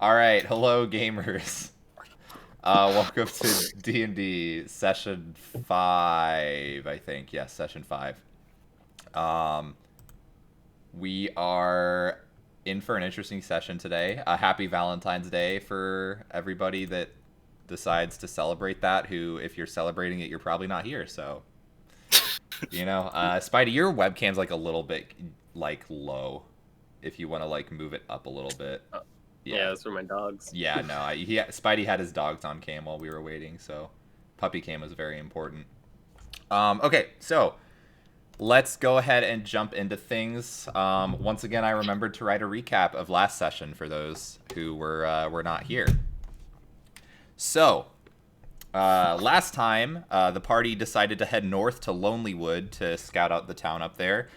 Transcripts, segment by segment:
All right, hello gamers. Welcome to D&D session 5, I think. Yes, session 5. Um, we are in for an interesting session today. Happy Valentine's Day for everybody that decides to celebrate that, who, if you're celebrating it, you're probably not here. So, Spidey, your webcam's like a little bit like low if you want to like move it up a little bit. Oh, yeah, Yeah. those are my dogs. Yeah, no, Spidey had his dogs on cam while we were waiting, so puppy cam was very important. Okay, so let's go ahead and jump into things. Once again, I remembered to write a recap of last session for those who were not here. So, last time, the party decided to head north to Lonelywood to scout out the town up there.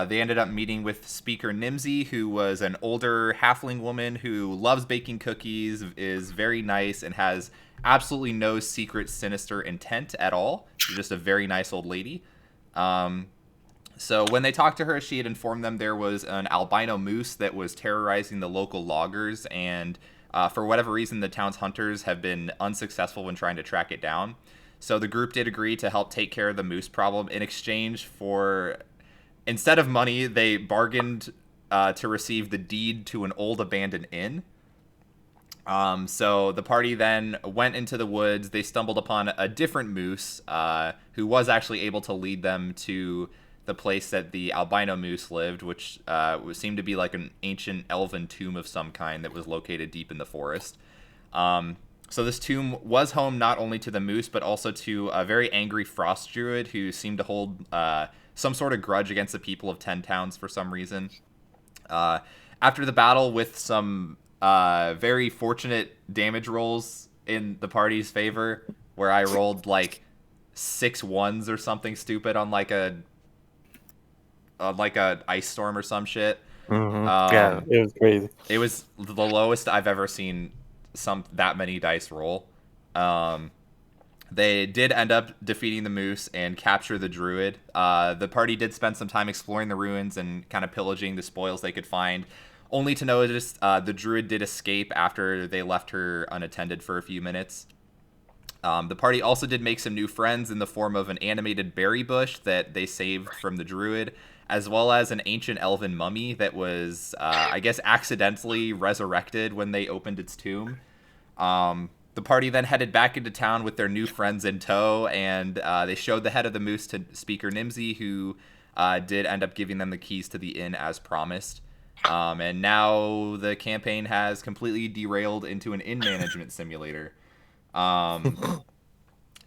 They ended up meeting with Speaker Nimsy, who was an older halfling woman who loves baking cookies, is very nice, and has absolutely no secret sinister intent at all. She's just a very nice old lady. So when they talked to her, she had informed them there was an albino moose that was terrorizing the local loggers, and for whatever reason, the town's hunters have been unsuccessful in trying to track it down. So the group did agree to help take care of the moose problem in exchange for, instead of money, they bargained to receive the deed to an old abandoned inn. So the party then went into the woods. They stumbled upon a different moose who was actually able to lead them to the place that the albino moose lived, which seemed to be like an ancient elven tomb of some kind that was located deep in the forest. So this tomb was home not only to the moose, but also to a very angry frost druid who seemed to hold some sort of grudge against the people of Ten Towns for some reason. After the battle, with some very fortunate damage rolls in the party's favor, where I rolled like 6 1s or something stupid on like a ice storm or some shit. Yeah, it was crazy. It was the lowest I've ever seen that many dice roll. They did end up defeating the moose and capture the druid. The party did spend some time exploring the ruins and kind of pillaging the spoils they could find, only to notice the druid did escape after they left her unattended for a few minutes. The party also did make some new friends in the form of an animated berry bush that they saved from the druid, as well as an ancient elven mummy that was, I guess, accidentally resurrected when they opened its tomb. The party then headed back into town with their new friends in tow, and they showed the head of the moose to Speaker Nimsy, who did end up giving them the keys to the inn as promised. And now the campaign has completely derailed into an inn management simulator.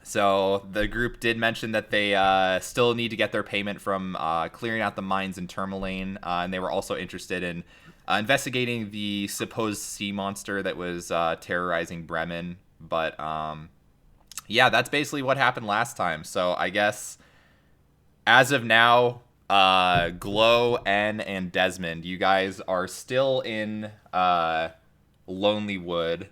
So the group did mention that they still need to get their payment from clearing out the mines in Tourmaline, and they were also interested in investigating the supposed sea monster that was terrorizing Bremen. But yeah, that's basically what happened last time. So I guess as of now, Glow, N, and Desmond, you guys are still in Lonelywood,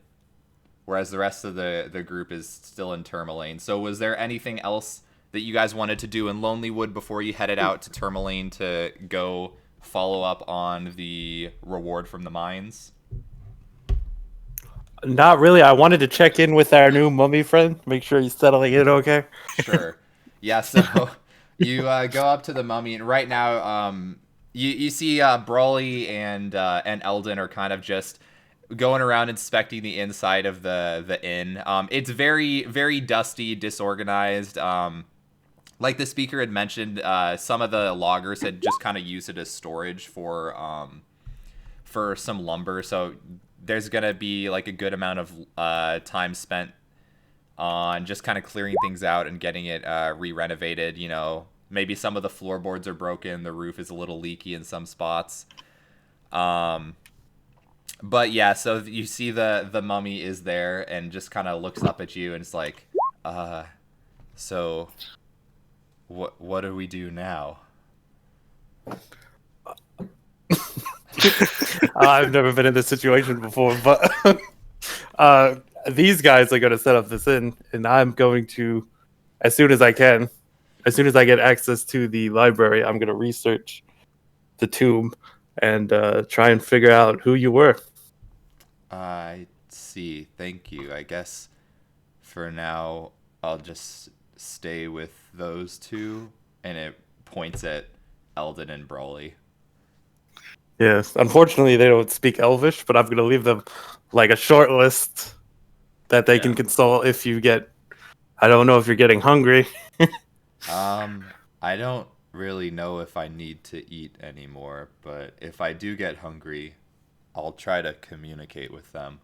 whereas the rest of the group is still in Tourmaline. So was there anything else that you guys wanted to do in Lonelywood before you headed out to Tourmaline to go follow up on the reward from the mines? Not really. I wanted to check in with our new mummy friend, make sure he's settling in okay. Sure. Yeah, so you go up to the mummy, and right now you see Brawley and Eldon are kind of just going around inspecting the inside of the inn. It's very, very dusty, disorganized. Like the speaker had mentioned, some of the loggers had just kind of used it as storage for some lumber. So there's gonna be like a good amount of time spent on just kind of clearing things out and getting it re-renovated. You know, maybe some of the floorboards are broken, the roof is a little leaky in some spots. But yeah, so you see the mummy is there and just kind of looks up at you and it's like, so what do we do now? I've never been in this situation before, but these guys are going to set up this inn, and I'm going to, as soon as I can, as soon as I get access to the library, I'm going to research the tomb and try and figure out who you were. I see. Thank you. I guess for now, I'll just stay with those two. And it points at Eldon and Broly. Yes. Unfortunately, they don't speak Elvish, but I'm gonna leave them like a short list that they can consult if you get. I don't know if you're getting hungry. I don't really know if I need to eat anymore, but if I do get hungry, I'll try to communicate with them.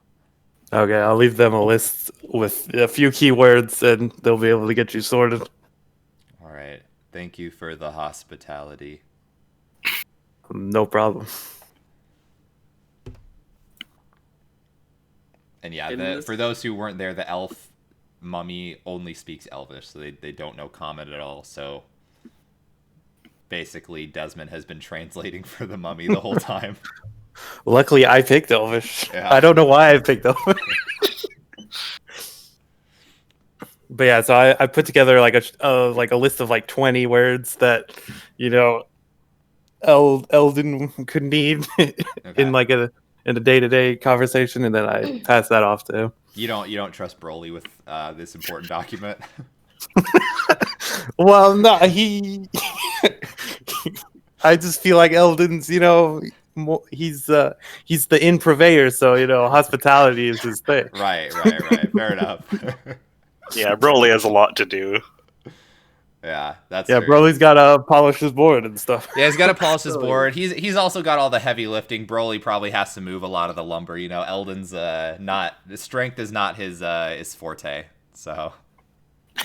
Okay, I'll leave them a list with a few keywords, and they'll be able to get you sorted. All right. Thank you for the hospitality. No problem. And yeah, for those who weren't there, the elf mummy only speaks Elvish, so they don't know Common at all. So basically, Desmond has been translating for the mummy the whole time. Luckily, I picked Elvish. Yeah. I don't know why I picked Elvish. But yeah, so I put together like a list of like 20 words that Eldon could need in like a day-to-day conversation, and then I pass that off to him. You don't trust Broly with this important document. Well, no, I just feel like Eldon's, he's the inn purveyor, so hospitality is his thing. Right. Fair enough. Yeah, Broly has a lot to do. Yeah, that's Broly's got to polish his board and stuff. Yeah, he's got to polish his board. He's also got all the heavy lifting. Broly probably has to move a lot of the lumber. Eldon's not the strength is not his forte. So.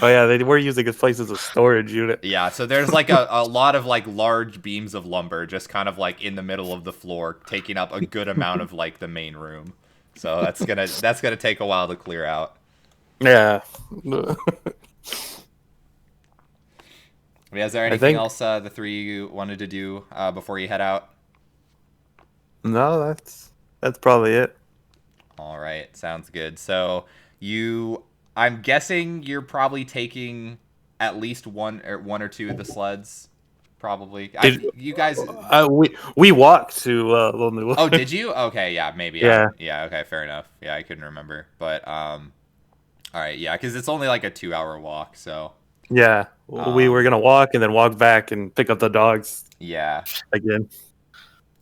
Oh yeah, they were using his place as a storage unit. Yeah, so there's like a lot of like large beams of lumber just kind of like in the middle of the floor, taking up a good amount of like the main room. So that's gonna take a while to clear out. Yeah. Is there anything else the three of you wanted to do before you head out? No, that's probably it. All right, sounds good. So I'm guessing you're probably taking at least one or two of the sleds. Probably. You guys. We walked to Lonely Wood. Oh, did you? Okay, yeah, maybe. Yeah. Yeah. Okay, fair enough. Yeah, I couldn't remember, but all right, yeah, because it's only like a 2-hour walk, so. Yeah, we were gonna walk and then walk back and pick up the dogs. Yeah. Again.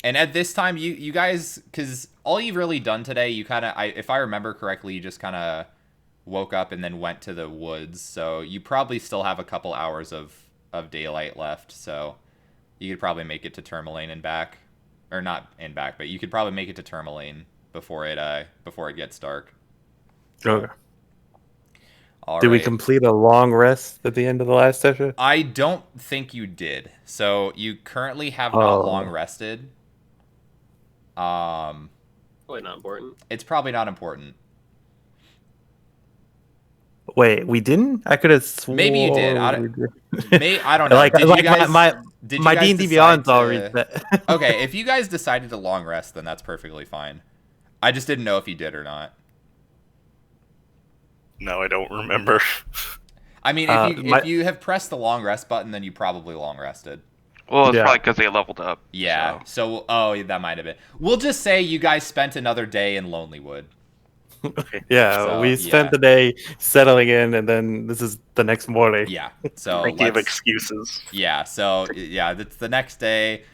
And at this time, you guys, because all you've really done today, you kind of, if I remember correctly, you just kind of woke up and then went to the woods. So you probably still have a couple hours of daylight left. So you could probably make it to Tourmaline and back, or not and back, but you could probably make it to Tourmaline before it gets dark. Okay. All did right. we complete a long rest at the end of the last session? I don't think you did. So you currently have not long rested. Probably not important. It's probably not important. Wait, we didn't? I could have sworn. Maybe you did. I don't know. Like, did like you guys, my D&D Beyond's already set. Okay, if you guys decided to long rest, then that's perfectly fine. I just didn't know if you did or not. No, I don't remember. I mean, if you have pressed the long rest button, then you probably long rested. Well, it's probably because they leveled up. Yeah. So, that might have been. We'll just say you guys spent another day in Lonelywood. Yeah, so, we spent the day settling in, and then this is the next morning. Yeah. So plenty of excuses. Yeah. So it's the next day.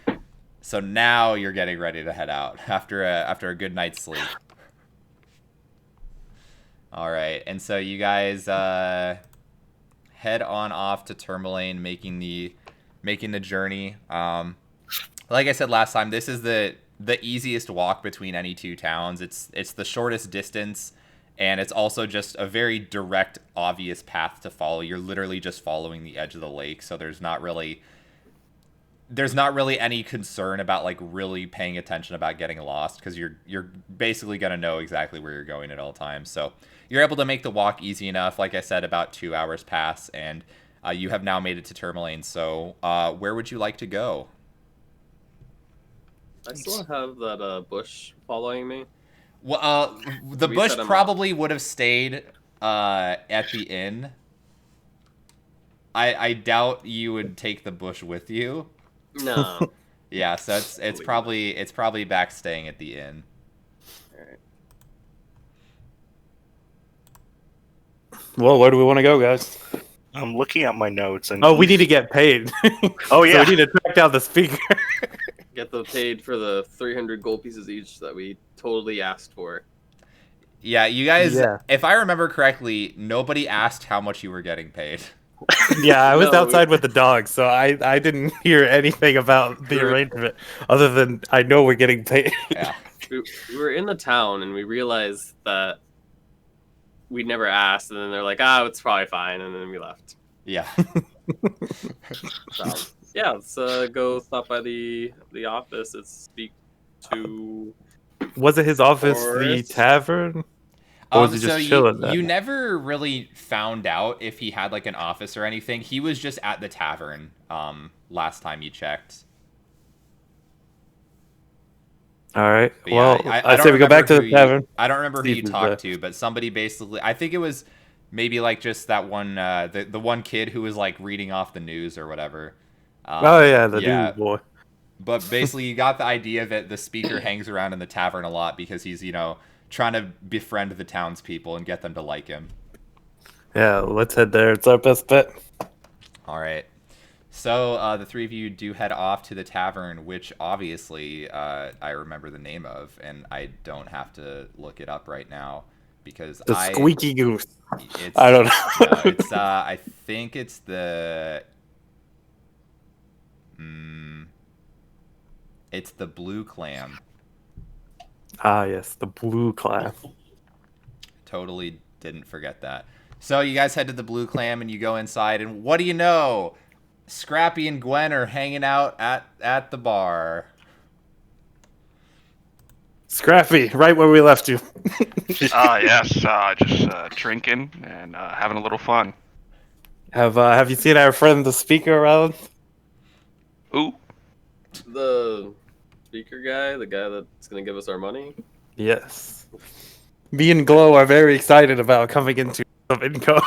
So now you're getting ready to head out after a good night's sleep. All right, and so you guys head on off to Tourmaline, making the journey. Like I said last time, this is the easiest walk between any two towns. It's the shortest distance, and it's also just a very direct, obvious path to follow. You're literally just following the edge of the lake, so there's not really any concern about like really paying attention about getting lost, because you're basically gonna know exactly where you're going at all times. So you're able to make the walk easy enough. Like I said, about 2 hours pass, and you have now made it to Tourmaline. So where would you like to go? I still have that bush following me. Well, the bush probably would have stayed at the inn. I doubt you would take the bush with you. No. Yeah, so it's probably back staying at the inn. Alright. Well, where do we want to go, guys? I'm looking at my notes and Oh, we need to get paid. Oh, yeah. So we need to track down the speaker. Get them paid for the 300 gold pieces each that we totally asked for. Yeah, you guys. Yeah. If I remember correctly, nobody asked how much you were getting paid. Yeah, I was No, outside with the dog, so I didn't hear anything about the Sure. arrangement other than I know we're getting paid. Yeah. We were in the town and we realized that we'd never asked, and then they're like, "Ah, it's probably fine," and then we left. Yeah. So yeah, let's go stop by the office and speak to. Was it his office, the Forrest? tavern? Or was he So just chilling there? you never really found out if he had like an office or anything. He was just at the tavern last time you checked. All right. But yeah, Well, I I don't say we go back to remember the tavern. I don't remember who See if you he's talked to, but somebody basically, I think it was maybe like just that one, the one kid who was like reading off the news or whatever. Oh yeah, the dude boy. But basically, you got the idea that the speaker hangs around in the tavern a lot because he's, trying to befriend the townspeople and get them to like him. Yeah, let's head there. It's our best bet. All right. So the three of you do head off to the tavern, which obviously I remember the name of, and I don't have to look it up right now because The Squeaky Goose. It's, I don't know. no, it's I think it's the. It's the Blue Clam. Ah, yes, the Blue Clam. Totally didn't forget that. So you guys head to the Blue Clam and you go inside, and what do you know? Scrappy and Gwen are hanging out at the bar. Scrappy, right where we left you. Yes, just drinking and having a little fun. Have you seen our friend the speaker around? Ooh, The speaker guy, the guy that's gonna give us our money. Yes. Me and Glow are very excited about coming into some income.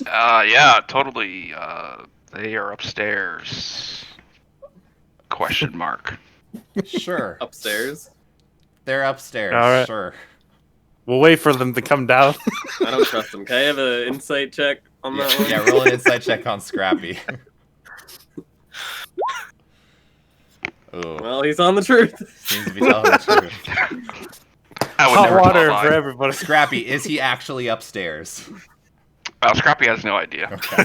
yeah, totally. They are upstairs. Question mark. Sure. Upstairs. They're upstairs. All right. Sure. We'll wait for them to come down. I don't trust him. Can I have an insight check on that one? Yeah, roll an insight check on Scrappy. Ooh, Well, he's on the truth. seems to be telling the truth. I would Hot never water tell a lie. for everybody. Scrappy, is he actually upstairs? Scrappy has no idea. Okay.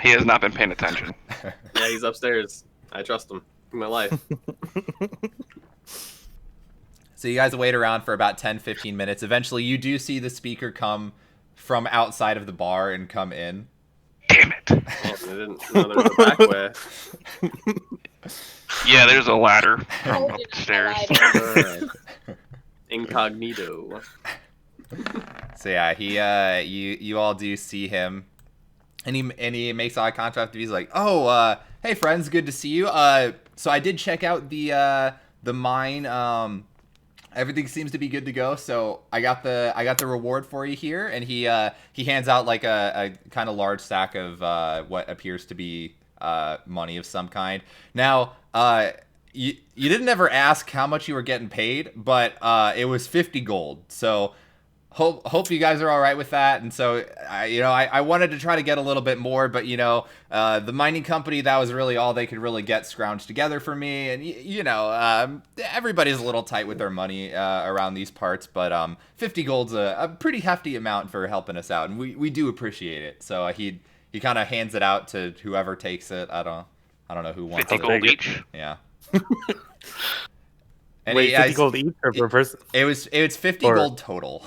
He has not been paying attention. Yeah, he's upstairs. I trust him. In my life. So you guys wait around for about 10-15 minutes. Eventually, you do see the speaker come from outside of the bar and come in. Damn it. Oh, I didn't know there was a back way. Yeah, there's a ladder from Hold it upstairs. alive. Alright. Incognito. So yeah, he you all do see him, and he makes eye contact with you. He's like, "Oh, hey friends, good to see you. So I did check out the mine. Everything seems to be good to go. So I got the reward for you here." And he hands out like a kind of large stack of what appears to be money of some kind. Now, you didn't ever ask how much you were getting paid, but it was 50 gold. So hope you guys are all right with that. And so I wanted to try to get a little bit more, but the mining company, that was really all they could really get scrounged together for me. And everybody's a little tight with their money around these parts, but 50 gold's a pretty hefty amount for helping us out, and we do appreciate it. So he kind of hands it out to whoever takes it. I don't know who wants 50 it. gold each. Yeah. And Wait, 50 gold each or per person? It was 50 Or- gold total.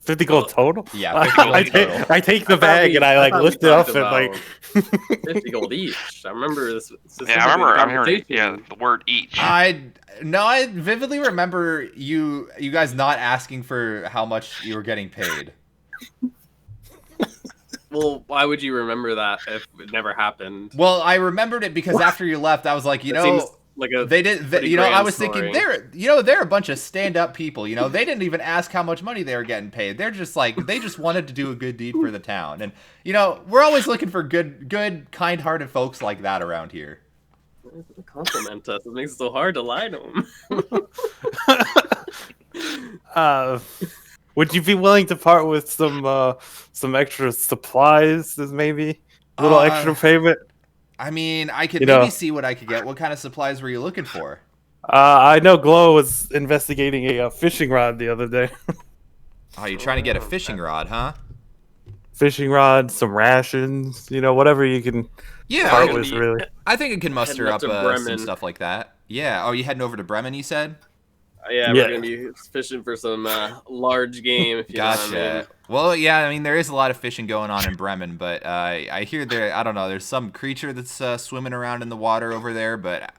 50 gold total? Yeah, 50 gold total. I take the bag and I lift it up and like 50 gold each. I remember this. Yeah, I remember. I'm hearing the word each. I vividly remember you guys not asking for how much you were getting paid. Well, why would you remember that if it never happened? Well, I remembered it because after you left, I was like, It seems like a they did. pretty I grand was thinking story. they're a bunch of stand-up people. They didn't even ask how much money they were getting paid. They're just like they just wanted to do a good deed for the town, and we're always looking for good, kind-hearted folks like that around here. Compliment us. It makes it so hard to lie to him. Would you be willing to part with some extra supplies as maybe a little extra payment? I mean, I could You maybe know. see what I could get. What kind of supplies were you looking for? I know Glow was investigating a fishing rod the other day. Oh, you're trying to get a fishing rod, huh? Fishing rod, some rations, whatever you can Yeah, part I- with, really. I think it can muster Heading up up to some Bremen. stuff like that. Yeah. Oh, you heading over to Bremen? You said. Yeah, Yeah. we're gonna be fishing for some large game. If you know what I Gotcha. mean. Well, yeah. I mean, there is a lot of fishing going on in Bremen, but I hear there. I don't know. There's some creature that's swimming around in the water over there, but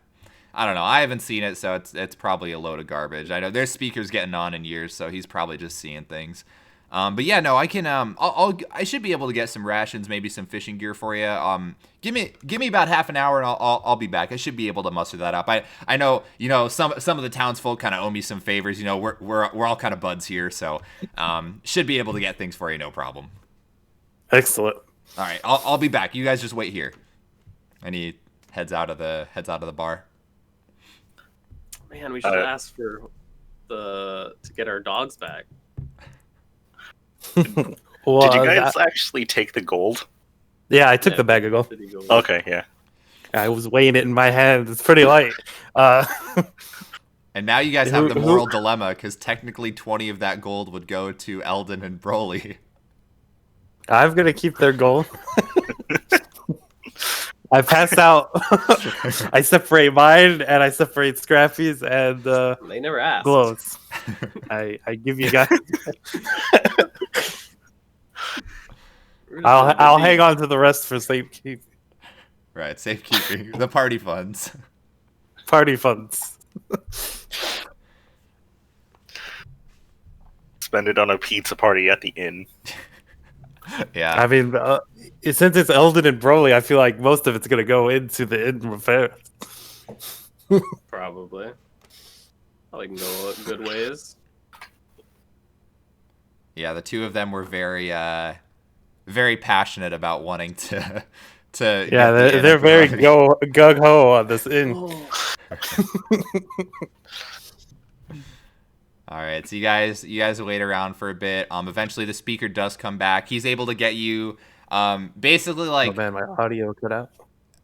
I don't know. I haven't seen it, so it's probably a load of garbage. I know there's speakers getting on in years, so he's probably just seeing things. But yeah, no, I can. I should be able to get some rations, maybe some fishing gear for you. Give me about half an hour, and I'll be back. I should be able to muster that up. I know, some of the townsfolk kind of owe me some favors. We're all kind of buds here, so should be able to get things for you, no problem. Excellent. All right, I'll be back. You guys just wait here. And he heads out of the bar. Man, we should ask for to get our dogs back. Well, Did you guys actually take the gold? Yeah, I took the bag of gold. City Gold. Okay, yeah. I was weighing it in my hand. It's pretty light. And now you guys have the Who- moral dilemma, because technically 20 of that gold would go to Eldon and Broly. I'm gonna keep their gold. I pass out. I separate mine, and I separate Scrappy's and They never asked. Glows. I give you guys. I'll hang on to the rest for safekeeping. Right, safekeeping. The party funds. Party funds. Spend it on a pizza party at the inn. Yeah. I mean, since it's Eldon and Broly, I feel like most of it's gonna go into the inn repair. Probably. I like no good ways. Yeah, the two of them were very very passionate about wanting to Yeah, get the inn they're up and very running. gung ho on this inn. All right, so you guys wait around for a bit. Eventually the speaker does come back. He's able to get you basically Oh like man, my audio cut out.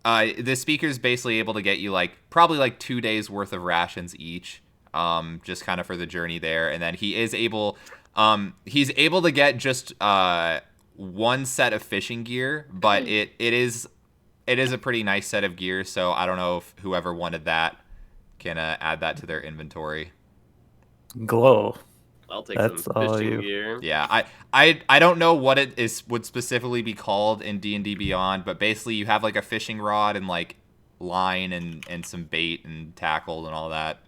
the speaker's basically able to get you probably 2 days worth of rations each, just kind of for the journey there. And then he's able to get just one set of fishing gear, but it is a pretty nice set of gear. So I don't know if whoever wanted that can add that to their inventory. Glow. I'll take That's some all fishing you. gear. Yeah, I don't know what it would specifically be called in D&D Beyond, but basically you have a fishing rod and line and some bait and tackle and all that.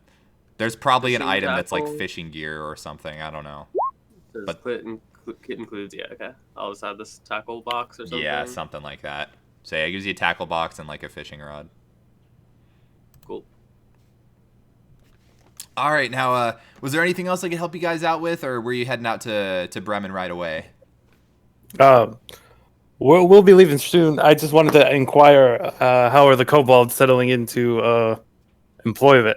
There's probably an Fishing item that's tackle? fishing gear or something. I don't know. Does But- kit includes, yeah, okay. I'll just have this tackle box or something. Yeah, something like that. So yeah, it gives you a tackle box and a fishing rod. Cool. All right, now was there anything else I could help you guys out with, or were you heading out to Bremen right away? We'll be leaving soon. I just wanted to inquire how are the kobolds settling into employment.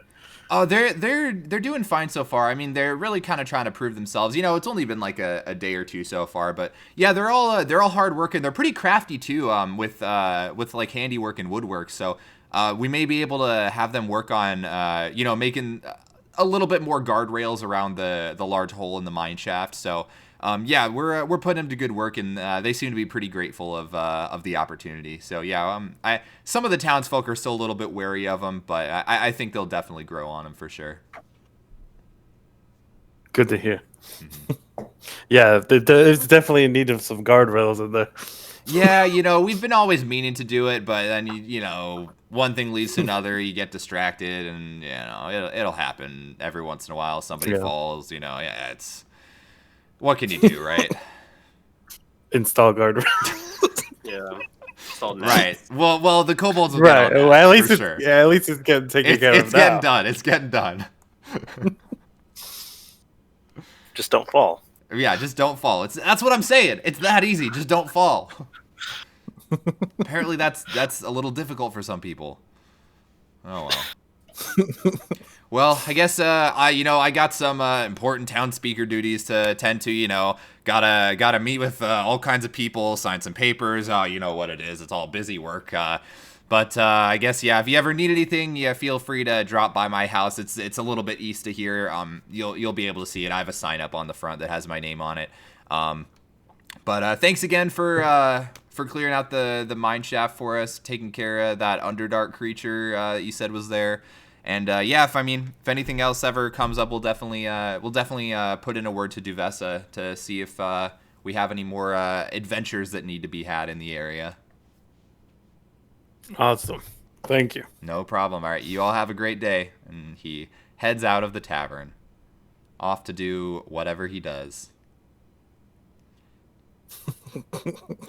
Oh, they're doing fine so far. I mean, they're really kind of trying to prove themselves. It's only been a day or two so far, but yeah, they're all hard working. They're pretty crafty too, with handiwork and woodwork. So we may be able to have them work on making a little bit more guardrails around the large hole in the mine shaft. So yeah, we're putting them to good work, and they seem to be pretty grateful of the opportunity. So yeah, some of the townsfolk are still a little bit wary of them, but I think they'll definitely grow on them for sure. Good to hear. Yeah, there's definitely in need of some guardrails in there. Yeah, we've been always meaning to do it, but then one thing leads to another. You get distracted, and it'll happen every once in a while. Somebody falls. Yeah, it's what can you do, right? Install guardrails. Yeah. It's all Right. nice. Well, the kobolds will Right. get on Well, that, at least for it's sure. at least it's getting taken care of It's getting now. done. It's getting done. Just don't fall. Yeah, just don't fall. That's what I'm saying. It's that easy. Just don't fall. Apparently, that's a little difficult for some people. Oh well. Well, I guess I got some important town speaker duties to attend to. Gotta meet with all kinds of people, sign some papers. You know what it is. It's all busy work. But I guess if you ever need anything, feel free to drop by my house. It's a little bit east of here. You'll be able to see it. I have a sign up on the front that has my name on it. But thanks again for clearing out the mine shaft for us, taking care of that Underdark creature that you said was there. And if anything else ever comes up, we'll definitely put in a word to Duvessa to see if we have any more adventures that need to be had in the area. Awesome. Thank you. No problem. All right, you all have a great day. And he heads out of the tavern, off to do whatever he does.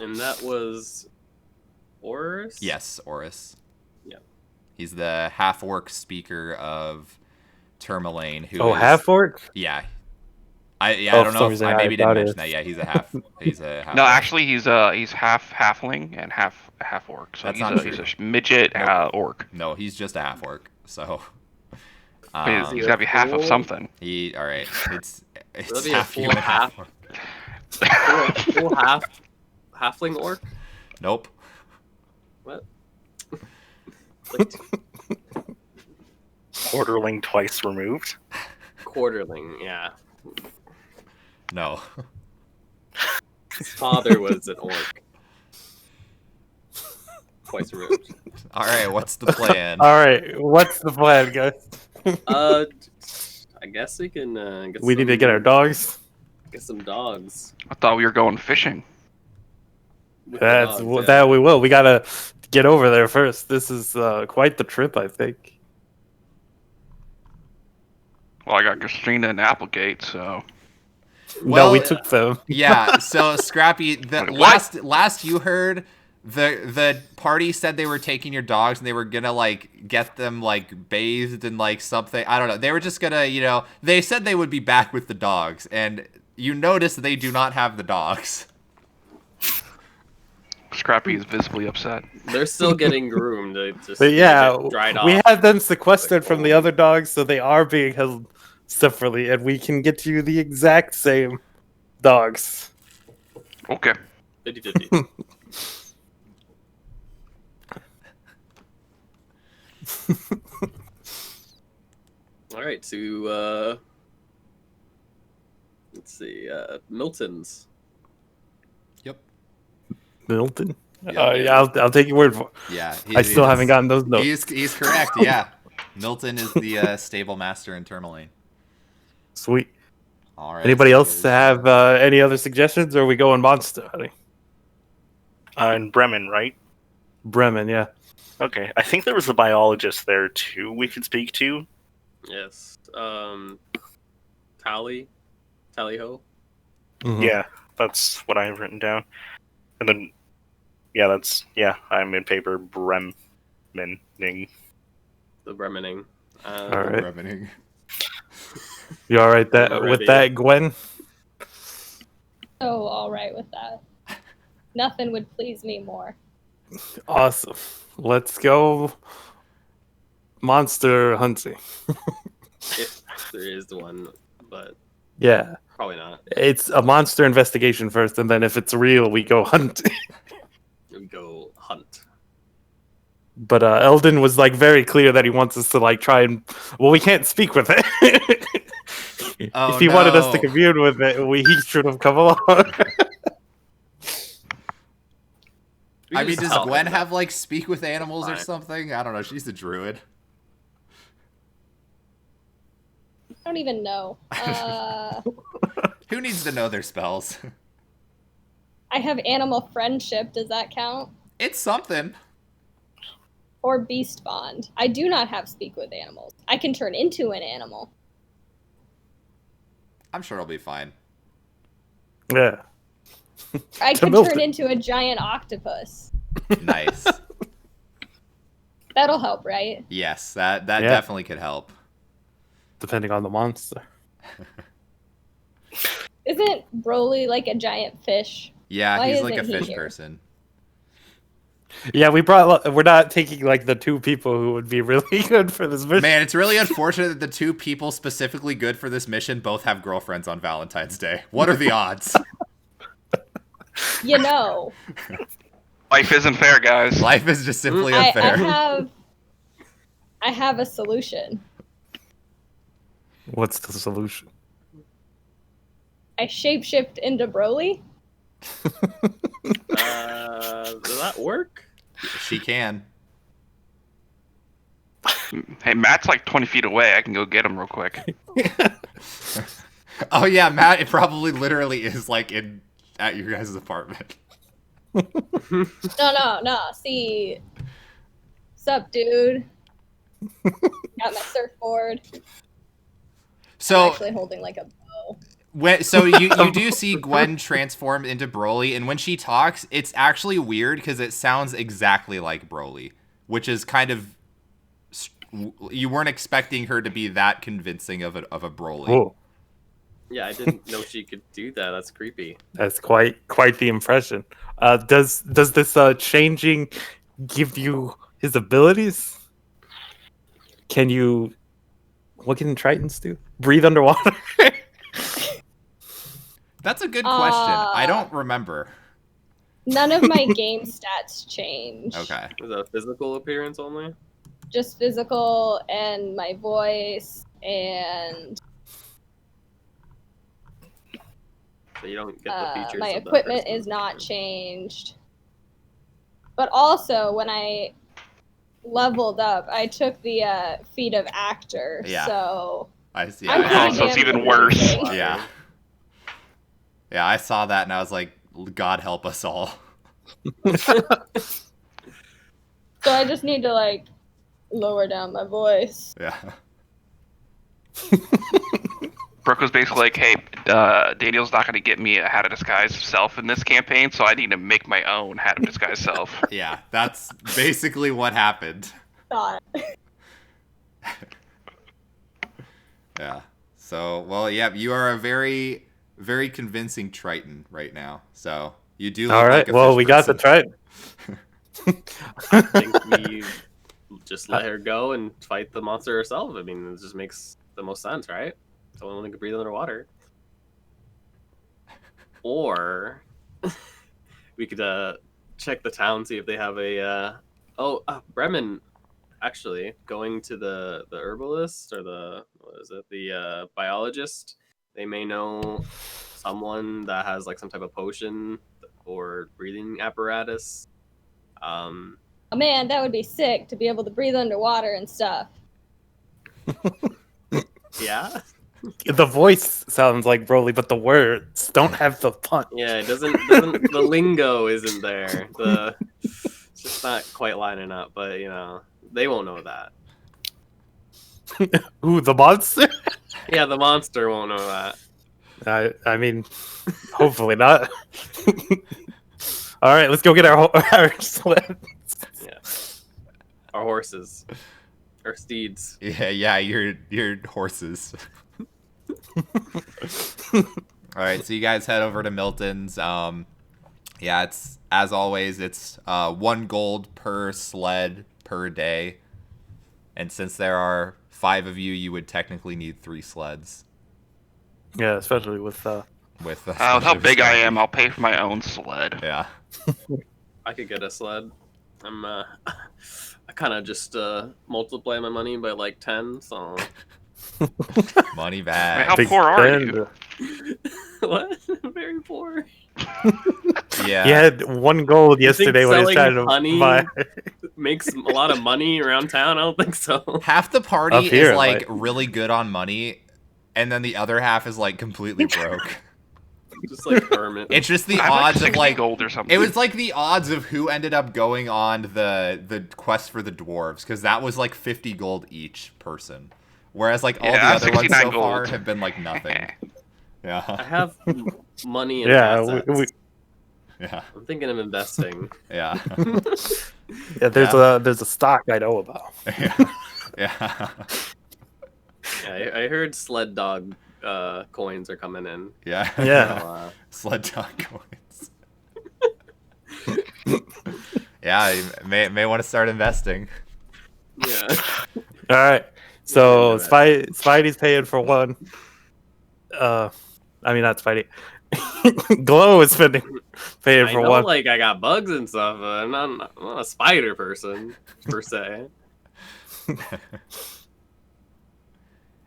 And that was Oris? Yes, Oris. Yeah. He's the half-orc speaker of Tourmaline. Half orc? Yeah. I don't know if I maybe didn't mention that. Yeah, he's a half. No, actually, he's half halfling and half orc. So That's not true. He's a midget orc. No, he's just a half-orc. So. He's got to be half of something. All right. It's That'd be a half full human, half. half-orc. Full halfling orc? Nope. What? Quarterling twice removed. Quarterling, yeah. No. His father was an orc. Twice removed. All right. What's the plan? All right, what's the plan, guys? I guess we can get We need to get our dogs. Get some dogs. I thought we were going fishing. With the That's dogs, that we will. We gotta get over there first. This is quite the trip, I think. Well, I got Christina and Applegate, so Well, no, we took them. Yeah. So Scrappy, the Wait, what? last you heard, the party said they were taking your dogs and they were gonna get them bathed in something. I don't know. They were just gonna they said they would be back with the dogs, and you notice they do not have the dogs. Scrappy is visibly upset. They're still getting groomed. They just But yeah, get dried off. we had them sequestered from the other dogs, so they are being held separately, and we can get you the exact same dogs. Okay. 50-50. All right, to let's see, Milton's. Yep. Milton? Yeah. Yeah, I'll take your word for it. Yeah. I still haven't gotten those notes. He's correct. Yeah. Milton is the stable master in Tourmaline. Sweet. All right. Anybody so else have any other suggestions, or are we going monster hunting? In Bremen, right? Bremen, yeah. Okay. I think there was a biologist there too we could speak to. Yes. Tally Ho. Mhm. Yeah, that's what I have written down. And then, I'm in paper Bremening. The Bremening. All right. Revening. You all right with Already. that, Gwen? Oh, all right with that. Nothing would please me more. Awesome. Let's go monster hunting. If there is one, but Yeah. probably not. It's a monster investigation first, and then if it's real, we go hunting. We go hunt. But Eldon was very clear that he wants us to try and. Well, we can't speak with it. Oh, if he wanted us to no. commune with it, he should have come along. We I mean, just does tell Gwen him have speak with animals or Fine. something? I don't know. She's a druid. I don't even know. Who needs to know their spells? I have animal friendship. Does that count? It's something. Or beast bond. I do not have speak with animals. I can turn into an animal. I'm sure it'll be fine. Yeah. I To could Milton. turn into a giant octopus. Nice. That'll help, right? Yes, that Yeah. definitely could help. Depending on the monster. Isn't Broly like a giant fish? Yeah, Why he's like a isn't he fish here? person. Yeah, we're not taking like the 2 people who would be really good for this mission. Man, it's really unfortunate that the 2 people specifically good for this mission both have girlfriends on Valentine's Day. What are the odds? You know, Life isn't fair, guys. Life is just simply I unfair. have a solution. What's the solution? I shapeshift into Broly. Does that work? She can. Hey, Matt's like 20 feet away. I can go get him real quick. Oh yeah, Matt, it probably literally is like at your guys' apartment. No. See, sup, dude? Got my surfboard. So I'm actually holding like a bow. so you do see Gwen transform into Broly, and when she talks, it's actually weird because it sounds exactly like Broly, which is kind of you weren't expecting her to be that convincing of a Broly. Whoa, Yeah, I didn't know she could do that. That's creepy. that's quite the impression. Does this changing give you his abilities? Can you? What can Tritons do? Breathe underwater? That's a good question. I don't remember. None of my game stats change. Okay. Is that a physical appearance only? Just physical and my voice and So you don't get the features. my of that equipment person. is not changed. But also, when I leveled up, I took the feat of actor. Yeah. So I see. I'm Yeah, pretty so it's damn even good worse. at it. yeah. Yeah, I saw that and I was like, God help us all. So I just need to like lower down my voice. Yeah. Brooke was basically like, hey, Daniel's not going to get me a How to Disguise Self in this campaign, so I need to make my own How to Disguise Self. Yeah, that's basically what happened. Thought. Yeah. So, well, yeah, you are a very, very convincing Triton right now. So you do. Look All right. Like a Well, fish we got the person. Triton. I think we just let her go and fight the monster herself. I mean, it just makes the most sense, right? Someone who can breathe underwater. Or we could check the town, see if they have a. Bremen, actually, going to the herbalist or the biologist. They may know someone that has like some type of potion or breathing apparatus. Oh, man, that would be sick to be able to breathe underwater and stuff. Yeah. The voice sounds like Broly, but the words don't have the punch. Yeah, it doesn't the lingo isn't there. It's just not quite lining up, but you know, they won't know that. Ooh, the monster? Yeah, the monster won't know that. I mean, hopefully not. All right, let's go get our sled. Yeah. Our horses. Our steeds. Yeah, your horses. All right, so you guys head over to Milton's. Yeah, it's as always. It's 1 gold per sled per day, and since there are 5 of you, you would technically need 3 sleds. Yeah, especially with With With how big I am, I'll pay for my own sled. Yeah. I could get a sled. I kind of just multiply my money by like 10, so. Money Wait, bag. how Big poor are spend. you? What? Very poor. Yeah. You had 1 gold You think yesterday when he was selling trying to honey buy. makes a lot of money around town? I don't think so. Half the party Up here, is like like- really good on money, and then the other half is like completely broke. Just like hermit. It's just the I have like odds of 60 like gold or something. it was like the odds of who ended up going on the quest for the dwarves, because that was like 50 gold each person, whereas like all Yeah, the other ones 69 so far gold. have been like nothing. I Yeah, have money and Yeah, assets. yeah, I'm thinking of investing. yeah, Yeah, there's a stock I know about. yeah, yeah, Yeah, I heard sled dog coins are coming in. yeah. Yeah. So, Sled dog coins. Yeah, you may want to start investing. Yeah. All right. So Yeah, Spidey's paying for one. I mean not Spidey. Glow is paying I for know, one. like I got bugs and stuff. But I'm not a spider person per se.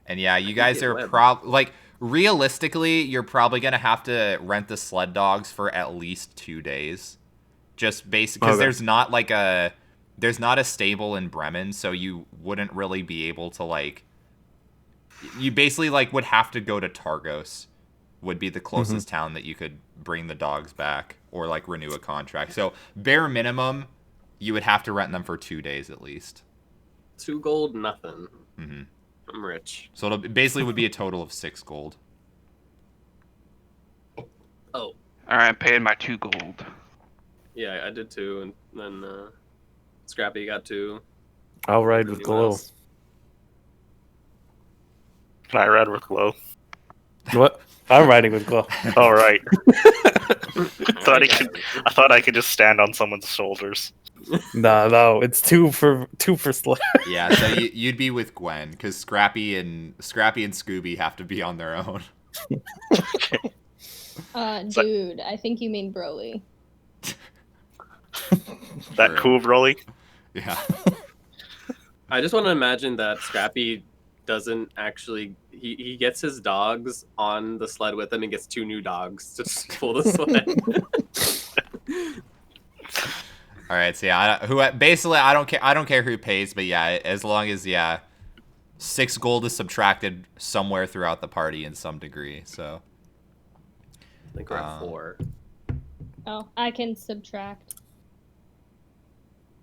And yeah, you I guys get are web. like realistically, you're probably gonna have to rent the sled dogs for at least 2 days, just basic because Okay. there's not a stable in Bremen, so you wouldn't really be able to like. You basically like would have to go to Targos, would be the closest town that you could bring the dogs back or like renew a contract. So bare minimum, you would have to rent them for 2 days at least. 2 gold, nothing. hmm I'm rich. So it basically would be a total of 6 gold. Oh, All right, I'm paying my 2 gold. yeah, I did 2, and then Scrappy got 2. I'll ride with Anyone Glow. else? Can I ride with Glow? What? I'm riding with Glow. All right. I I thought I could just stand on someone's shoulders. No, it's two for sled. Yeah, so you'd be with Gwen because Scrappy and Scooby have to be on their own. Dude, I think you mean Broly. That True. cool, Broly? Yeah. I just want to imagine that Scrappy doesn't actually. He gets his dogs on the sled with him and gets 2 new dogs to just pull the sled. All right, so yeah, I don't care who pays, but yeah, as long as 6 gold is subtracted somewhere throughout the party in some degree. So I think we're at 4. Oh, I can subtract.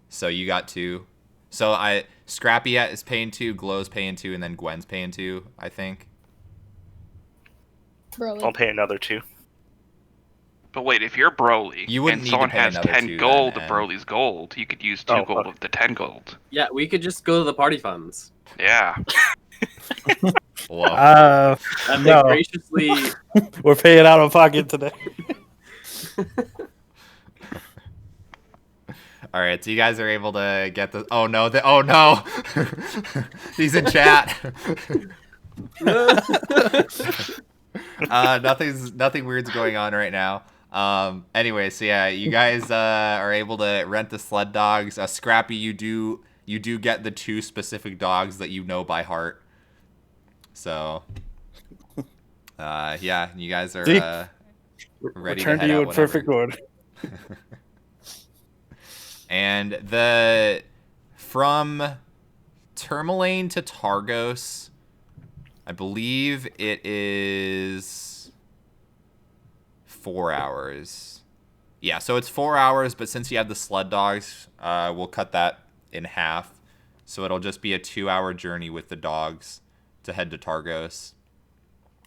so you got 2. So Scrappy is paying 2, Glow's paying 2, and then Gwen's paying 2, I think. Broly. I'll pay another 2. But wait, if you're Broly You wouldn't and need to someone pay has another 10 2 gold then, of and- Broly's gold, you could use 2 Oh, gold fuck. of the 10 gold. Yeah, we could just go to the party funds. Yeah. Whoa. And No. they graciously. We're paying out of pocket today. All right, so you guys are able to get the. Oh no! He's in chat. Nothing weird's going on right now. Anyway, so yeah, you guys are able to rent the sled dogs. Scrappy, you do get the 2 specific dogs that you know by heart. So, yeah, you guys are See? ready Return to head to you out in whenever. perfect order. And from Tourmaline to Targos, I believe it is 4 hours. Yeah, so it's 4 hours, but since you have the sled dogs, we'll cut that in half. So it'll just be a 2-hour journey with the dogs to head to Targos.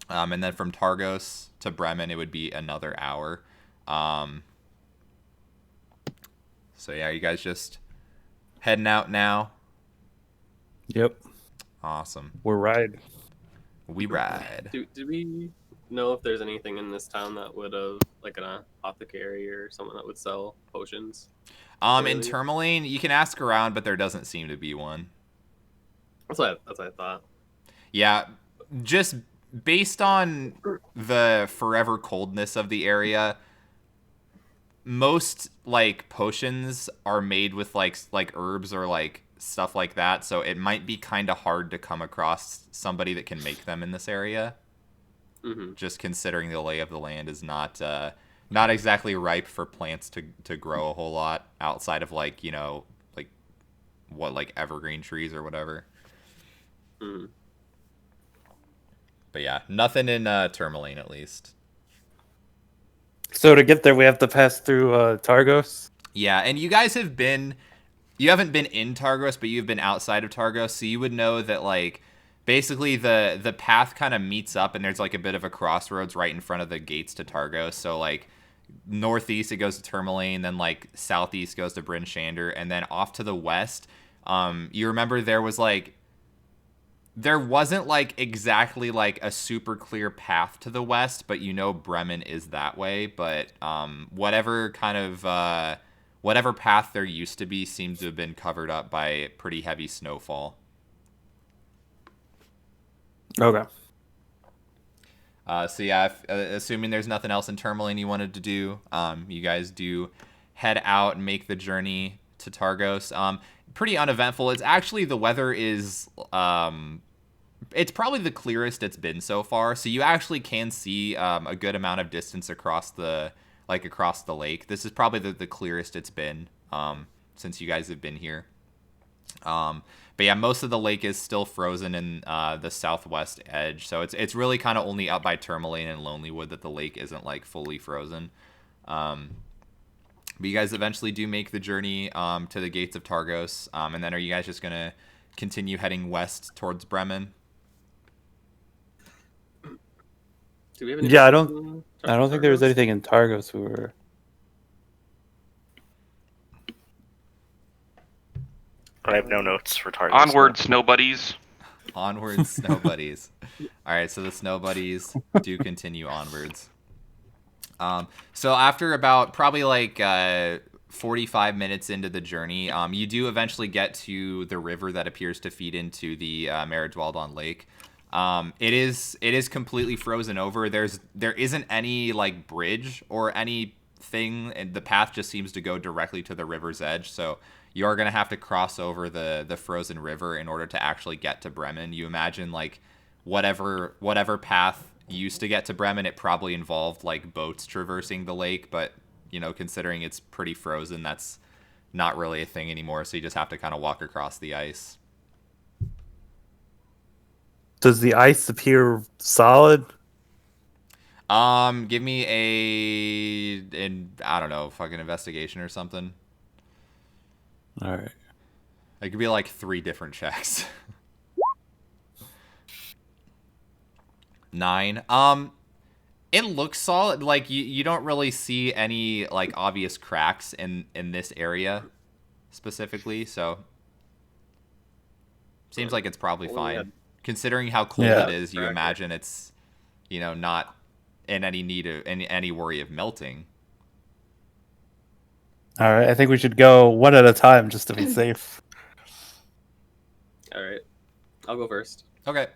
And then from Targos to Bremen, it would be another hour. So yeah, you guys just heading out now? Yep, Awesome. we're riding. We ride. Do we know if there's anything in this town that would have, like an apothecary or someone that would sell potions? In Really? Tourmaline, you can ask around, but there doesn't seem to be one. That's what I thought. Yeah, just based on the forever coldness of the area, most like potions are made with like herbs or like stuff like that, so it might be kind of hard to come across somebody that can make them in this area. Mm-hmm. Just considering the lay of the land is not exactly ripe for plants to grow a whole lot outside of like evergreen trees or whatever. Mm-hmm. But yeah, nothing in Tourmaline at least. So to get there, we have to pass through Targos. Yeah, and you guys haven't been in Targos, but you've been outside of Targos, so you would know that like basically the path kind of meets up, and there's like a bit of a crossroads right in front of the gates to Targos. So like northeast it goes to Tourmaline, then like southeast goes to Bryn Shander, and then off to the west, you remember there wasn't like exactly like a super clear path to the west, but Bremen is that way. But whatever whatever path there used to be seems to have been covered up by pretty heavy snowfall. Okay. So yeah, assuming there's nothing else in Tourmaline you wanted to do, you guys do head out and make the journey to Targos. Pretty uneventful. It's actually, the weather is it's probably the clearest it's been so far. So you actually can see a good amount of distance across the lake. This is probably the clearest it's been since you guys have been here. But yeah, most of the lake is still frozen in the southwest edge, so it's really kind of only up by Tourmaline and Lonelywood that the lake isn't like fully frozen. But you guys eventually do make the journey to the gates of Targos, and then are you guys just gonna continue heading west towards Bremen? Do we have any Yeah, I don't think there was anything in Targos we were. But I have no notes for Targos. Onward, snow buddies. Onwards, snow buddies. All right, so the snow buddies do continue onwards. So after about probably like 45 minutes into the journey, you do eventually get to the river that appears to feed into the Marydwaldon Lake. It is completely frozen over. There isn't any like bridge or anything, and the path just seems to go directly to the river's edge. So you are going to have to cross over the frozen river in order to actually get to Bremen. You imagine like whatever path used to get to Bremen, it probably involved like boats traversing the lake, but you know, considering it's pretty frozen, that's not really a thing anymore. So you just have to kind of walk across the ice. Does the ice appear solid? Give me I don't know, fucking investigation or something. All right. It could be like 3 different checks. 9. It looks solid. Like you don't really see any like obvious cracks in this area specifically, so seems like it's probably fine. Considering how cold it is, you imagine it's, you know, not in any need of any worry of melting. All right. I think we should go one at a time just to be safe. All right, I'll go first. Okay.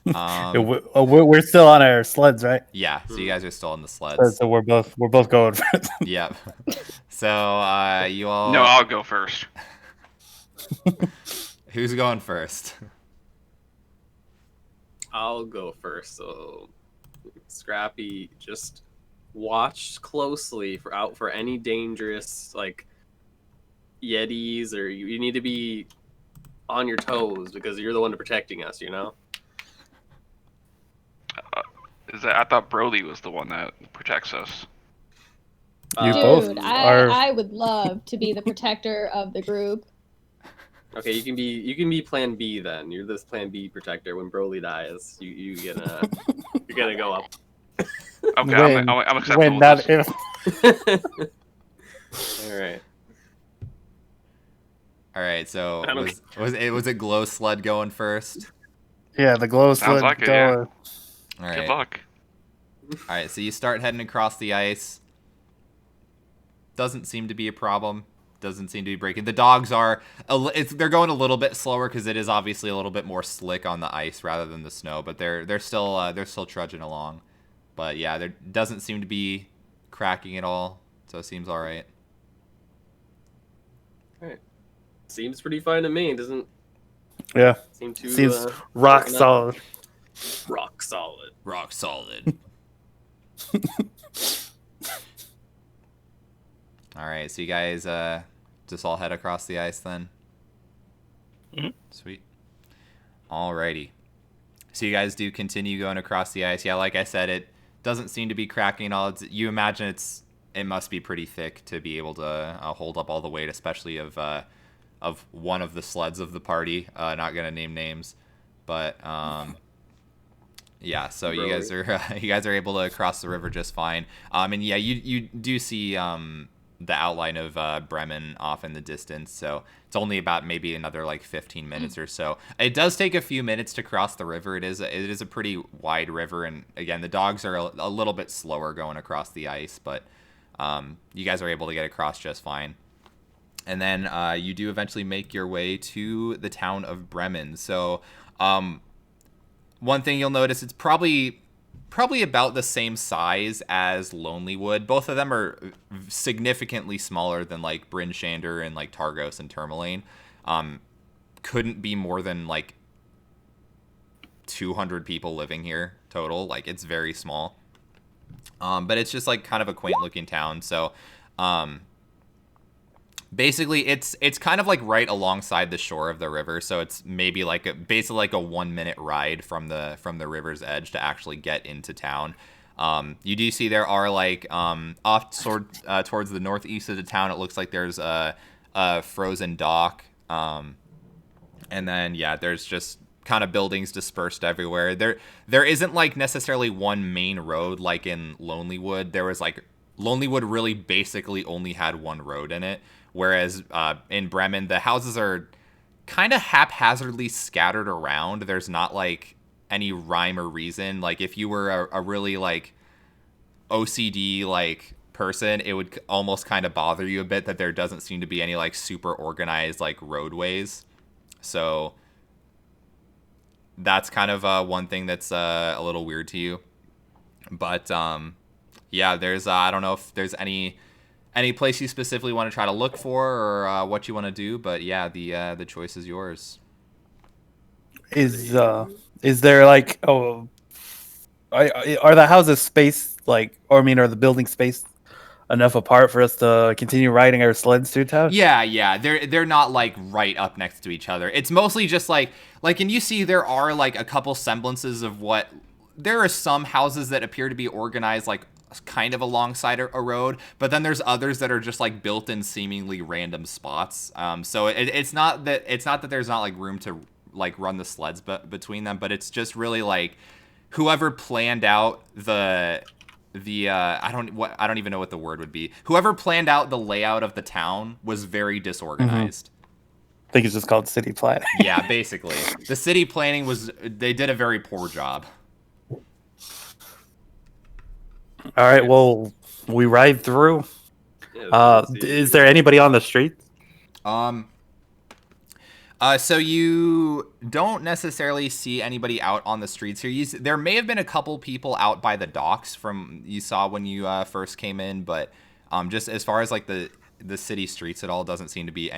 We're still on our sleds, right? Yeah, so you guys are still in the sleds. So we're both going first. Yep. So you all. No, I'll go first. Who's going first? I'll go first. So, Scrappy, just watch closely for any dangerous like yetis, or you need to be on your toes because you're the one protecting us. You know. I thought Brody was the one that protects us. You Dude, both are. I would love to be the protector of the group. Okay, you can be Plan B then. You're this Plan B protector. When Broly dies, you're gonna go up. Okay, I'm acceptable with this. All right. All right. So was it Glow Sled going first? Yeah, the glow Sounds sled like it, going. All right. Good luck. All right. So you start heading across the ice. Doesn't seem to be a problem. Doesn't seem to be breaking. The dogs are they're going a little bit slower because it is obviously a little bit more slick on the ice rather than the snow, but they're still trudging along. But yeah, there doesn't seem to be cracking at all, so it seems all right. All right. Seems pretty fine to me. It doesn't Yeah, seem too. seems rock broken up. solid. Rock solid. Rock solid. All right, so you guys just all head across the ice then? Mm-hmm. Sweet. Alrighty. So you guys do continue going across the ice. Yeah, like I said, it doesn't seem to be cracking at all. You imagine it must be pretty thick to be able to hold up all the weight, especially of one of the sleds of the party. Not gonna name names, but yeah. So you guys are able to cross the river just fine. And yeah, you do see the outline of Bremen off in the distance. So it's only about maybe another like 15 minutes or so. It does take a few minutes to cross the river. It is a pretty wide river, and again, the dogs are a little bit slower going across the ice, but You guys are able to get across just fine. And then you do eventually make your way to the town of Bremen. So one thing you'll notice, it's probably about the same size as Lonelywood. Both of them are significantly smaller than like Bryn Shander and like Targos and Tourmaline. Couldn't be more than like 200 people living here total. Like, it's very small. But it's just like kind of a quaint looking town. So basically it's kind of like right alongside the shore of the river, so it's maybe like basically like a 1 minute ride from the river's edge to actually get into town. You do see there are like off towards the northeast of the town, it looks like there's a frozen dock, and then there's just kind of buildings dispersed everywhere. There isn't like necessarily one main road like in Lonelywood. There was like Lonelywood really basically only had one road in it, whereas in Bremen the houses are kind of haphazardly scattered around. There's not like any rhyme or reason. Like if you were a really like OCD like person, it would almost kind of bother you a bit that there doesn't seem to be any like super organized like roadways. So that's kind of one thing that's a little weird to you. But there's I don't know if there's any place you specifically want to try to look for or what you want to do, but the choice is yours. Is there like are the houses spaced like, or I mean, are the buildings spaced enough apart for us to continue riding our sleds through town? Yeah. They're not like right up next to each other. It's mostly just like, and you see there are like a couple semblances of what there are some houses that appear to be organized like kind of alongside a road, but then there's others that are just like built in seemingly random spots. So it's not that there's not like room to like run the sleds between them, but it's just really like whoever planned out the I don't even know what the word would be. Whoever planned out the layout of the town was very disorganized. I think it's just called city planning. Yeah, basically. The city planning they did a very poor job. All right, well, we ride through. Yeah, Is there anybody on the street? So you don't necessarily see anybody out on the streets here. There may have been a couple people out by the docks from you saw when you first came in, but just as far as like the city streets, it all doesn't seem to be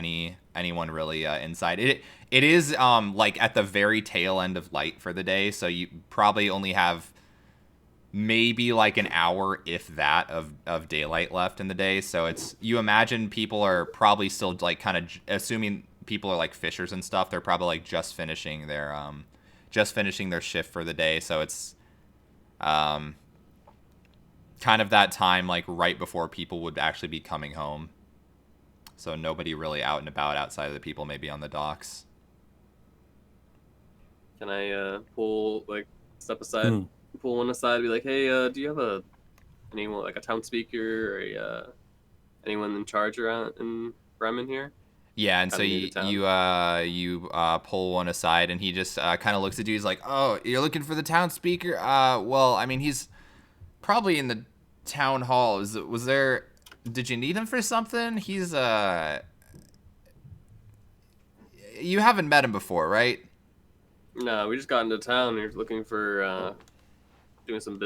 anyone really inside. It is like at the very tail end of light for the day, so you probably only have maybe like an hour, if that, of daylight left in the day. So you imagine people are probably still like kind of assuming people are like fishers and stuff. They're probably like just finishing their shift for the day. So it's kind of that time like right before people would actually be coming home. So nobody really out and about outside of the people maybe on the docks. Can I pull like step aside, pull one aside, and be like, hey, do you have anyone like a town speaker or anyone in charge around in Bremen here? Yeah, and so you pull one aside, and he just kind of looks at you. He's like, "Oh, you're looking for the town speaker? Well, I mean, he's probably in the town hall. Did you need him for something? He's you haven't met him before, right?" No, we just got into town. We're looking for doing some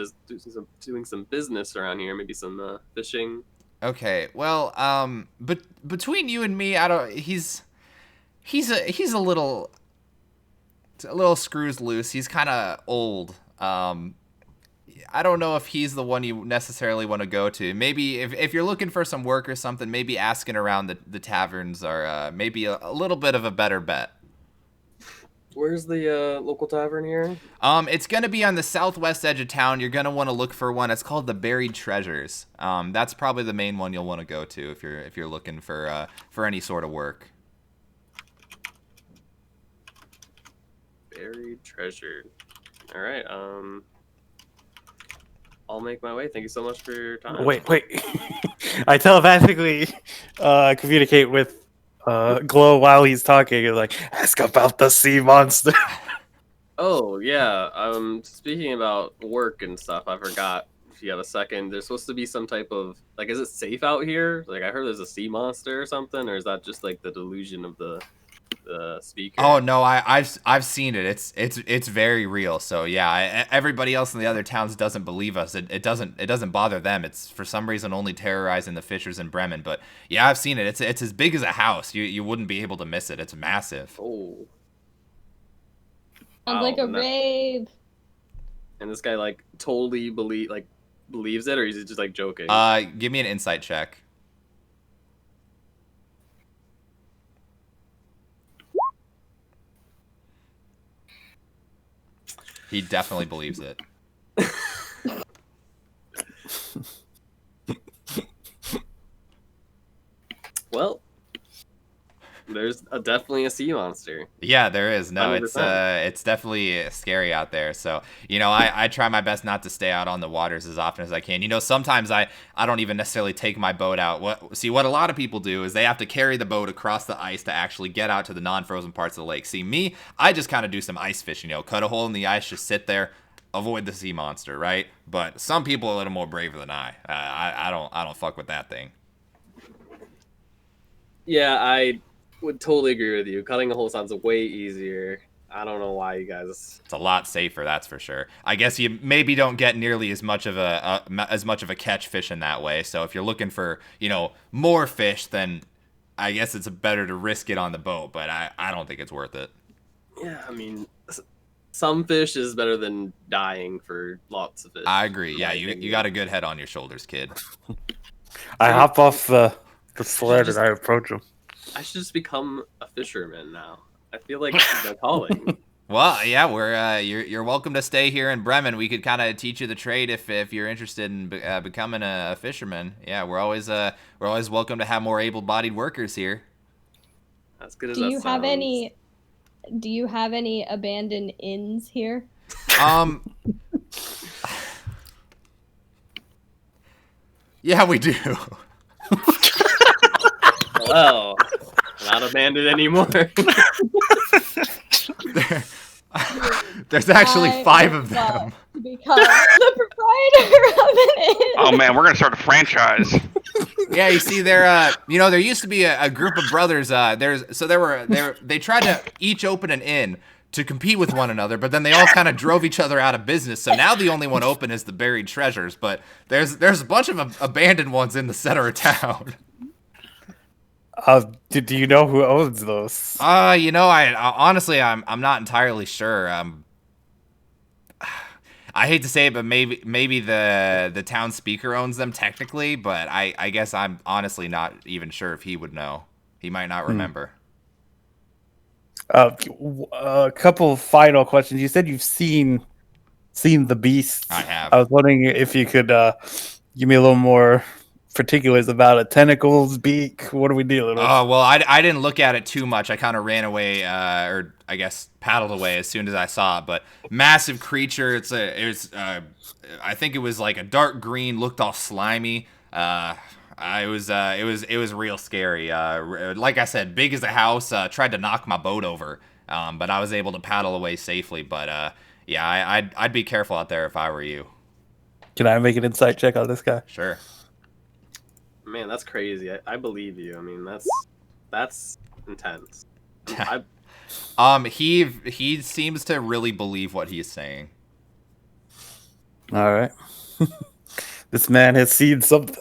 business around here. Maybe some fishing. Okay, well, but between you and me, he's a little screws loose. He's kind of old. I don't know if he's the one you necessarily want to go to. Maybe if you're looking for some work or something, maybe asking around the taverns are maybe a little bit of a better bet. Where's the local tavern here? It's gonna be on the southwest edge of town. You're gonna want to look for one. It's called the Buried Treasures. That's probably the main one you'll want to go to if you're looking for any sort of work. Buried Treasure. All right. I'll make my way. Thank you so much for your time. Wait. I telepathically communicate with Glow while he's talking. You're like, ask about the sea monster. Oh yeah. Speaking about work and stuff, I forgot. if you have a second, there's supposed to be some type of like, is it safe out here? Like I heard there's a sea monster or something, or is that just like the delusion of the speaker? Oh no, I've seen it. It's very real. So yeah, everybody else in the other towns doesn't believe us. It doesn't bother them. It's for some reason only terrorizing the fishers in Bremen. But yeah, I've seen it. It's as big as a house. You wouldn't be able to miss it. It's massive. Oh. Sounds like a rave. And this guy like totally believes it, or is he just like joking? Give me an insight check. He definitely believes it. Well, there's definitely a sea monster. Yeah, there is. No, 100%. it's definitely scary out there. So, I try my best not to stay out on the waters as often as I can. Sometimes I don't even necessarily take my boat out. What a lot of people do is they have to carry the boat across the ice to actually get out to the non-frozen parts of the lake. See, me, I just kind of do some ice fishing, cut a hole in the ice, just sit there, avoid the sea monster, right? But some people are a little more braver than I. I don't fuck with that thing. Yeah, I would totally agree with you. Cutting a hole sounds way easier. I don't know why you guys. It's a lot safer, that's for sure. I guess you maybe don't get nearly as much of a catch fishing that way. So if you're looking for more fish, then I guess it's better to risk it on the boat. But I don't think it's worth it. Yeah, I mean, some fish is better than dying for lots of fish. I agree. Yeah, you got a good head on your shoulders, kid. I hop off the sled and I approach him. I should just become a fisherman now. I feel like it's a calling. Well, yeah, you're welcome to stay here in Bremen. We could kind of teach you the trade if you're interested in becoming a fisherman. Yeah, we're always welcome to have more able-bodied workers here. As good as Do that you sounds. do you have any abandoned inns here? Yeah, we do. Well, not abandoned anymore. There's actually I 5 of would love them. to become the proprietor of an inn. Oh man, we're gonna start a franchise. Yeah, you see, there used to be a group of brothers. They tried to each open an inn to compete with one another, but then they all kind of drove each other out of business. So now the only one open is the Buried Treasures. But there's a bunch of abandoned ones in the center of town. Do you know who owns those? I honestly, I'm not entirely sure. I hate to say it, but maybe the town speaker owns them technically, but I guess I'm honestly not even sure if he would know. He might not remember. A couple final questions. You said you've seen the beast. I have. I was wondering if you could give me a little more particulars about it. Tentacles, beak. What are we dealing with? Oh, well, I didn't look at it too much. I kind of ran away, or I guess paddled away as soon as I saw it. But massive creature. I think it was like a dark green, looked all slimy. It was real scary. Like I said, big as a house. Tried to knock my boat over, but I was able to paddle away safely. But yeah, I'd be careful out there if I were you. Can I make an insight check on this guy? Sure. Man, that's crazy. I believe you. I mean, that's intense. He seems to really believe what he's saying. All right. This man has seen something.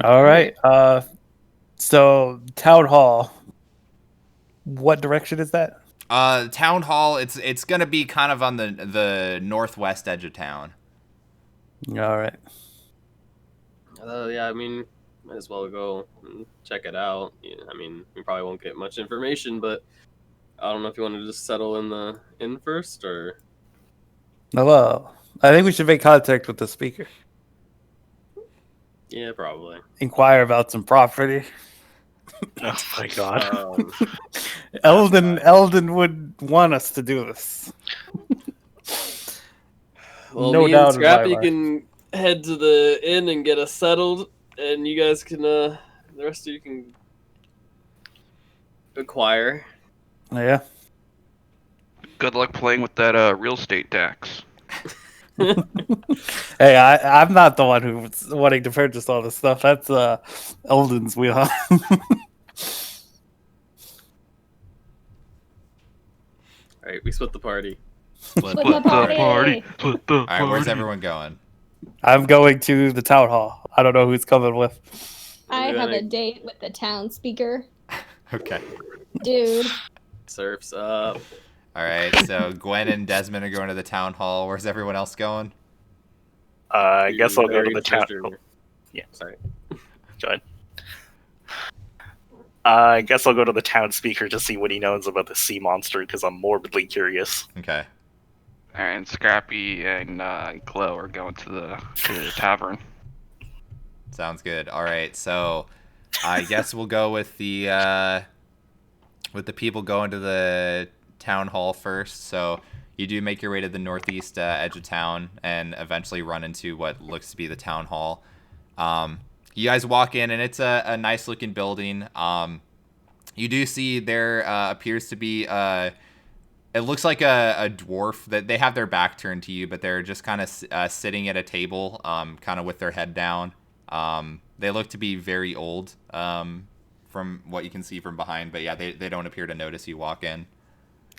All right. So town hall. What direction is that? Town hall. It's gonna be kind of on the northwest edge of town. All right. Yeah, I mean, might as well go and check it out. Yeah, I mean, we probably won't get much information, but I don't know if you want to just settle in the inn first, or Well, I think we should make contact with the speaker. yeah, probably. Inquire about some property. Oh my god. Eldon would want us to do this. Well, No me doubt and in my Scrappy mind. can head to the inn and get us settled, and you guys can, the rest of you can acquire. Yeah. Good luck playing with that real estate tax. Hey, I'm not the one who's wanting to purchase all this stuff. That's Eldon's wheelhouse. All right, we split the party. Split the party. Split the All right, where's everyone going? I'm going to the town hall. I don't know who's coming with. I have a Gonna- date with the town speaker. Okay. Dude. Surfs up. All right, so Gwen and Desmond are going to the town hall. Where's everyone else going? I guess I'll go to Very the town. treasure- Yeah. Sorry. Go ahead. I guess I'll go to the town speaker to see what he knows about the sea monster because I'm morbidly curious. Okay. And Scrappy and Glow are going to the tavern. Sounds good. All right, so I guess we'll go with the people going to the town hall first. So you do make your way to the northeast edge of town and eventually run into what looks to be the town hall. You guys walk in, and it's a nice looking building. You do see there appears to be it looks like a dwarf that they have their back turned to you, but they're just kind of sitting at a table, kind of with their head down. They look to be very old from what you can see from behind, but yeah, they don't appear to notice you walk in.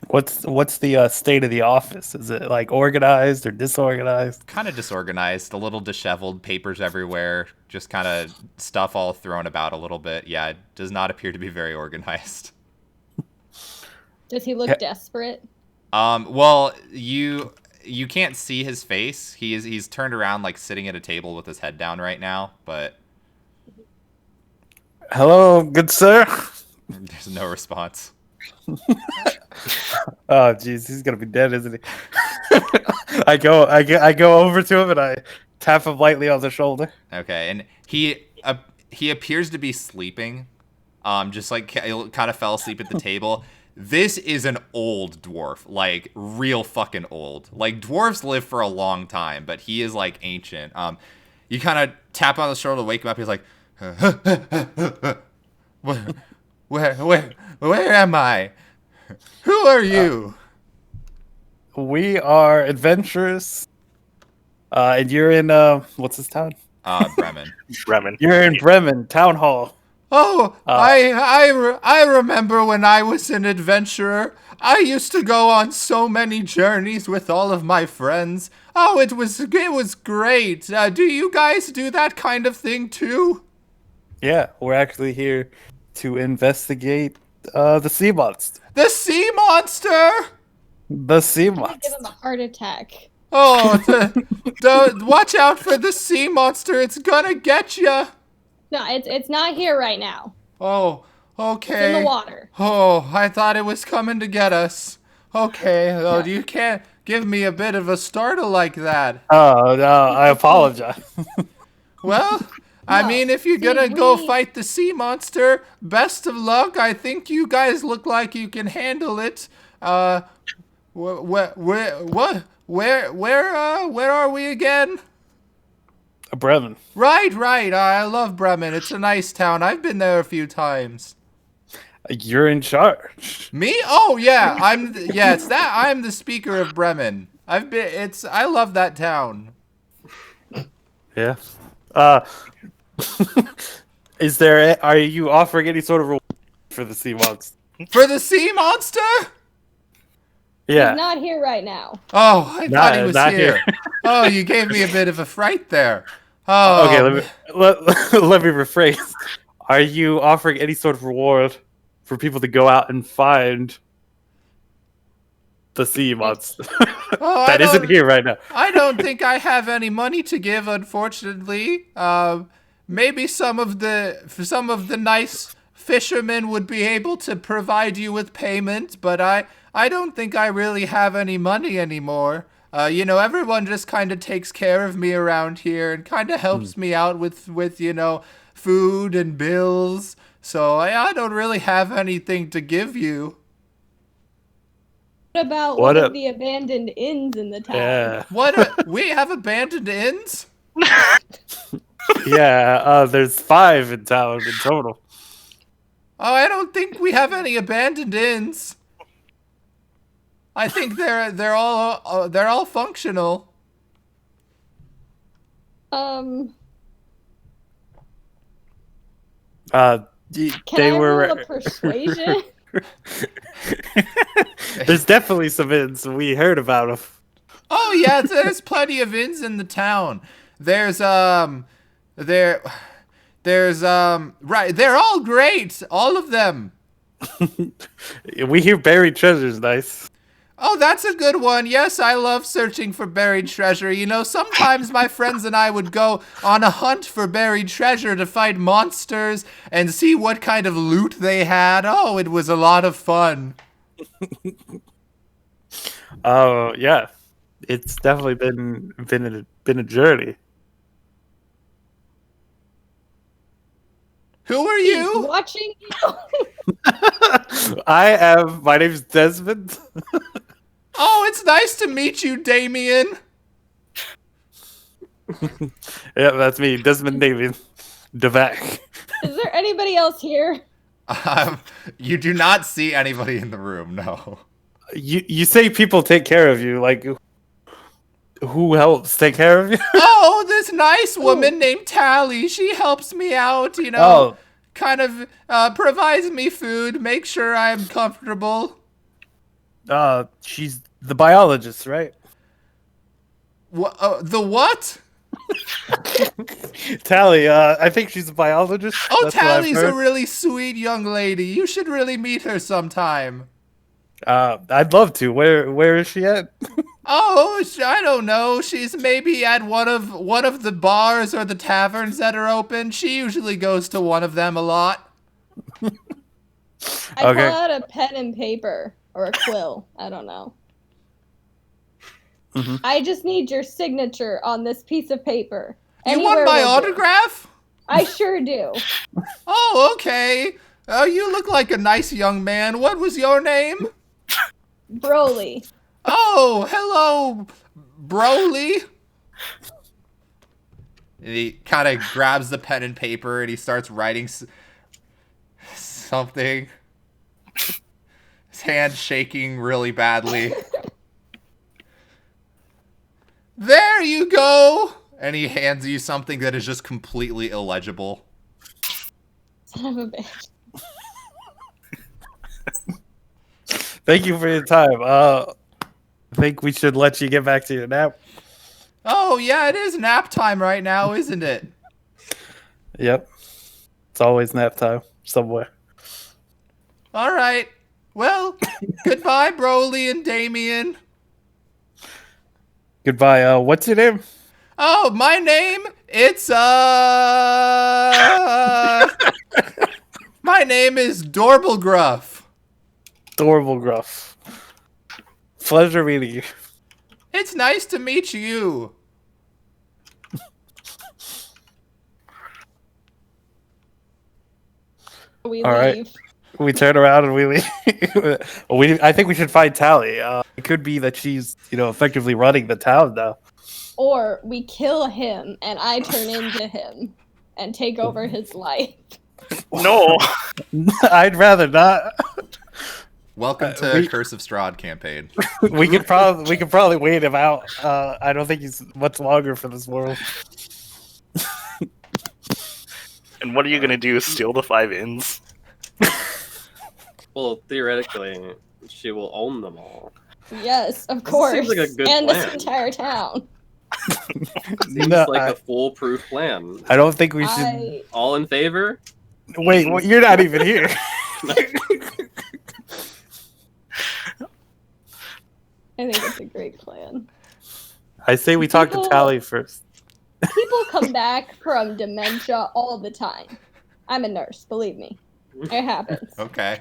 What's the state of the office? Is it like organized or disorganized? Kind of disorganized, a little disheveled, papers everywhere, just kind of stuff all thrown about a little bit. Yeah, it does not appear to be very organized. Does he look desperate? Well, you can't see his face. He's turned around, like sitting at a table with his head down right now, but Hello, good sir. there's no response. Oh, jeez, he's gonna be dead, isn't he? I go over to him and I tap him lightly on the shoulder. Okay, and he appears to be sleeping, just like kind of fell asleep at the table. This is an old dwarf, like real fucking old. Like dwarves live for a long time, but he is like ancient. You kind of tap on the shoulder to wake him up. He's like, where am I? Who are you? We are adventurers. And you're in what's this town? Bremen. Bremen. You're in Bremen Town Hall. Oh, I remember when I was an adventurer. I used to go on so many journeys with all of my friends. Oh, it was great. Do you guys do that kind of thing too? Yeah, we're actually here to investigate the sea monster. The sea monster! The sea I'm gonna monster. give him a heart attack. Oh, don't watch out for the sea monster. It's gonna get you. No, it's not here right now. Oh, It's in okay. the water. Oh, I thought it was coming to get us. Okay, oh, you can't give me a bit of a startle like that. Oh no, I apologize. Well, I No, mean, if you're see, gonna go we- fight the sea monster, best of luck. I think you guys look like you can handle it. Where are we again? Bremen. Right. I love Bremen. It's a nice town. I've been there a few times. You're in charge. Me? Oh yeah, I'm the speaker of Bremen. I love that town. Yeah. Are you offering any sort of reward for the sea monster? For the sea monster? Yeah. He's not here right now. Oh, I thought he was not here. here. Oh, you gave me a bit of a fright there. Oh, Okay, let me rephrase. Are you offering any sort of reward for people to go out and find the sea monster Oh, that isn't here right now? I don't think I have any money to give, unfortunately. Maybe some of the nice fishermen would be able to provide you with payment, but I don't think I really have any money anymore. Everyone just kind of takes care of me around here and kind of helps me out with food and bills. So I don't really have anything to give you. What about What one a- of the abandoned inns in the town? Yeah. We have abandoned inns? Yeah, there's 5 in town in total. Oh, I don't think we have any abandoned inns. I think they're all functional. Can They I roll were. a persuasion? There's definitely some inns. We heard about them. Oh yeah, there's plenty of inns in the town. There's right. They're all great, all of them. We hear buried treasure's nice. Oh, that's a good one. Yes, I love searching for buried treasure. You know, sometimes my friends and I would go on a hunt for buried treasure to fight monsters and see what kind of loot they had. Oh, it was a lot of fun. Oh yeah, it's definitely been a journey. Who are He's you? watching you. My name's Desmond. Oh, it's nice to meet you, Damien. Yeah, that's me, Desmond David Devac. Is there anybody else here? You do not see anybody in the room, no. You say people take care of you, like who helps take care of you? Oh, this nice woman named Tally. She helps me out, you know. Oh, Kind of provides me food, makes sure I'm comfortable. she's the biologist, right? The what? Tally, I think she's a biologist. Oh, That's what I've Tally's a heard. really sweet young lady. You should really meet her sometime. I'd love to. Where is she at? Oh, I don't know. She's maybe at one of the bars or the taverns that are open. She usually goes to one of them a lot. I Okay. pull out a pen and paper or a quill. I don't know. Mhm. I just need your signature on this piece of paper. You Anywhere want my will do. autograph? I sure do. Oh, okay. Oh, you look like a nice young man. What was your name? Broly. Oh, hello, Broly. And he kind of grabs the pen and paper and he starts writing something. His hand shaking really badly. There you go. And he hands you something that is just completely illegible. Son of a bitch. Thank you for your time. I think we should let you get back to your nap. Oh, yeah, it is nap time right now, isn't it? Yep. It's always nap time somewhere. All right. Well, goodbye, Broly and Damien. Goodbye. What's your name? Oh, my name? It's, my name is Dorblegruff. Adorable Gruff. Pleasure meeting you. It's nice to meet you. We All right. leave. We turn around and we leave. I think we should find Tally. It could be that she's, effectively running the town now. Or we kill him and I turn into him and take over his life. No. I'd rather not. Welcome to Curse of Strahd campaign. We could probably wait him out. I don't think he's much longer for this world. And what are you gonna do? Steal the 5 inns? Well, theoretically, she will own them all. Yes, of course. seems like a good and plan. this entire town. Seems No, like a foolproof plan. I don't think we should. I All in favor? Wait, you're not even here. think it's a great plan. I say we talk to People- Tally first. People come back from dementia all the time. I'm a nurse, believe me. It happens. Okay.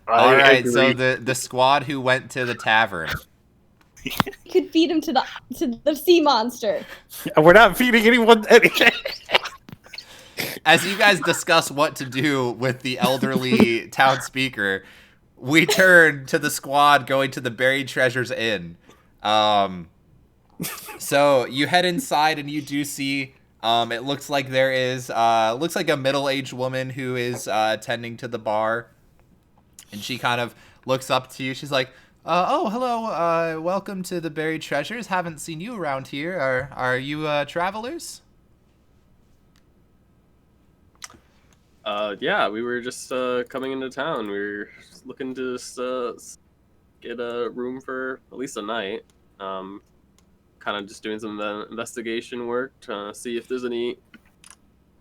I All right, so agree. the squad who went to the tavern. You could feed him to the sea monster. We're not feeding anyone anything. As you guys discuss what to do with the elderly town speaker, we turn to the squad going to the Buried Treasures Inn. So you head inside and you do see, it looks like there is, looks like a middle-aged woman who is tending to the bar. And she kind of looks up to you. She's like, "Oh, hello. Welcome to the buried treasures. Haven't seen you around here. Are you travelers?" Yeah, we were just coming into town. We were just looking to just, get a room for at least a night. Kind of just doing some investigation work, trying to see if there's any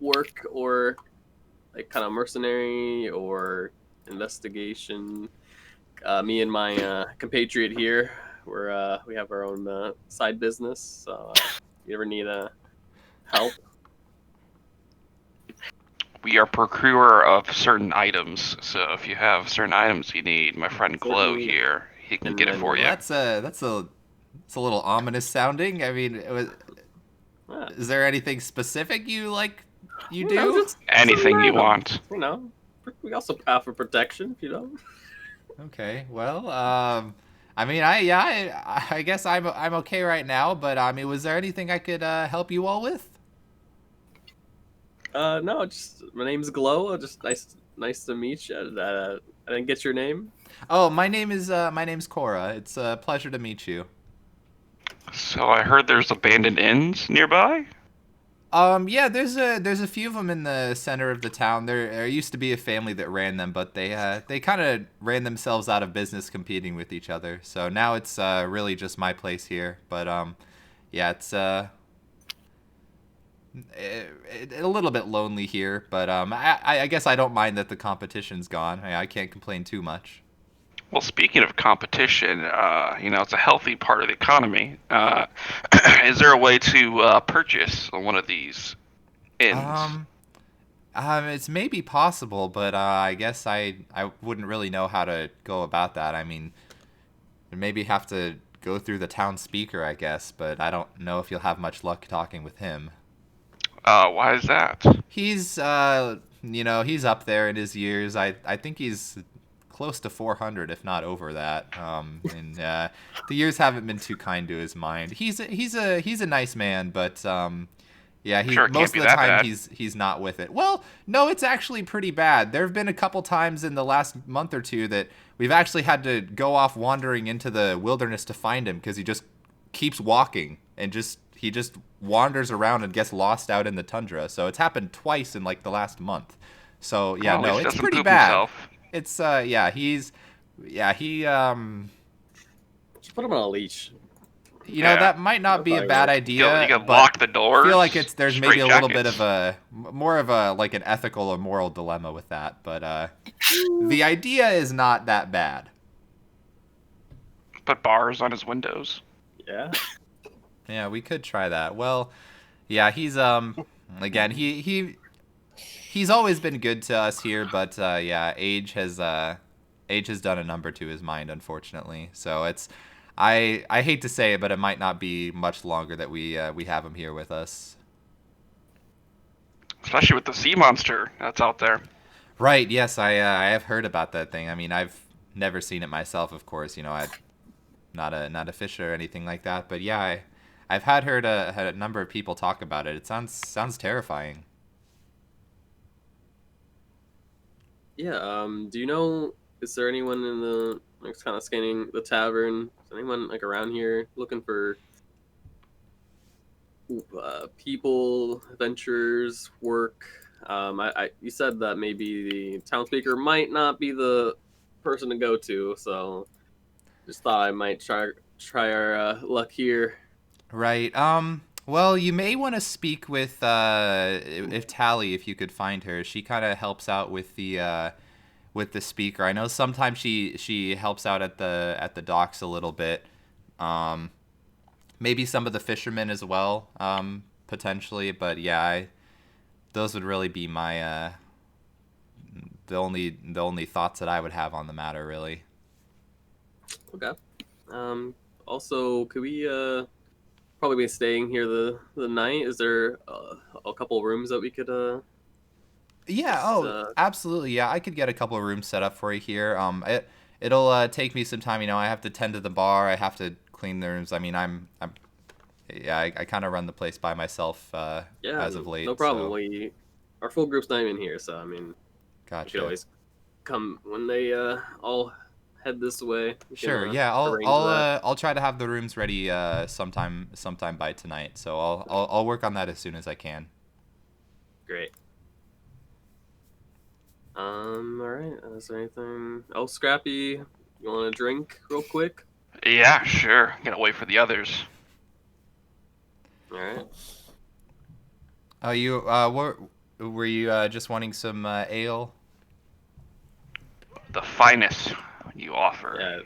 work or like kind of mercenary or investigation. Me and my compatriot here, we have our own side business. So you ever need help? We are procurer of certain items, so if you have certain items you need, my friend Glow Certainly. here, he can And get it then- for you. Well, that's a little ominous sounding. I mean, Yeah. is there anything specific you You do? know, just Anything some you random, want. You know, we also offer protection. If you know. Okay, well, I mean, I guess I'm okay right now. But I mean, was there anything I could help you all with? No, just my name's Glow. Just nice to meet you. I didn't get your name. Oh, my name's Cora. It's a pleasure to meet you. So I heard there's abandoned inns nearby? Yeah, there's a few of them in the center of the town. There used to be a family that ran them, but they kind of ran themselves out of business competing with each other. So now it's really just my place here. But yeah, it's a little bit lonely here. But I guess I don't mind that the competition's gone. I can't complain too much. Well, speaking of competition, it's a healthy part of the economy. Is there a way to purchase one of these inns? It's maybe possible, but I guess I wouldn't really know how to go about that. I mean, maybe have to go through the town speaker, I guess, but I don't know if you'll have much luck talking with him. Why is that? He's he's up there in his years. I think he's close to 400, if not over that. And the years haven't been too kind to his mind. He's a nice man, but yeah, Sure, it can't most be of the that time bad. he's not with it. Well, no, it's actually pretty bad. There have been a couple times in the last month or two that we've actually had to go off wandering into the wilderness to find him because he just keeps walking and he just wanders around and gets lost out in the tundra. So it's happened twice in like the last month. So yeah, Well, at no, least he it's doesn't pretty poop bad. himself. It's he Just put him on a leash. Yeah. that might not be a That'll bad probably idea. You can but lock the I doors. feel like there's maybe a little bit straitjackets. of a more of a like an ethical or moral dilemma with that, but the idea is not that bad. Put bars on his windows. Yeah. Yeah, we could try that. Well, yeah, he's again he's always been good to us here, but yeah, age has done a number to his mind, unfortunately. So it's I hate to say it, but it might not be much longer that we have him here with us. Especially with the sea monster that's out there. Right. Yes, I have heard about that thing. I mean, I've never seen it myself, of course. I'm not a fisher or anything like that. But yeah, I've had a number of people talk about it. It sounds terrifying. Yeah. Do you know? Is there anyone in the like kind of scanning the tavern? Is anyone like around here looking for people, adventurers, work? You said that maybe the town speaker might not be the person to go to, so just thought I might try our luck here. Right. Well, you may want to speak with if Tally, if you could find her. She kind of helps out with the speaker. I know sometimes she helps out at the docks a little bit. Maybe some of the fishermen as well, potentially. But yeah, those would really be my the only thoughts that I would have on the matter, really. Okay. Also, could we probably be staying here the night? Is there a couple rooms that we could Yeah. Oh, absolutely. Yeah, I could get a couple of rooms set up for you here. It'll take me some time. I have to tend to the bar. I have to clean the rooms. I mean, I kind of run the place by myself as of late. No problem. So. Our full group's not even here, so I mean, you Gotcha. could always come when they all head this way. We can, Sure. Yeah, I'll arrange that. I'll try to have the rooms ready sometime by tonight. So I'll work on that as soon as I can. Great. All right. Is there anything else, Scrappy? You want a drink real quick? Yeah, sure. Gotta wait for the others. All right. Oh, you were you just wanting some ale? The finest you offer. Yeah.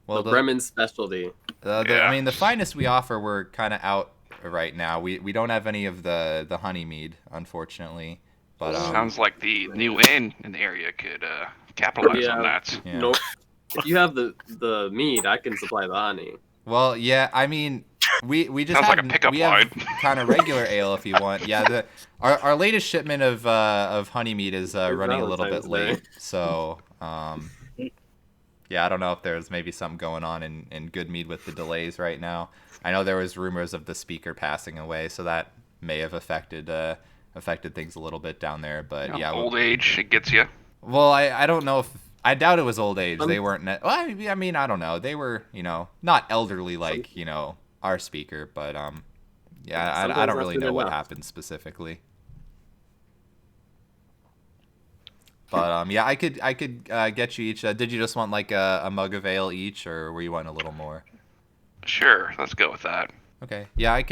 Well, the Bremen specialty. I mean, the Yes. finest we offer, we're kind of out right now. We don't have any of the honey mead, unfortunately. But Sounds like the new inn in the area could capitalize on Yeah. that. yeah. No, if you have the mead, I can supply the honey. Well, yeah. I mean, we just Sounds like a have pickup we have line. kind of regular ale if you want. Yeah. Our latest shipment of honey mead is running a little bit Valentine's Day. late. So yeah, I don't know if there's maybe something going on in Good Mead with the delays right now. I know there was rumors of the speaker passing away, so that may have affected things a little bit down there. But You know, yeah, old age, it gets you. well, I don't know if I doubt it was old age. Some- They weren't. Well, I mean, I don't know. They were, not elderly like our speaker, but yeah, I Sometimes don't that's really good know what enough. happened specifically. But yeah, I could get you each. Did you just want like a mug of ale each, or were you wanting a little more? Sure, let's go with that. Okay. Yeah, I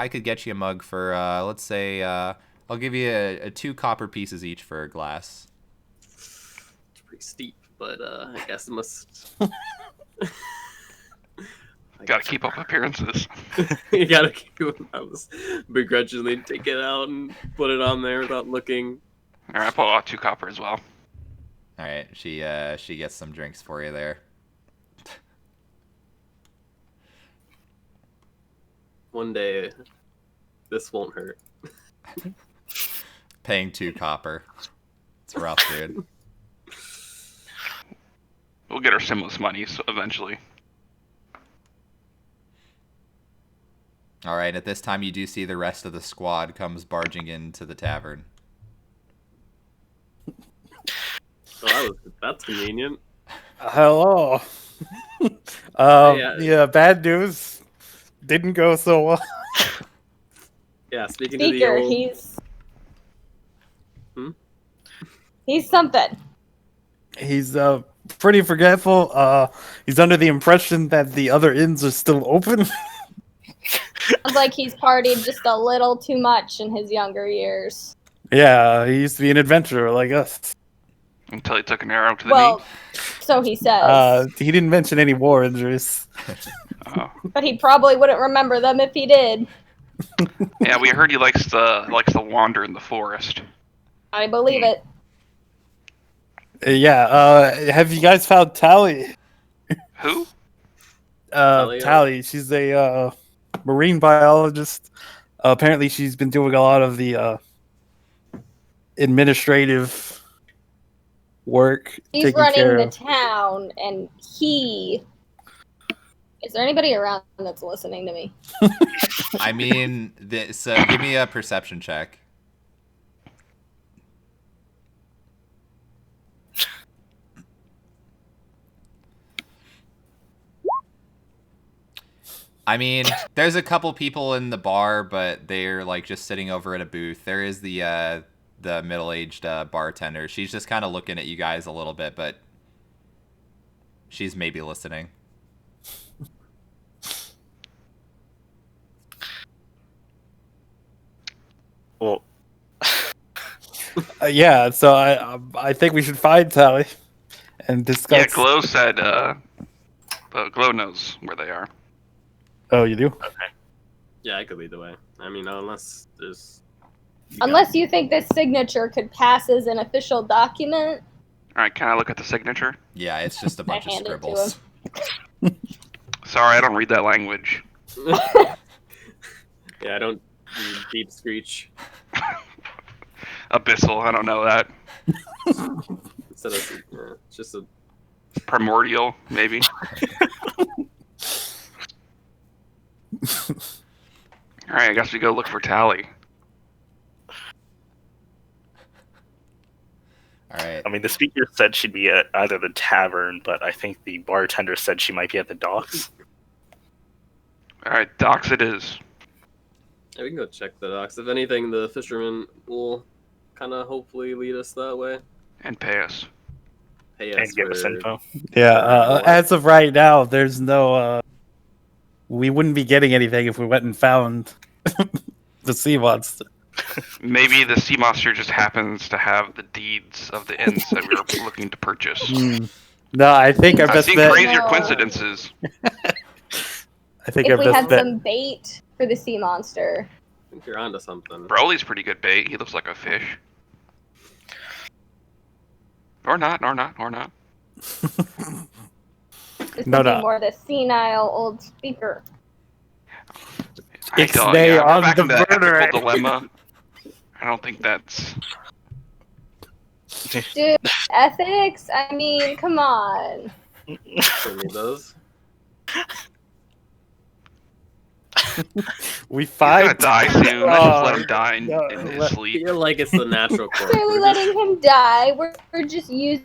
could get you a mug for let's say I'll give you a 2 copper pieces each for a glass. It's pretty steep, but I guess it must. Gotta keep up appearances. You gotta keep it. I was begrudgingly take it out and put it on there without looking. Alright, I pull out 2 copper as well. All right, she gets some drinks for you there. One day, this won't hurt. Paying 2 copper. It's rough, dude. We'll get our Simless money eventually. All right, at this time you do see the rest of the squad comes barging into the tavern. So that's convenient. Hello. Yeah. Yeah, bad news. Didn't go so well. Yeah, speaking to the Speaker, old. he's something. He's pretty forgetful. He's under the impression that the other inns are still open. Sounds like he's partied just a little too much in his younger years. Yeah, he used to be an adventurer like us. Until he took an arrow to the Well, knee. so he says. He didn't mention any war injuries. Oh. But he probably wouldn't remember them if he did. Yeah, we heard he likes to wander in the forest. I believe it. Have you guys found Tally? Who? Talia? Tally, she's a marine biologist. Apparently, she's been doing a lot of the administrative work. He's taking running care the of. town, and he. Is there anybody around that's listening to me? I mean, so give me a perception check. I mean, there's a couple people in the bar, but they're like just sitting over at a booth. There is the middle-aged bartender. She's just kind of looking at you guys a little bit, but she's maybe listening. Well, Yeah, so I think we should find Tally and discuss. Yeah, Glow said Glow knows where they are. Oh, you do? Yeah, I could lead the way. I mean, unless there's. Unless you think this signature could pass as an official document. Alright, can I look at the signature? Yeah, it's just a bunch of hand it to scribbles. Sorry, I don't read that language. Yeah, I don't need deep screech. Abyssal, I don't know that. Instead of it's just a. Primordial, maybe. Alright, I guess we go look for Tally. All right. I mean, the speaker said she'd be at either the tavern, but I think the bartender said she might be at the docks. All right, docks it is. Yeah, we can go check the docks. If anything, the fishermen will kind of hopefully lead us that way. And pay us. Pay And us give us for- info. Yeah, as of right now, there's no. We wouldn't be getting anything if we went and found the sea monster. Maybe the sea monster just happens to have the deeds of the inns that we were looking to purchase. No, I think our I've best seen bet. crazier No. coincidences. I think If our we best had bet. some bait for the sea monster. I think you're onto something. Broly's pretty good bait. He looks like a fish. Or not, or not, or not. This No, would be no. more the senile old speaker. Ixnay we're on back the into the murder. ethical dilemma. I don't think that's... Dude, ethics? I mean, come on. Bring me those. We He's gonna find. die soon. Let's just let him Oh, die no, in his let- I sleep. feel like it's the natural course. Clearly We're just- letting him die. We're just using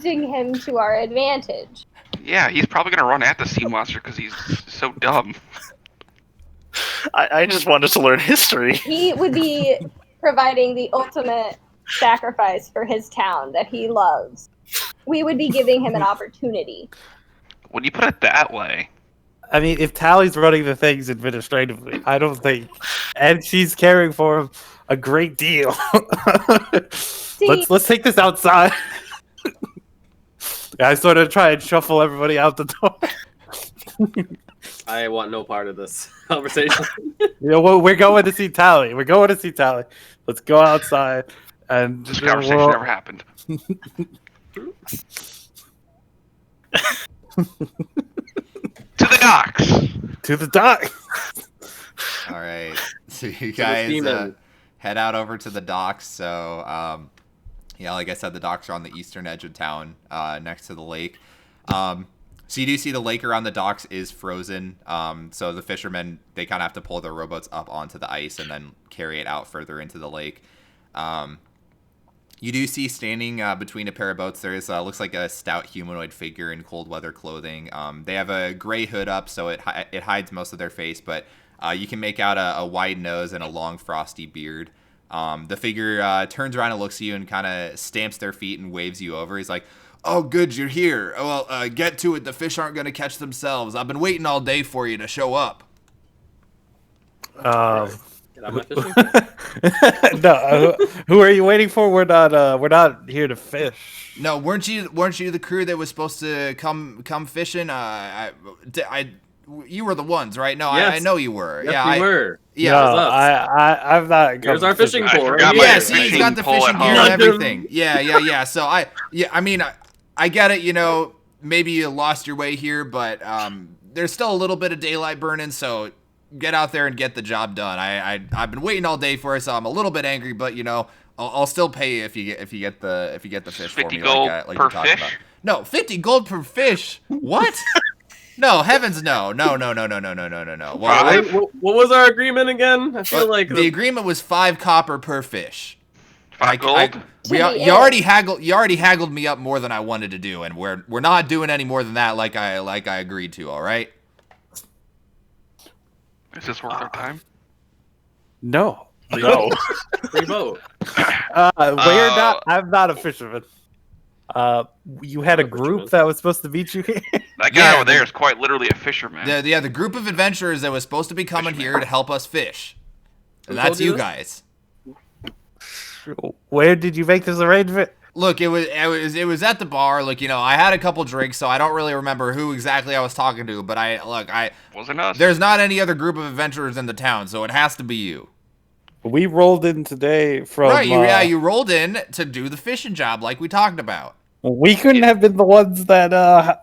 him to our advantage. Yeah, he's probably gonna run at the sea monster because he's so dumb. I just wanted to learn history. He would be providing the ultimate sacrifice for his town that he loves. We would be giving him an opportunity. When you put it that way, I mean, if Tally's running the things administratively, I don't think, and she's caring for him a great deal. let's take this outside. I sort of try and shuffle everybody out the door. I want no part of this conversation. You know what? We're going to see Tally. We're going to see Tally. Let's go outside and this conversation we'll- never happened. To the docks! to the dock. All right. So you the guys seamen. head out over to the docks. So, yeah, like I said, the docks are on the eastern edge of town, next to the lake. So you do see the lake around the docks is frozen. So the fishermen, they kind of have to pull their rowboats up onto the ice and then carry it out further into the lake. You do see standing between a pair of boats, there is looks like a stout humanoid figure in cold weather clothing. They have a gray hood up, so it hides most of their face, but you can make out a wide nose and a long frosty beard. The figure turns around and looks at you and kind of stamps their feet and waves you over. He's like, "Oh, good, you're here. Well, get to it. The fish aren't going to catch themselves. I've been waiting all day for you to show up." Get out my fishing. No, who are you waiting for? We're not here to fish. No, weren't you the crew that was supposed to come fishing? You were the ones, right? No, Yes. I know you were. Yes, yeah, we were. Yeah, no, it was us. I'm not. Here's coming our to fishing I pole. forgot Right my yeah. here. See, he's fishing got the pole fishing at gear home. and everything. Yeah. So I mean, I get it. You know, maybe you lost your way here, but there's still a little bit of daylight burning. So get out there and get the job done. I've been waiting all day for it, so I'm a little bit angry, but you know, I'll still pay you if you get the fish for 50 me. gold like per you talked fish? about. No, 50 gold per fish. What? No, heavens no. No. Well, Five? What was our agreement again? I feel like the agreement was 5 copper per fish. 5 gold? To You already haggled me up more than I wanted to do, and we're not doing any more than that like I agreed to, all right? Is this worth our time? No, No. free boat. we're not. I'm not a fisherman. You had a Not a group fisherman. that was supposed to meet you here. That guy Yeah, over there is quite literally a fisherman. The group of adventurers that was supposed to be coming here to help us fish. And Who that's told you you this? guys. Where did you make this arrangement? Look, it was at the bar. Like, you know, I had a couple drinks, so I don't really remember who exactly I was talking to, but Wasn't us. there's not any other group of adventurers in the town, so it has to be you. We rolled in today from. Right, you rolled in to do the fishing job like we talked about. We couldn't have been the ones that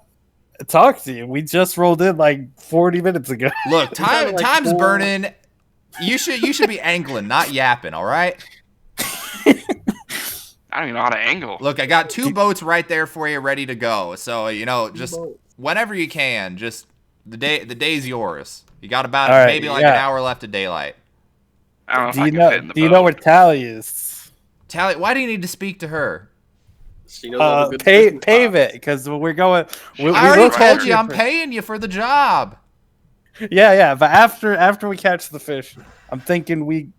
talked to you. We just rolled in like 40 minutes ago. Look, kinda like time's four- burning. You should be angling, not yapping, all right? I don't even know how to angle. Look, I got 2 boats right there for you ready to go. So, you know, just whenever you can, just the day's yours. You got about All right, maybe like yeah. an hour left of daylight. I don't know if Do I you can know? fit in the Do you boat. know where Tally is? Tally, why do you need to speak to her? She knows all the good fishing pave spots. it because we're going. We I already will told catch you it I'm for- paying you for the job. Yeah, but after we catch the fish, I'm thinking we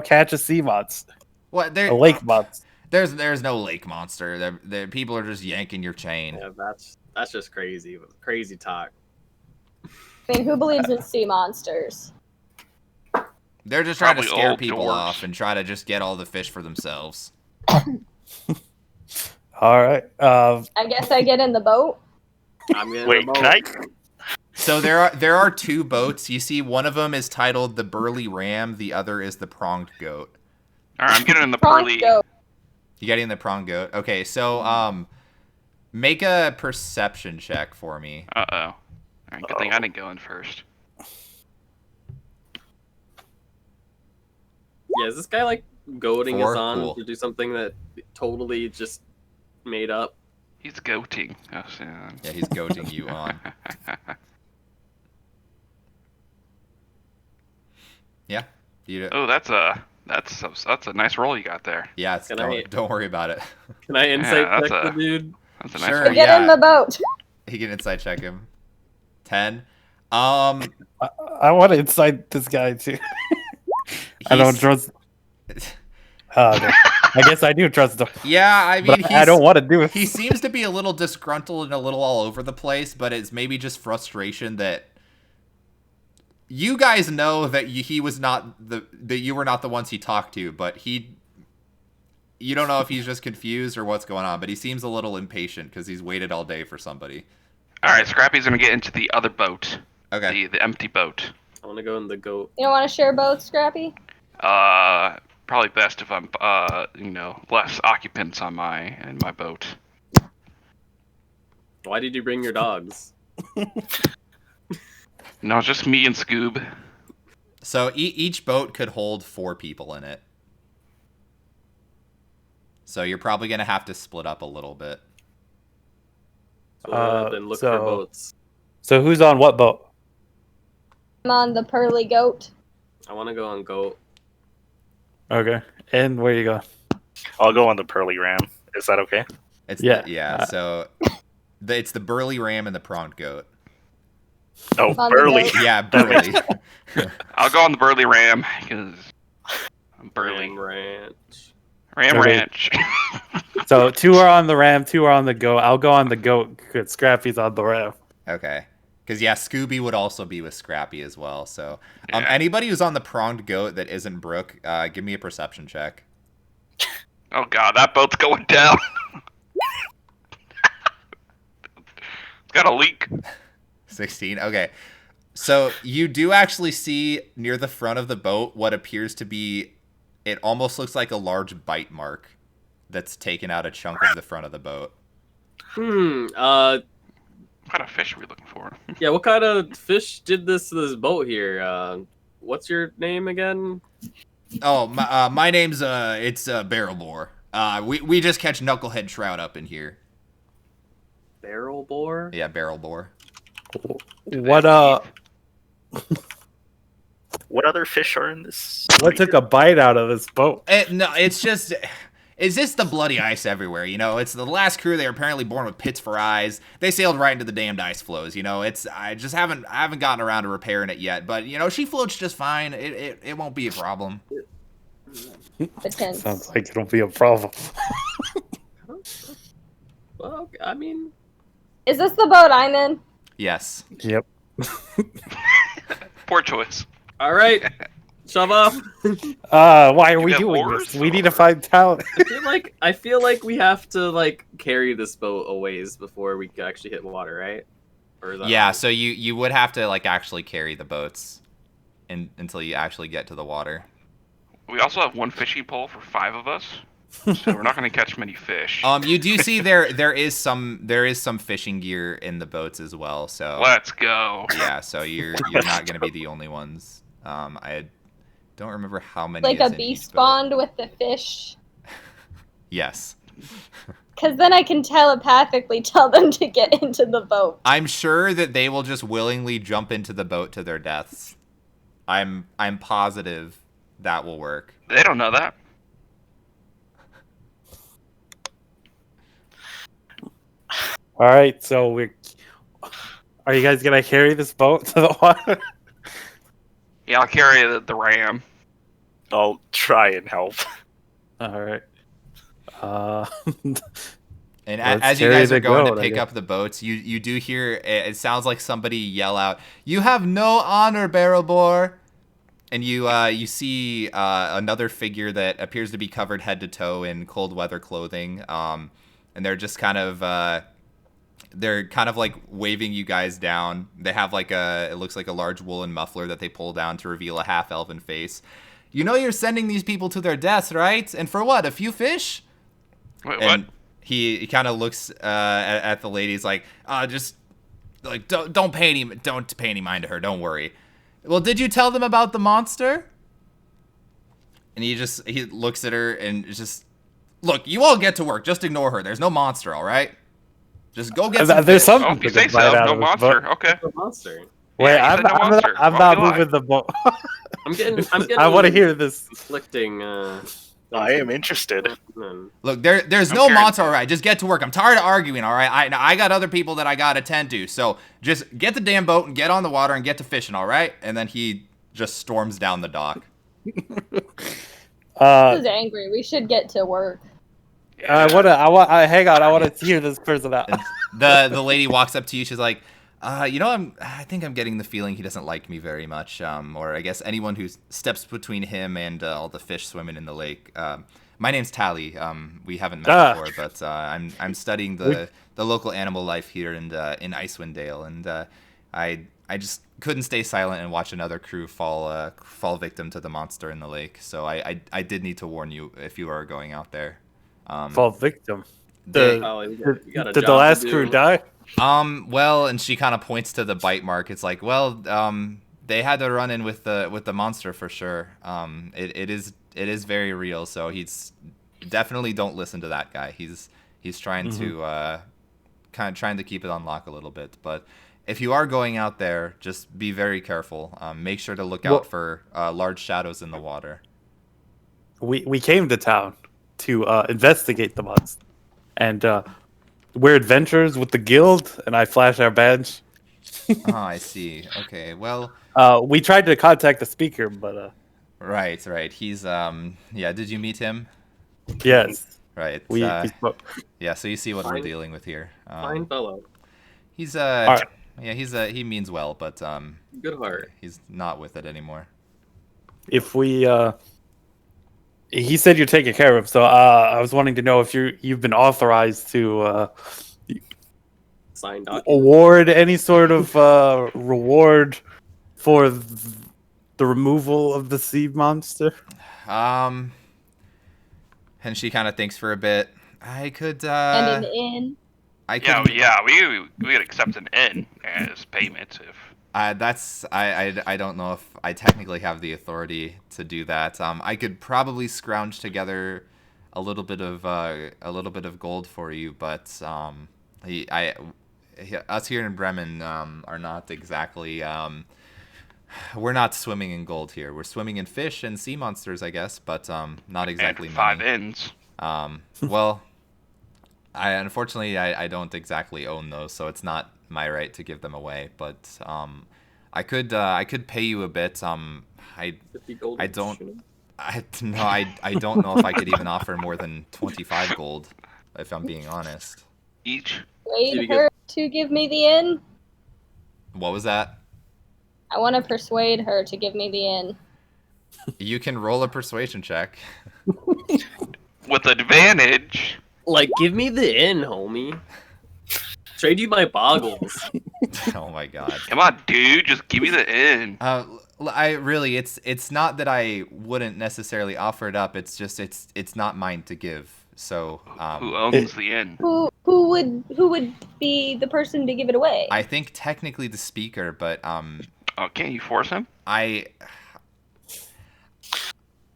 catch a sea monster, What? a lake monster. There's no lake monster. The people are just yanking your chain. Yeah, that's just crazy. Crazy talk. I mean, who believes in sea monsters? They're just trying to Probably scare old people dwarves. off and try to just get all the fish for themselves. All right. I guess I get in the boat. I'm getting Wait, the can boat. I? So there are two boats. You see, one of them is titled the Burly Ram. The other is the Pronged Goat. All right, I'm getting in the Prompt pearly. goat. You getting the Pronged Goat? Okay, so make a perception check for me. Uh oh. All right, good thing I didn't go in first. Yeah, is this guy like goading 4? us on Cool. to do something that totally just made up? He's goating us in. Yeah, he's goating you on. Yeah, Oh, that's a nice roll you got there. yeah. Can I- Don't worry about it. Can I insight that's check the a- dude? That's a nice Sure. roll. Get in the boat. He can inside check him. 10. I want to incite this guy too. I don't he's- trust. Okay. I guess I do trust him. Yeah, I mean, But I don't want to do it. He seems to be a little disgruntled and a little all over the place, but it's maybe just frustration that you guys know that he was not that you were not the ones he talked to, but you don't know if he's just confused or what's going on, but he seems a little impatient because he's waited all day for somebody. All right, Scrappy's gonna get into the other boat. Okay. The empty boat. I want to go in the goat. You don't want to share boats, Scrappy? Probably best if I'm less occupants on my boat. Why did you bring your dogs? No, it's just me and Scoob. So each boat could hold 4 people in it. So you're probably going to have to split up a little bit. So we'll have to look for boats. So who's on what boat? I'm on the pearly goat. I want to go on goat. Okay. And where you going? I'll go on the Pearly Ram. Is that okay? It's Yeah. So it's the Burly Ram and the Pronged Goat. Oh, On the Burly. boat. Yeah, Burly. I'll go on the Burly Ram because I'm burly. Ram Ranch. Ram Okay. Ranch. So 2 are on the ram, 2 are on the goat. I'll go on the goat because Scrappy's on the ram. Okay. Because, yeah, Scooby would also be with Scrappy as well. So Yeah. anybody who's on the Pronged Goat that isn't Brooke, give me a perception check. Oh god, that boat's going down. It's got a leak. 16. Okay. So you do actually see near the front of the boat what appears to be, it almost looks like a large bite mark that's taken out a chunk of the front of the boat. What kind of fish are we looking for? Yeah, what kind of fish did this to this boat here? What's your name again? Oh, my name's it's Barrel Boar. We just catch knucklehead trout up in here. Barrel boar? Yeah, Barrel Boar. What What other fish are in this? what took a bite out of this boat? No, it's just the bloody ice everywhere. You know, it's the last crew. They were apparently born with pits for eyes. They sailed right into the damned ice floes. You know, I haven't gotten around to repairing it yet. But you know, she floats just fine. It won't be a problem. The tents. Sounds like it'll be a problem. Well, I mean, Is this the boat I'm in? Yes. Yep. Poor choice. all right, shove off. Why are we got doing oars, this? We need or- to find talent. I feel like we have to like carry this boat a ways before we can actually hit water, right? Or is that Yeah. wrong? So you would have to like actually carry the boats until you actually get to the water. We also have 1 fishing pole for 5 of us, so we're not going to catch many fish. You do see there is some fishing gear in the boats as well. So Let's go. yeah. So you're not gonna be the only ones. I don't remember how many. Like is a in beast each boat. bond with the fish? Yes. Because then I can telepathically tell them to get into the boat. I'm sure that they will just willingly jump into the boat to their deaths. I'm positive that will work. They don't know that. All right, so are you guys gonna carry this boat to the water? Yeah, I'll carry the ram. I'll try and help. All right. Uh, And let's as you carry guys are the going to goat, I pick guess. up the boats, you do hear it sounds like somebody yell out, "You have no honor, Barrelbore!" And you see another figure that appears to be covered head to toe in cold weather clothing, and they're kind of like waving you guys down. They have like it looks like a large woolen muffler that they pull down to reveal a half elven face. You know you're sending these people to their deaths, right? And for what? A few fish? Wait, And what? he kind of looks at the ladies like, just like don't pay any mind to her. Don't worry. Well, did you tell them about the monster? And he looks at her and just, look, you all get to work. Just ignore her. There's no monster, all right? Just go get some There's fish. Oh, something if you to say bite so. out No of this boat. monster. Okay. The monster. Wait, Yeah, you said no monster. I'm Why not would you lie? moving the boat. I'm getting. I want to hear this. Conflicting. I am interested. Look, there's I'm no carrying- monster, all right? Just get to work. I'm tired of arguing, all right? I got other people that I got to tend to. So just get the damn boat and get on the water and get to fishing, all right? And then he just storms down the dock. Who's angry? We should get to work. Yeah. Hang on. I want to hear this person out. And the lady walks up to you. She's like, I think I'm getting the feeling he doesn't like me very much. Or I guess anyone who steps between him and all the fish swimming in the lake. My name's Tally. We haven't met before, but I'm studying the local animal life here in Icewind Dale, and I just couldn't stay silent and watch another crew fall victim to the monster in the lake. So I did need to warn you if you are going out there. Fall victim. They- Did the last crew die? Well, and she kind of points to the bite mark. It's like, well, they had to run in with the monster for sure. It is very real. So he's definitely don't listen to that guy. He's trying to kind of trying to keep it on lock a little bit. But if you are going out there, just be very careful. Make sure to look out for large shadows in the water. We came to town to investigate the monster, and we're adventurers with the guild, and I flash our badge. Oh, I see. Okay, well, We tried to contact the speaker, but right. He's yeah. Did you meet him? yes, Right. we spoke. Yeah. So you see what we're Fine. dealing with here. Fine fellow. He's right. yeah. He means well, but Good heart. he's not with it anymore. If we he said you're taking care of, so I was wanting to know if you've been authorized to Signed document. award any sort of reward for the removal of the sea monster. And she kind of thinks for a bit. I could. And an inn. I could. we would accept an N as payment if. I don't know if I technically have the authority to do that. I could probably scrounge together a little bit of gold for you, but us here in Bremen are not exactly. We're not swimming in gold here. We're swimming in fish and sea monsters, I guess, but not exactly And 5 money. N's. Well, unfortunately I don't exactly own those, so it's not my right to give them away. But I could pay you a bit. 50 gold. I don't I don't know if I could even offer more than 25 gold, if I'm being honest. Each. Persuade her to give me the inn. What was that? I want to persuade her to give me the inn. You can roll a persuasion check. With advantage. Like, give me the inn, homie. Trade you my boggles. Oh my god. Come on, dude. Just give me the N. I really, it's not that I wouldn't necessarily offer it up. It's just it's not mine to give. So Who owns the N? Who would be the person to give it away? I think technically the speaker, but Oh, can't you force him?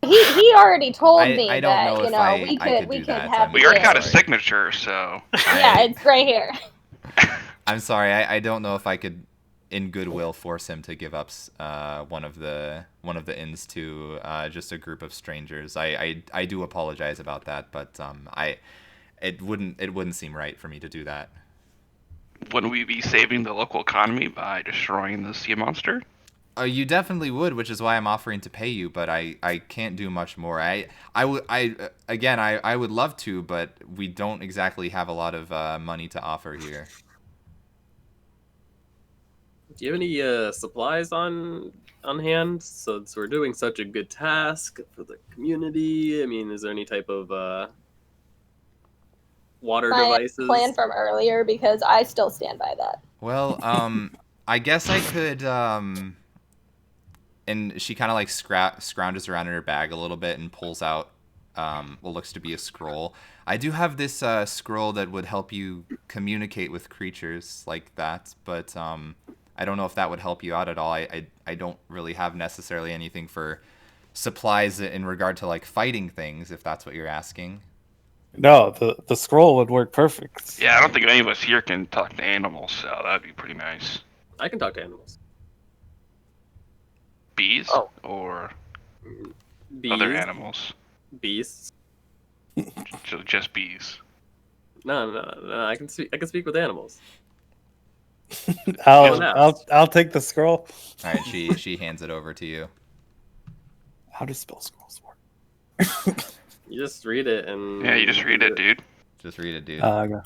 He already told me I don't that know if we I could we do could that. have. We already the got a inn. signature, so. Yeah, it's right here. I'm sorry, I don't know if I could, in goodwill, force him to give up one of the inns to just a group of strangers. I do apologize about that, but it wouldn't seem right for me to do that. wouldn't we be saving the local economy by destroying the sea monster? You definitely would, which is why I'm offering to pay you, but I can't do much more. I would love to, but we don't exactly have a lot of money to offer here. Do you have any supplies on hand? So we're doing such a good task for the community. I mean, is there any type of water My devices? plan from earlier, because I still stand by that. Well, I guess I could, and she kind of like scrounges around in her bag a little bit and pulls out what looks to be a scroll. I do have this scroll that would help you communicate with creatures like that, but I don't know if that would help you out at all. I don't really have necessarily anything for supplies in regard to like fighting things, if that's what you're asking. No, the scroll would work perfect. Yeah, I don't think any of us here can talk to animals, so that'd be pretty nice. I can talk to animals. Bees? Oh. Or Bees, other animals? beasts. Just bees. No. I can speak with animals. I'll take the scroll. All right, she hands it over to you. How do spell scrolls work? You just read it and Yeah, you just read it, dude. Just read it, dude. Okay.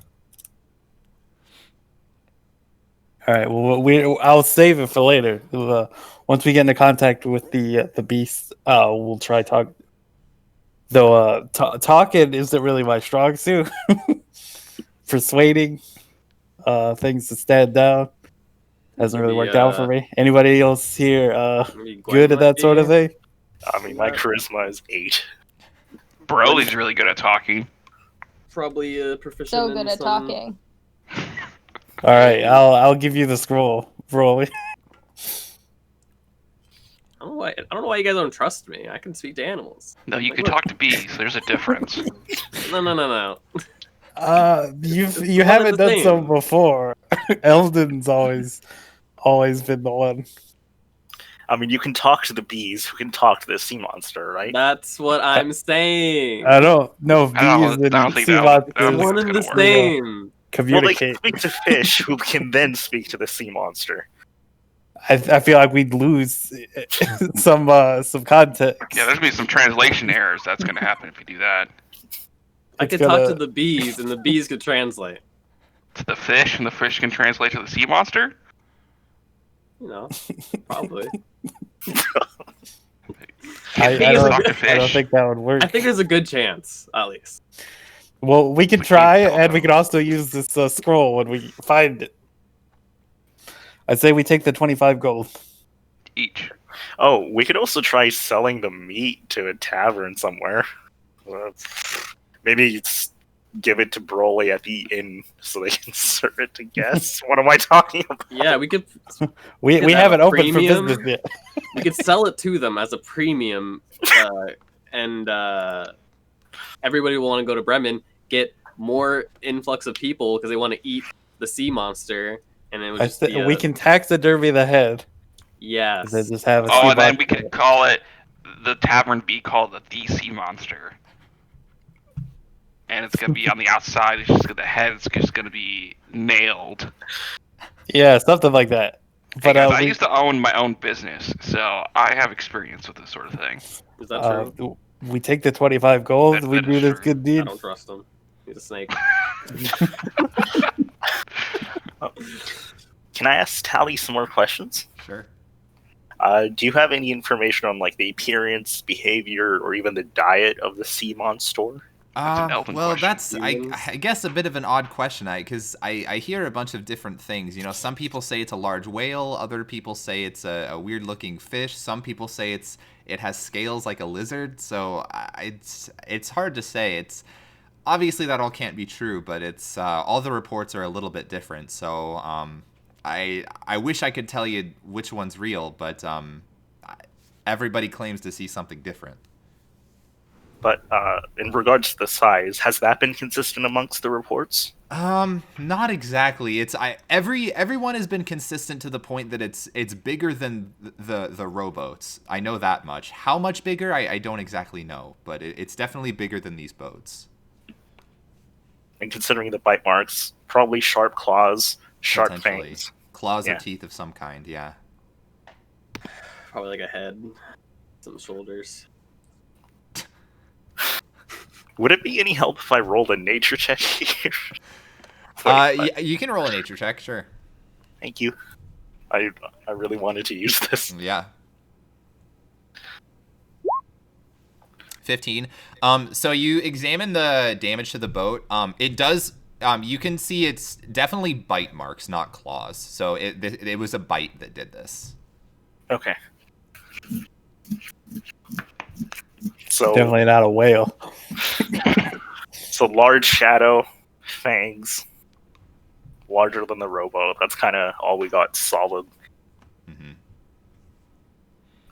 All right. Well, I'll save it for later. Once we get into contact with the beast, we'll try talk. Though talking isn't really my strong suit. Persuading things to stand down hasn't really worked out for me. Anybody else here good at that sort of thing? I mean, my charisma is 8. Broly's really good at talking. Probably proficient. So in good at some- talking. All right, I'll give you the scroll, Broly. I don't know why you guys don't trust me. I can speak to animals. No, you Like, can look. talk to bees. There's a difference. No. You one haven't and the done so same. before. Eldon's always been the one. I mean, you can talk to the bees who can talk to the sea monster, right? That's what I'm saying. I don't know if I don't- bees I don't and think sea that would- I don't monsters think One it's and gonna the work. same. Well, they communicate. can speak to fish who can then speak to the sea monster. I feel like we'd lose some context. Yeah, there's gonna be some translation errors. That's gonna happen if you do that. I It's could talk to gonna- the bees, and the bees could translate. To the fish, and the fish can translate to the sea monster. You know, probably. I think it's don't, Dr. I don't Fish. think that would work. I think there's a good chance, at least. Well, we can We try, can't tell and we them. can also use this scroll when we find it. I'd say we take the 25 gold. Each. Oh, we could also try selling the meat to a tavern somewhere. Maybe give it to Broly at the inn so they can serve it to guests. What am I talking about? Yeah, we could We Is that haven't a opened premium? for business yet. sell it to them as a premium, and everybody will want to go to Bremen, get more influx of people because they want to eat the sea monster, and it would just be We can taxidermy the head. yes. And then just have a Oh, sea and then we monster. could call it the tavern be called the sea monster. And it's gonna be on the outside. It's just the head is just gonna be nailed. Yeah, something like that. Hey But guys, I we, used to own my own business, so I have experience with this sort of thing. Is that true? we take the 25 gold. That- we that do is this true. good I deed. don't trust him. He's a snake. Can I ask Tally some more questions? Sure. Do you have any information on like the appearance, behavior, or even the diet of the sea monster? That's an elven Well, question. that's Humans? I guess a bit of an odd question, because I hear a bunch of different things. You know, some people say it's a large whale, other people say it's a weird looking fish, some people say it has scales like a lizard. So it's hard to say. It's obviously that all can't be true, but it's all the reports are a little bit different. So I wish I could tell you which one's real, but everybody claims to see something different. But in regards to the size, has that been consistent amongst the reports? Not exactly. Everyone has been consistent to the point that it's bigger than the rowboats. I know that much. How much bigger? I don't exactly know, but it's definitely bigger than these boats. And considering the bite marks, probably sharp claws, Sharp Potentially. fangs. Claws Yeah. or teeth of some kind, yeah. Probably like a head, some shoulders. Would it be any help if I rolled a nature check here? You can roll a nature check, sure. Thank you. I really wanted to use this. Yeah. 15. So you examine the damage to the boat. It does. You can see it's definitely bite marks, not claws. So it was a bite that did this. Okay. So Definitely not a whale. So large shadow, fangs, larger than the rowboat. That's kind of all we got solid. Mm-hmm.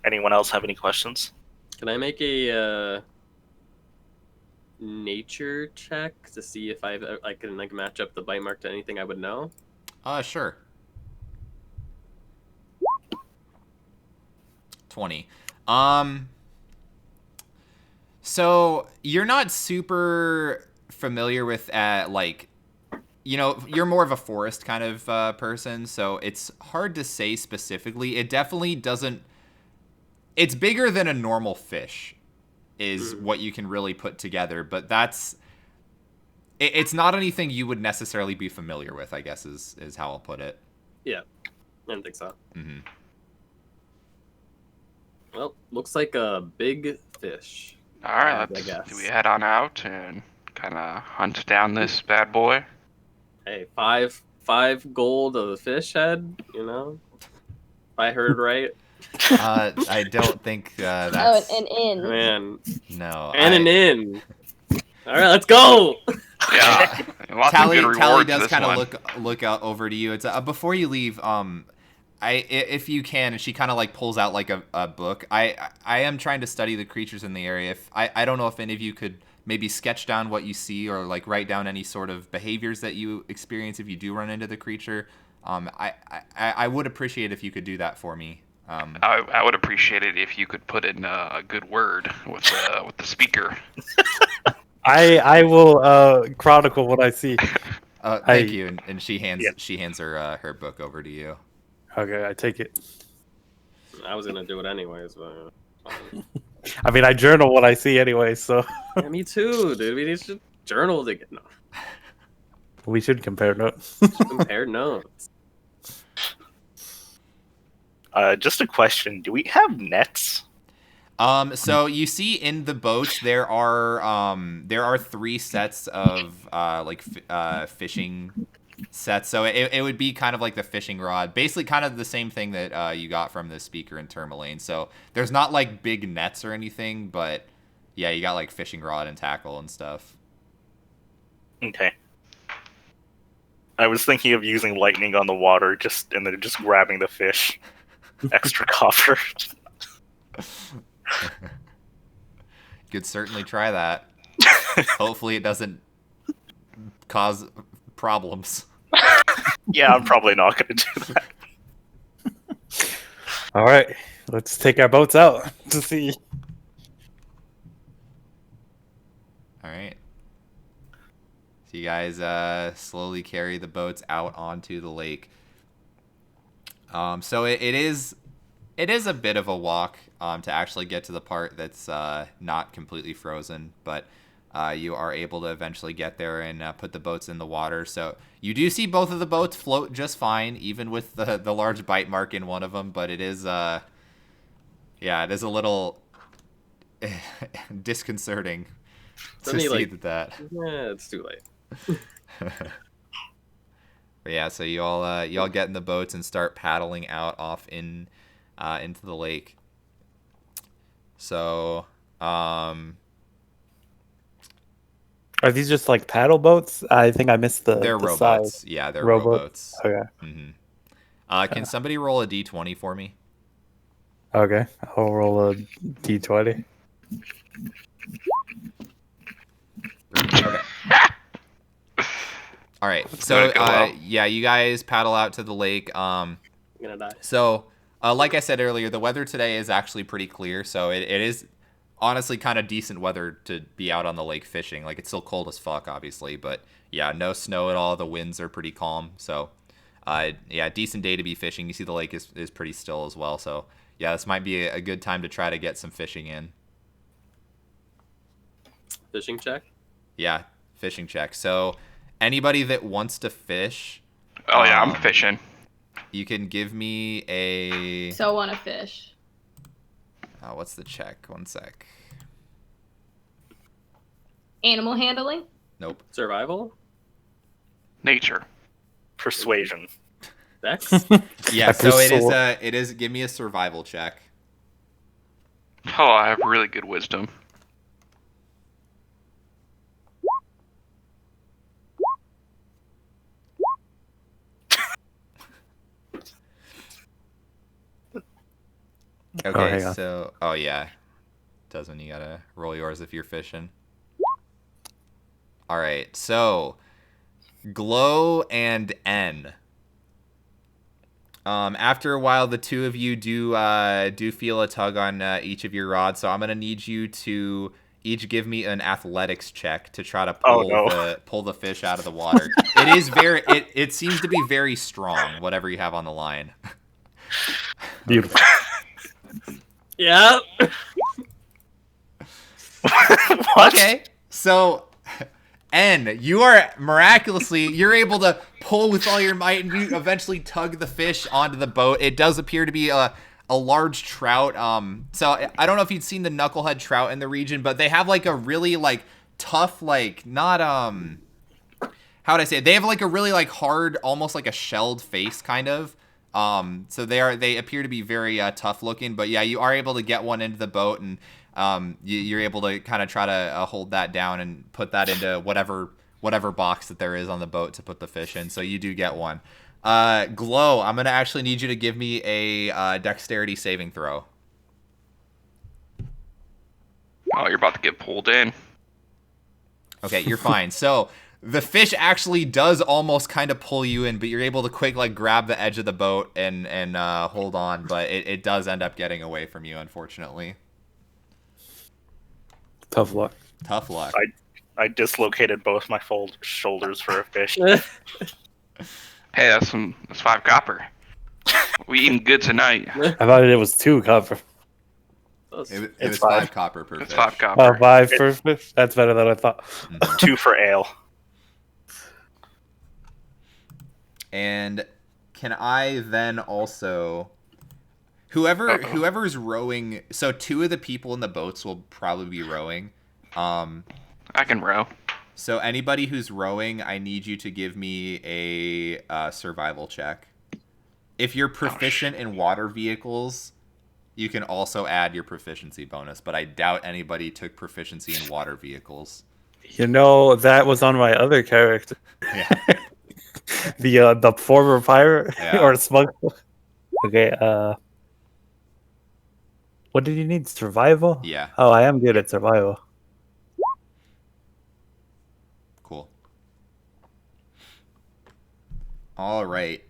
Anyone else have any questions? Can I make a nature check to see if I can like match up the bite mark to anything I would know? Sure. 20. So you're not super familiar with like, you're more of a forest kind of person, so it's hard to say specifically. It definitely doesn't. It's bigger than a normal fish, is what you can really put together, but it's not anything you would necessarily be familiar with, I guess is how I'll put it. Yeah, I didn't think so. Mm-hmm. Well, looks like a big fish. All right, I let's guess. do we head on out and kind of hunt down this bad boy? Hey, five gold of the fish head. You know, if I heard right. I don't think that's. Oh, an inn. Man, No. and an inn. All right, let's go. Yeah, lots Tally of good rewards does this kind of one. look out over to you. It's before you leave. If you can, and she kind of like pulls out like a book. I am trying to study the creatures in the area. If I don't know if any of you could maybe sketch down what you see or like write down any sort of behaviors that you experience if you do run into the creature. I would appreciate if you could do that for me. I would appreciate it if you could put in a good word with the speaker. I will chronicle what I see. Thank you. And she hands Yeah. her book over to you. Okay, I take it. I was gonna do it anyways, but. I mean, I journal what I see anyway, so Yeah, me too, dude. We need to journal to get we should compare notes. compare notes. Just a question: do we have nets? So you see in the boats there are 3 sets of fishing sets. So it would be kind of like the fishing rod, basically kind of the same thing that you got from the speaker in Tourmaline. So there's not like big nets or anything, but yeah, you got like fishing rod and tackle and stuff. Okay. I was thinking of using lightning on the water, and then just grabbing the fish. Extra copper. Could certainly try that. Hopefully it doesn't cause problems. Yeah, I'm probably not going to do that. All right, let's take our boats out to see. All right. So you guys slowly carry the boats out onto the lake. So it is a bit of a walk to actually get to the part that's not completely frozen, but you are able to eventually get there and put the boats in the water. So you do see both of the boats float just fine, even with the large bite mark in one of them. But it is it is a little disconcerting to see that. Yeah, it's too late. But yeah, so you all get in the boats and start paddling out off into the lake. So, Are these just like paddle boats? I think I missed they're the rowboats. size. Yeah, they're Rowboats. rowboats. Okay. Can somebody roll a d20 for me? Okay. I'll roll a d20. Okay. All right. That's So, gonna go well. yeah, you guys paddle out to the lake. I'm gonna die. So, like I said earlier, the weather today is actually pretty clear. So it is honestly kind of decent weather to be out on the lake fishing. Like, it's still cold as fuck, obviously, but yeah, no snow at all. The winds are pretty calm. So Yeah, decent day to be fishing. You see the lake is pretty still as well. So yeah, this might be a good time to try to get some fishing in. Fishing check. Yeah, fishing check. So anybody that wants to fish, Oh yeah, I'm fishing. you can give me a. So want to fish. What's the check? One sec. Animal handling. Nope. Survival. Nature. Persuasion. Dex. Yeah, I so it is. pursue- It is. Give me a survival check. Oh, I have really good wisdom. Okay, hang on. so oh yeah, does when you gotta roll yours if you're fishing. All right, so Glow and N. After a while, the two of you do feel a tug on each of your rods, so I'm gonna need you to each give me an athletics check to try to pull the fish out of the water. It is very it seems to be very strong, whatever you have on the line. Beautiful. Yeah. Okay, so N, you are you're able to pull with all your might, and you eventually tug the fish onto the boat. It does appear to be a large trout. So I don't know if you'd seen the knucklehead trout in the region, but they have like a really like tough, like not how would I say it? They have like a really like hard, almost like a shelled face kind of. So they appear to be very tough looking, but yeah, you are able to get one into the boat, and you're able to kind of try to hold that down and put that into whatever box that there is on the boat to put the fish in. So you do get one. Glow, I'm gonna actually need you to give me a dexterity saving throw. Oh, you're about to get pulled in. Okay, you're fine. So the fish actually does almost kind of pull you in, but you're able to quick like grab the edge of the boat and hold on, but it does end up getting away from you, unfortunately. Tough luck. Tough luck. I dislocated both my shoulders for a fish. Hey, that's 5 copper. We eating good tonight. I thought it was 2 copper. It It's was 5. 5 copper per It's fish. 5 Oh, copper. 5 for fish? That's better than I thought. 2 for ale. And can I then also whoever's rowing, so 2 of the people in the boats will probably be rowing. I can row. So anybody who's rowing, I need you to give me a survival check. If you're proficient in water vehicles, you can also add your proficiency bonus, but I doubt anybody took proficiency in water vehicles. You know, that was on my other character. Yeah. The former pirate Yeah. or smuggler. Okay, what did you need? Survival? Yeah. Oh, I am good at survival. Cool. All right.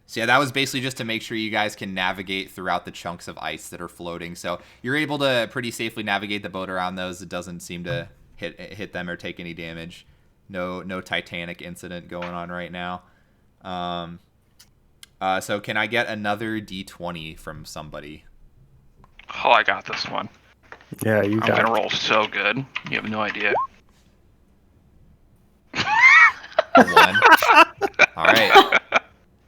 So yeah, that was basically just to make sure you guys can navigate throughout the chunks of ice that are floating. So you're able to pretty safely navigate the boat around those. It doesn't seem to hit them or take any damage. No Titanic incident going on right now. So can I get another D20 from somebody? Oh, I got this one. Yeah, you I'm got gonna it. roll so good. You have no idea. A 1. All right.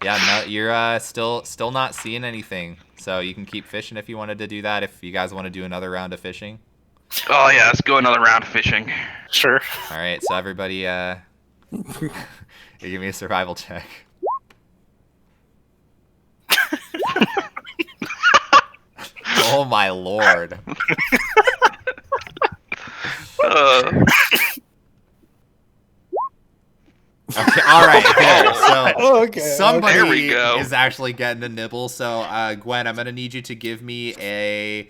Yeah, no, you're still not seeing anything. So you can keep fishing if you wanted to do that. If you guys want to do another round of fishing. Oh yeah, let's go another round of fishing. Sure. All right. So everybody, you give me a survival check. Oh my lord. Okay, all right. Good. So Okay. somebody There we go. is actually getting a nibble. So Gwen, I'm gonna need you to give me an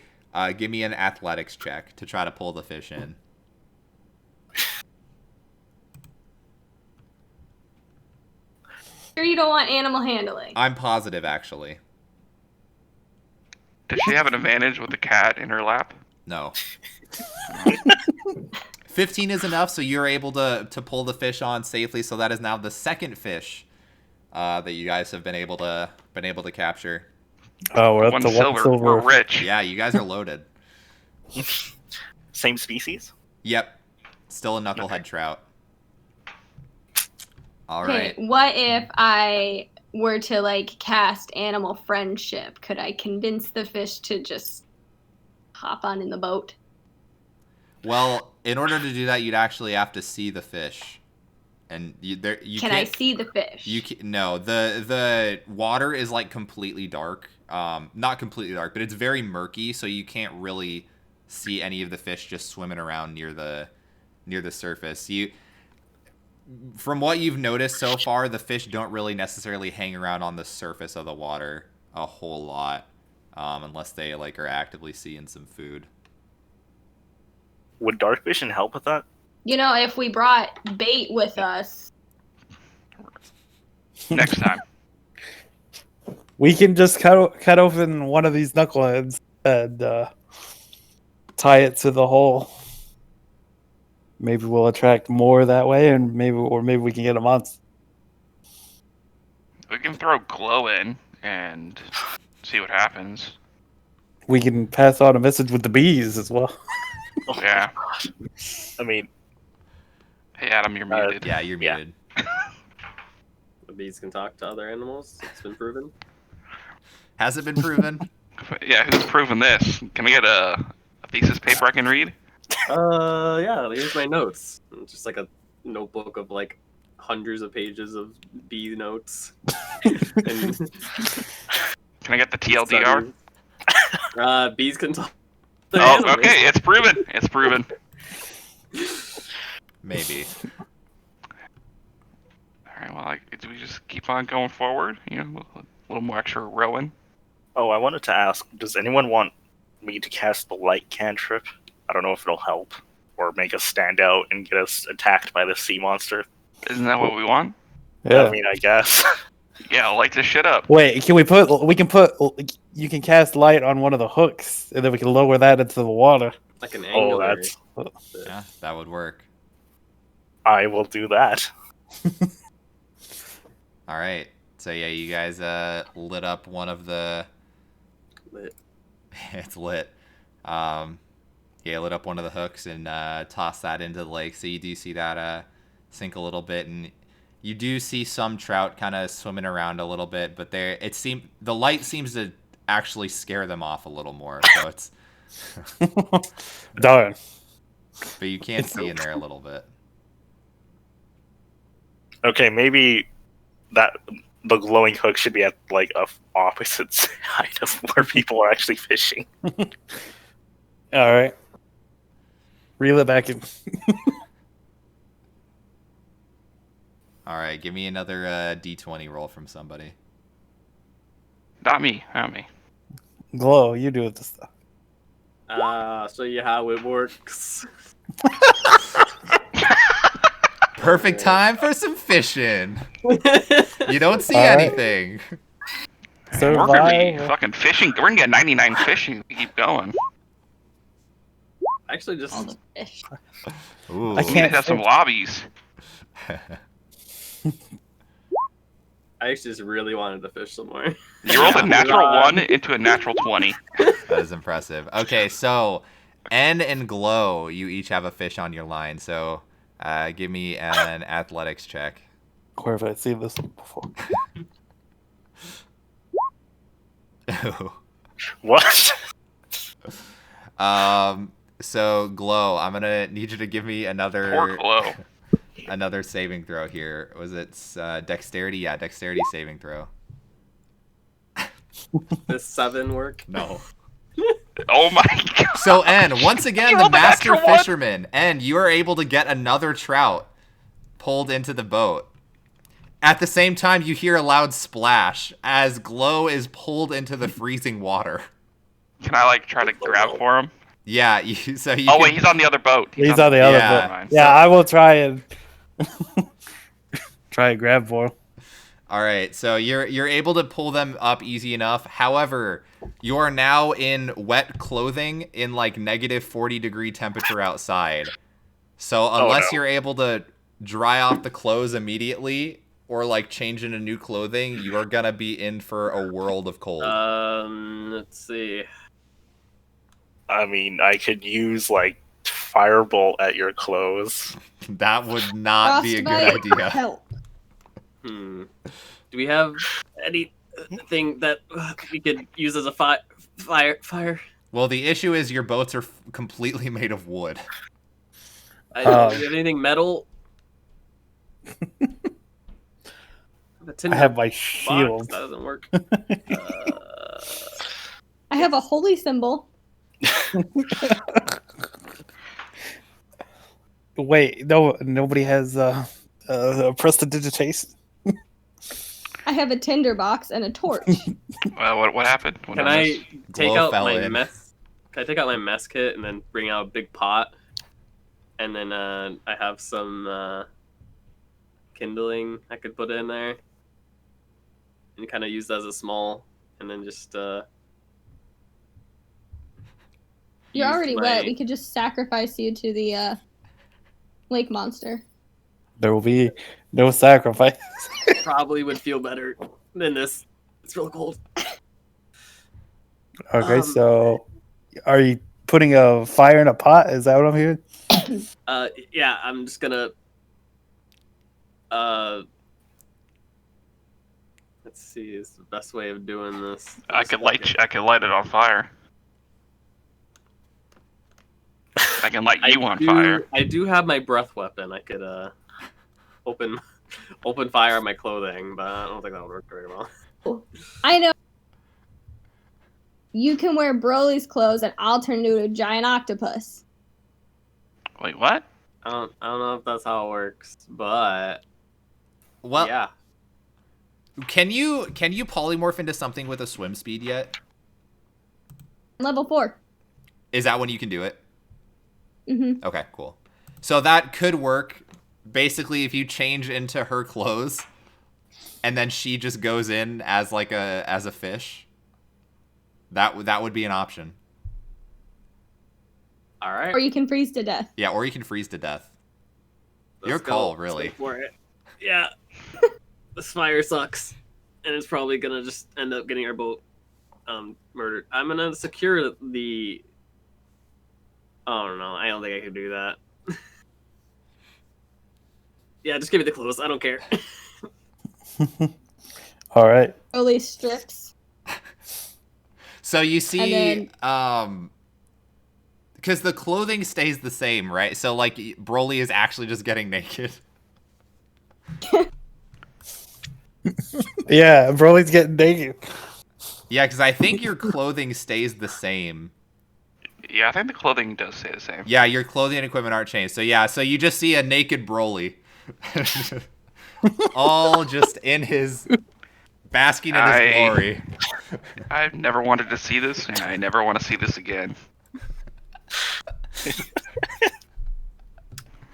athletics check to try to pull the fish in. Sure, you don't want animal handling. I'm positive, actually. Does she have an advantage with the cat in her lap? No. 15 is enough, so you're able to pull the fish on safely. So that is now the second fish that you guys have been able to capture. Oh, we're up One to silver. 1 silver. We're rich. Yeah, you guys are loaded. Same species? Yep, still a knucklehead trout. All Okay, right. what if I were to like cast animal friendship? Could I convince the fish to just hop on in the boat? Well, in order to do that, you'd actually have to see the fish, and you Can I can't. see the fish? No, the water is like completely dark. Not completely dark, but it's very murky, so you can't really see any of the fish just swimming around near the surface. From what you've noticed so far, the fish don't really necessarily hang around on the surface of the water a whole lot, unless they like are actively seeing some food. Would dark vision help with that? You know, if we brought bait with us. Next time. We can just cut open one of these knuckleheads and tie it to the hole. Maybe we'll attract more that way, and maybe we can get a monster. We can throw glow in and see what happens. We can pass on a message with the bees as well. Oh, Yeah. I mean, Hey, Adam, you're muted. Yeah, you're Yeah. muted. The bees can talk to other animals. It's been proven. Has it been proven? Yeah, who's proven this? Can I get a thesis paper I can read? Yeah, here's my notes. Just like a notebook of like hundreds of pages of bee notes. And Can I get the TLDR? bees can talk. to Oh, animals. okay, it's proven. It's proven. Maybe. All right, well, do we just keep on going forward? You know, a little more extra rowing. oh, I wanted to ask, does anyone want me to cast the light cantrip? I don't know if it'll help or make us stand out and get us attacked by the sea monster. Isn't that what we want? I mean, I guess. Yeah, light this shit up. Wait, you can cast light on one of the hooks, and then we can lower that into the water. Like an Oh, angular. that's. Yeah, that would work. I will do that. All right. So yeah, you guys lit up one of the. Lit. It's lit. Yeah, lit up one of the hooks and tossed that into the lake. So you do see that sink a little bit, and you do see some trout kind of swimming around a little bit. But the light seems to actually scare them off a little more. So it's. Darn. But you can see in there a little bit. Okay, maybe that the glowing hook should be at like a opposite side of where people are actually fishing. All right. Reel it back in. All right, give me another D20 roll from somebody. Not me. Not me. Glow, you do it this time. Show you how it works. Perfect time for some fishing. You don't see All right. anything. We're gonna be Survival. fucking fishing. We're gonna get 99 fishing. We keep going. Actually, just All the fish. Ooh. I We can't- need to have some lobbies. I actually just really wanted to fish some more. You rolled a natural Rod. 1 into a natural 20. That is impressive. Okay, so N and Glow, you each have a fish on your line. So give me an athletics check. Where have I seen this one before? What? So Glow, I'm gonna need you to give me Poor another glow. saving throw here. Was it dexterity? Yeah, dexterity saving throw. Does 7 work? No. Oh my god. So N, once again, You the rolled a master natural one. fisherman, N, you are able to get another trout pulled into the boat. At the same time, you hear a loud splash as Glow is pulled into the freezing water. Can I like try to grab for him? Yeah, so you. Oh can- wait, he's on the other boat. He's on the other Yeah. boat. Fine. Yeah, I will try and try and grab for him. All right, so you're able to pull them up easy enough. However, you are now in wet clothing in like negative 40-degree temperature outside. So unless no. you're able to dry off the clothes immediately, or like change into new clothing, you are gonna be in for a world of cold. Let's see. I mean, I could use like firebolt at your clothes. That would not be a good Frostbite, idea. help. Do we have anything that we could use as a fire? Well, the issue is your boats are completely made of wood. I don't. Do you have anything metal? I have my Box, shield. that doesn't work. I have a holy symbol. Wait, no, nobody has prestidigitation. I have a tinder box and a torch. What happened? What Can I I miss? take Glow out fell my in. mess? Can I take out my mess kit and then bring out a big pot? And then I have some kindling I could put in there, and kind of use that as a small, and then just. You're use already my- wet. We could just sacrifice you to the lake monster. There will be no sacrifice. Probably would feel better than this. It's real cold. Okay, so are you putting a fire in a pot? Is that what I'm hearing? Yeah, I'm just gonna. Let's see. Is the best way of doing this? I could light it on fire. I can light you on fire. I do have my breath weapon. I could open fire on my clothing, but I don't think that would work very well. I know. You can wear Broly's clothes and I'll turn into a giant octopus. Wait, what? I don't know if that's how it works, but Well, yeah. can you polymorph into something with a swim speed yet? Level 4. Is that when you can do it? Mm-hmm. Okay, cool. So that could work. Basically, if you change into her clothes, and then she just goes in as like a fish, that would be an option. All right. Or you can freeze to death. Yeah, or you can freeze to death. Let's Your go. call, Let's really. go for it. Yeah. This fire sucks, and it's probably gonna just end up getting our boat murdered. I'm gonna secure the. Oh no! I don't think I can do that. Yeah, just give me the clothes. I don't care. All right. Broly strips. So you see, And because the clothing stays the same, right? So like Broly is actually just getting naked. Yeah, Broly's getting naked. Yeah, because I think your clothing stays the same. Yeah, I think the clothing does stay the same. Yeah, your clothing and equipment aren't changed. So yeah, so you just see a naked Broly. All just in his basking in his glory. I've never wanted to see this, and I never want to see this again.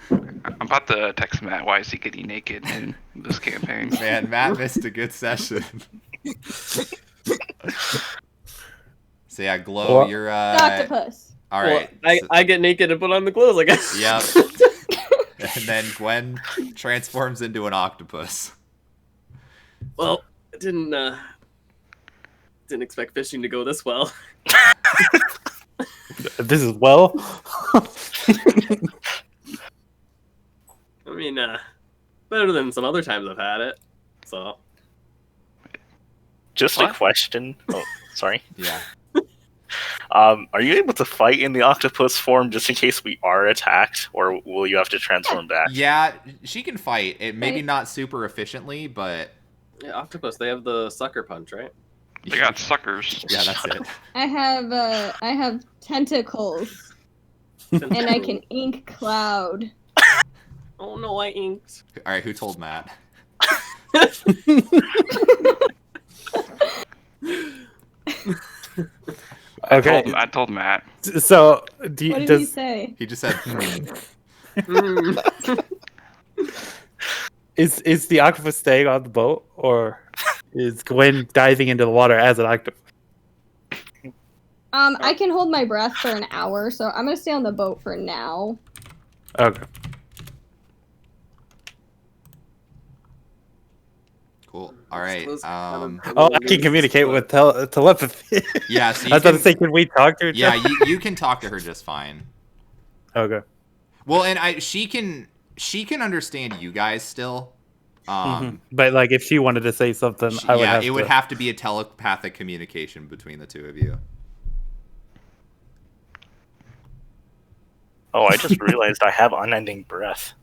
I'm about to text Matt. Why is he getting naked in this campaign? Man, Matt missed a good session. So yeah, Glow, Well, you're Octopus. all right. Well, so- I get naked and put on the clothes, I guess. Yep. And then Gwen transforms into an octopus. Well, I didn't expect fishing to go this well. This is well. I mean, better than some other times I've had it. So Just What? a question. Oh, sorry. Yeah. Are you able to fight in the octopus form just in case we are attacked, or will you have to transform back? Yeah, she can fight. It maybe Right. not super efficiently, but yeah, octopus. They have the sucker punch, right? They got suckers. yeah, that's it. I have tentacles and I can ink cloud. Oh no, I inked. All right, who told Matt? Okay. I told Matt. So do you, What did he does say? He just said, is the octopus staying on the boat, or is Gwen diving into the water as an octopus? I can hold my breath for an hour, so I'm gonna stay on the boat for now. Okay. Cool. All right. Oh, I can communicate with telepathy. Yeah, so I you was about to can. say, can we talk to each Yeah, other? you can talk to her just fine. Okay. Well, and she can understand you guys still. But like, if she wanted to say something, I would Yeah, have it to. would have to be a telepathic communication between the two of you. Oh, I just realized I have unending breath.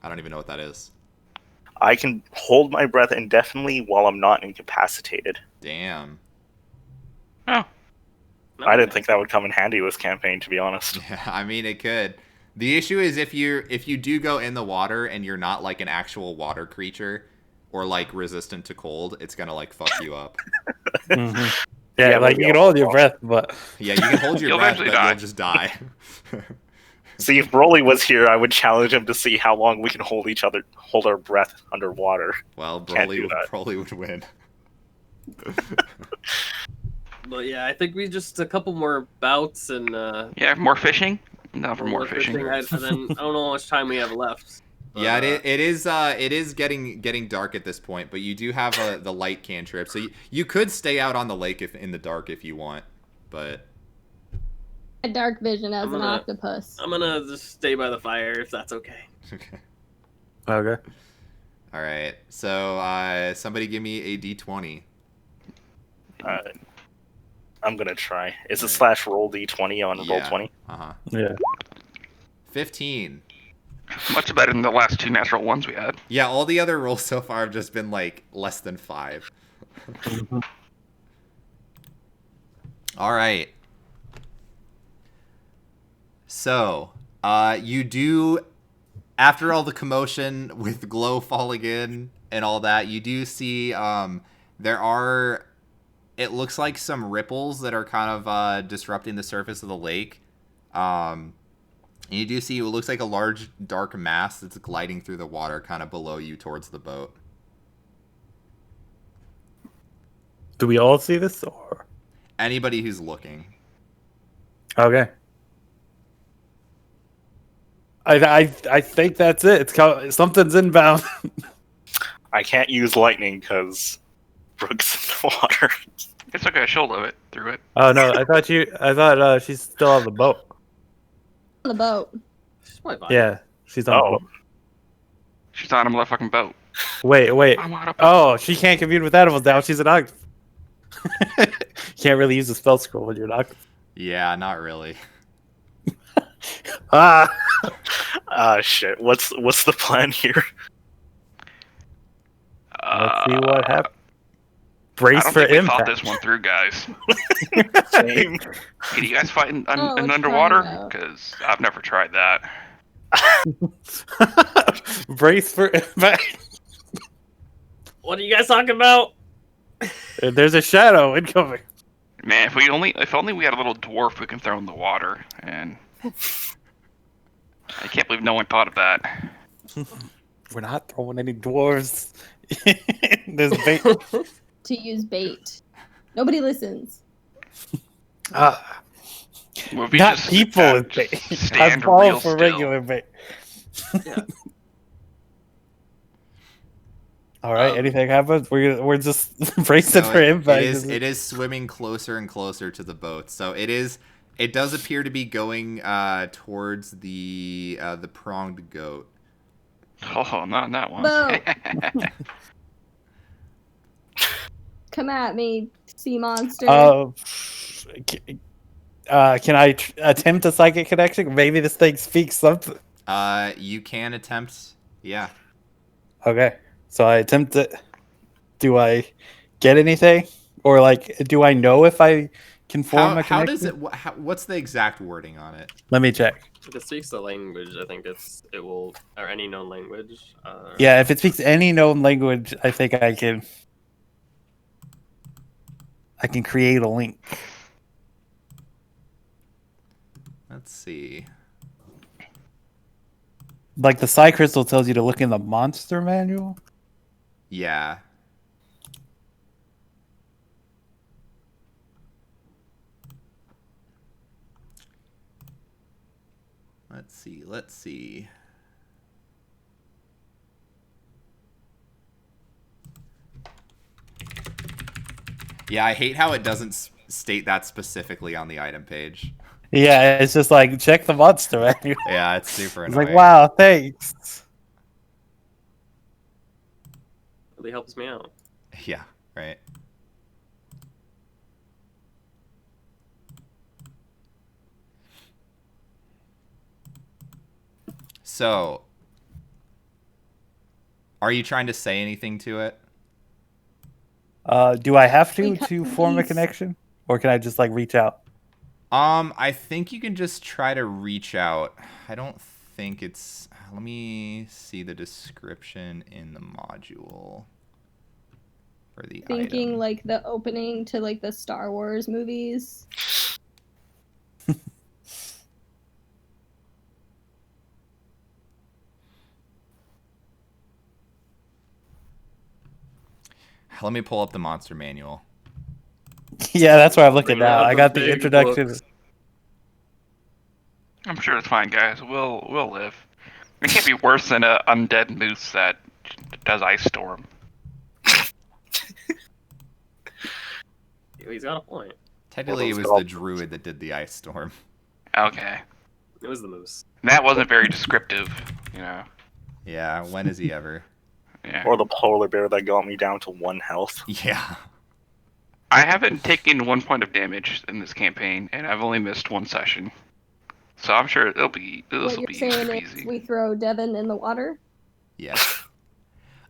I don't even know what that is. I can hold my breath indefinitely while I'm not incapacitated. Damn. Oh, I didn't think that would come in handy with campaign, to be honest. Yeah, I mean it could. The issue is if you do go in the water and you're not like an actual water creature or like resistant to cold, it's gonna like fuck you up. Mhm. Yeah, Yeah, like maybe you can I'll hold your walk. breath, but Yeah, you can hold your You'll breath, eventually but die. you'll just die. See, if Broly was here, I would challenge him to see how long we can hold our breath underwater. Well, Can't Broly do that. Broly would win. But yeah, I think we just a couple more bouts and yeah, more fishing. No, for more fishing. And then I don't know how much time we have left. But, Yeah, it is getting dark at this point, but you do have the light cantrip, so you could stay out on the lake if in the dark if you want, but A dark vision as I'm an gonna- octopus. I'm gonna just stay by the fire if that's okay. okay. okay. All right. So somebody give me a d20. I'm gonna try. Is it Alright. /roll d20 on roll 20? Yeah. 15. Much better than the last two natural ones we had. Yeah, all the other rolls so far have just been like less than 5. All right. So, you do, after all the commotion with Glow falling in and all that, you do see there are, it looks like some ripples that are kind of disrupting the surface of the lake. And you do see it looks like a large dark mass that's gliding through the water kind of below you towards the boat. Do we all see this, or Anybody who's looking. okay? I think that's it. Something's inbound. I can't use lightning because Brooke's in the water. It's okay. She'll live it through it. Oh no, I thought she's still on the boat. On the boat. She's probably fine. Yeah, she's on the Oh. boat. She's on a motherfucking boat. Wait. I'm on a boat. Oh, she can't commune with animals now. She's an octopus. Can't really use the spell scroll when you're an octopus. Yeah, not really. Ah, Shit. What's the plan here? let's see what happens. I Brace don't for think we impact. thought this one through, guys. Same. Can you guys fight in Oh, let's try underwater? it out. Because I've never tried that. Brace for impact. What are you guys talking about? There's a shadow incoming. Man, if only we had a little dwarf we can throw in the water, and I can't believe no one thought of that. We're not throwing any dwarves. There's bait. To use bait. Nobody listens. Ah, Well, if we not just people have- with bait. just I'm stand falling real for still. regular bait. Yeah. All right. Anything happens? We're just bracing So for impact. it is swimming closer and closer to the boat. So it does appear to be going towards the pronged goat. Oh, not that one. Boat. Come at me, sea monster. Can I attempt a psychic connection? Maybe this thing speaks something. You can attempt. Yeah. Okay, so I attempt it. Do I get anything, or like, do I know if I can form a connection? How does it? What's the exact wording on it? Let me check. If it speaks the language, I think it will, or any known language. Yeah, if it speaks any known language, I think I can create a link. Let's see. Like the Psi Crystal tells you to look in the monster manual. Yeah. Let's see. Yeah, I hate how it doesn't state that specifically on the item page. Yeah, it's just like check the monster manual. Yeah, it's super It's annoying. like, wow, thanks. Really helps me out. Yeah, right. So, are you trying to say anything to it? Do I have We to cut form a these. connection, or can I just like reach out? I think you can just try to reach out. I don't think it's. Let me see the description in the module for the Thinking item. like the opening to like the Star Wars movies. Let me pull up the monster manual. Yeah, that's what I'm looking Bring now. out I the got the big introduction. books. I'm sure it's fine, guys. We'll live. It can't be worse than an undead moose that does ice storm. He's got a point. Technically, it those was the goblins. druid that did the ice storm. Okay, It was the moose. that wasn't very descriptive. You know. Yeah, when is he ever? Yeah. Or the polar bear that got me down to 1 health. Yeah. I haven't taken 1 point of damage in this campaign, and I've only missed 1 session. So I'm sure this What will you're be saying easy. is we throw Devin in the water? Yes.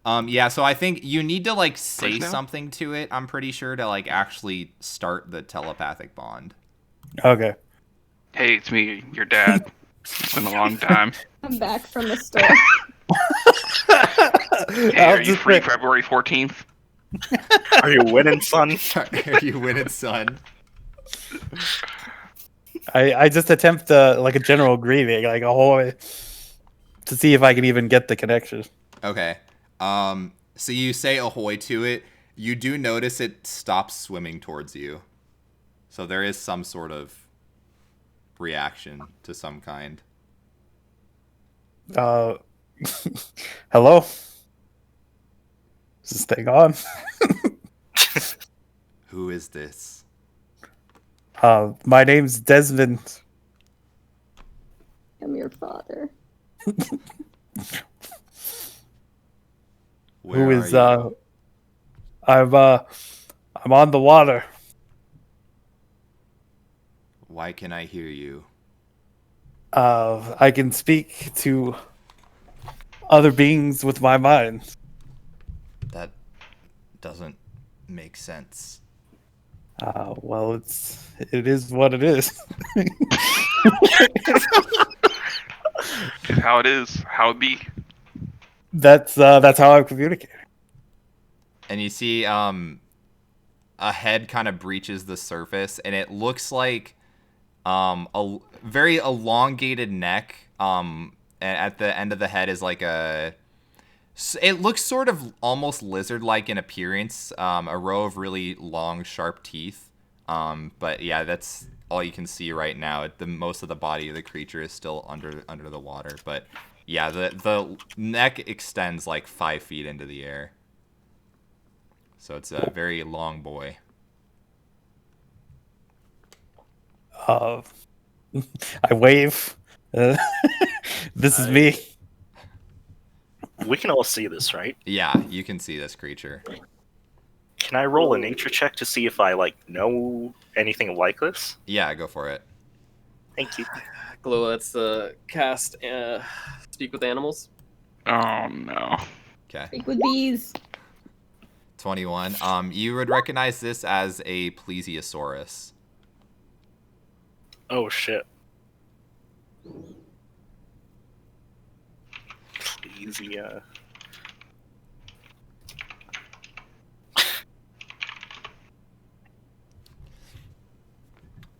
Yeah, so I think you need to like say Please no. something to it, I'm pretty sure, to like actually start the telepathic bond. Okay. Hey, it's me, your dad. It's been a long time. I'm back from the store. Hey, I'll are you just free say- February 14th? Are you winning, son? Are you winning, son? I just attempt like a general greeting, like ahoy, to see if I can even get the connection. Okay. So you say ahoy to it. You do notice it stops swimming towards you. So there is some sort of reaction to some kind. Hello? Is this thing on? Who is this? My name's Desmond. I'm your father. Where Who is are you? I'm on the water. Why can I hear you? I can speak to other beings with my mind. That doesn't make sense. Well, it is what it is. Just how it is, how it be. That's how I communicate. And you see a head kind of breaches the surface, and it looks like a very elongated neck. And at the end of the head is like it looks sort of almost lizard-like in appearance. A row of really long, sharp teeth. But yeah, that's all you can see right now. The most of the body of the creature is still under the water. But yeah, the neck extends like 5 feet into the air. So it's a very long boy. I wave. This is me. We can all see this, right? Yeah, you can see this creature. Can I roll a nature check to see if I know anything like this? Yeah, go for it. Thank you. Glow, let's cast Speak with Animals. Oh no. Okay. Speak with bees. 21. You would recognize this as a plesiosaurus. Oh shit. Easy.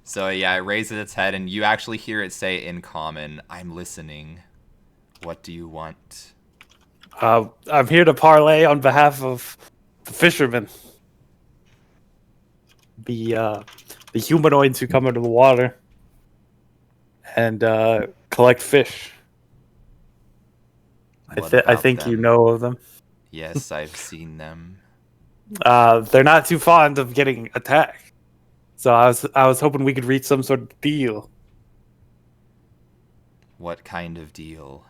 So yeah, it raises its head, and you actually hear it say in common, "I'm listening. What do you want?" I'm here to parlay on behalf of the fishermen, the humanoids who come into the water and collect fish. What I about think you them? know of them. Yes, I've seen them. They're not too fond of getting attacked. So I was hoping we could reach some sort of deal. What kind of deal?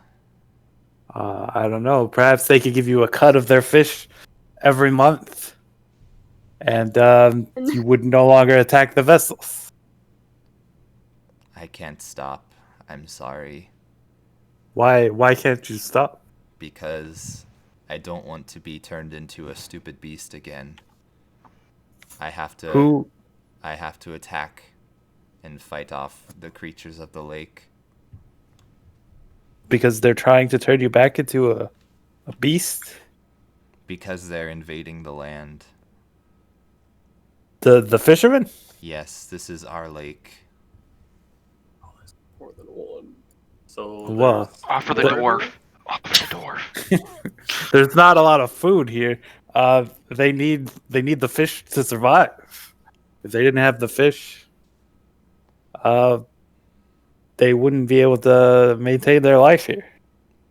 I don't know. Perhaps they could give you a cut of their fish every month, and you would no longer attack the vessels. I can't stop. I'm sorry. Why can't you stop? Because I don't want to be turned into a stupid beast again. I have to attack and fight off the creatures of the lake. Because they're trying to turn you back into a beast? Because they're invading the land. The fishermen? Yes, this is our lake. More than one. So Well, Offer the dwarf. Offer the dwarf. there's not a lot of food here. They need the fish to survive. If they didn't have the fish, they wouldn't be able to maintain their life here.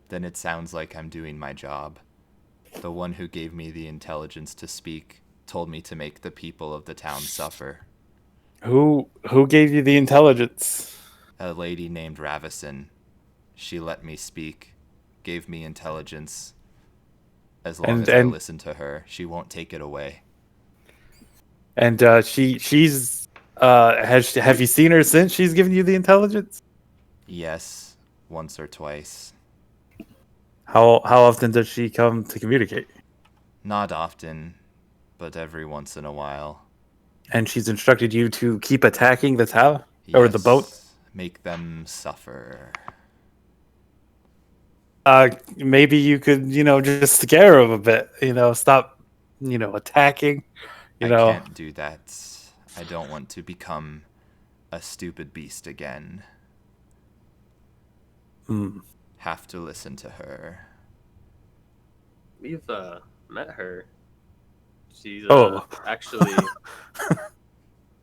Then it sounds like I'm doing my job. The one who gave me the intelligence to speak told me to make the people of the town suffer. Who gave you the intelligence? A lady named Ravison. She let me speak, gave me intelligence. As long as I listen to her, she won't take it away. And she's have you seen her since she's given you the intelligence? Yes, once or twice. How often does she come to communicate? Not often, but every once in a while. And she's instructed you to keep attacking the tower or the boat? Yes, make them suffer. Maybe you could, just scare them a bit. Stop, attacking. I can't do that. I don't want to become a stupid beast again. Have to listen to her. We've met her. She's actually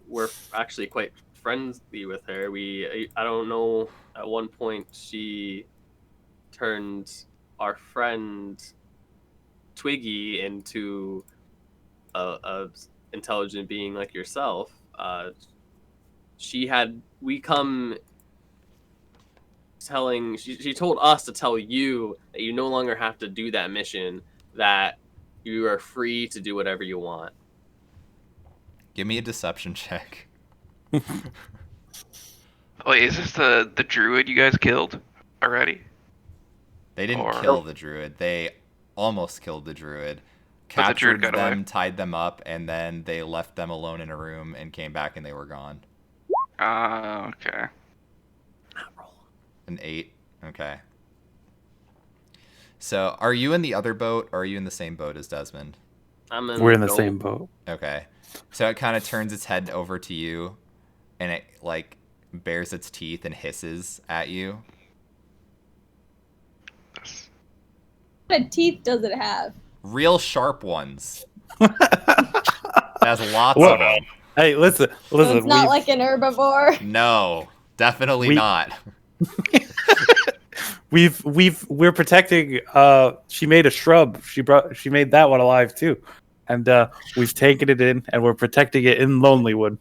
we're actually quite friendly with her. I don't know, at one point she turned our friend Twiggy into a intelligent being like yourself. She told us to tell you that you no longer have to do that mission, that you are free to do whatever you want. Give me a deception check. Wait, is this the druid you guys killed already? They didn't kill the druid. They almost killed the druid. But the druid Captured got them, away. tied them up, and then they left them alone in a room and came back and they were gone. Okay. An 8. Okay. So, are you in the other boat, or are you in the same boat as Desmond? We're in the same boat. Okay. So it kind of turns its head over to you, and it, bares its teeth and hisses at you. What kind of teeth does it have? Real sharp ones. It has lots of them. Hey, listen. So it's not like an herbivore. No, definitely not. We're protecting. She made a shrub. She made that one alive too, and we've taken it in, and we're protecting it in Lonelywood.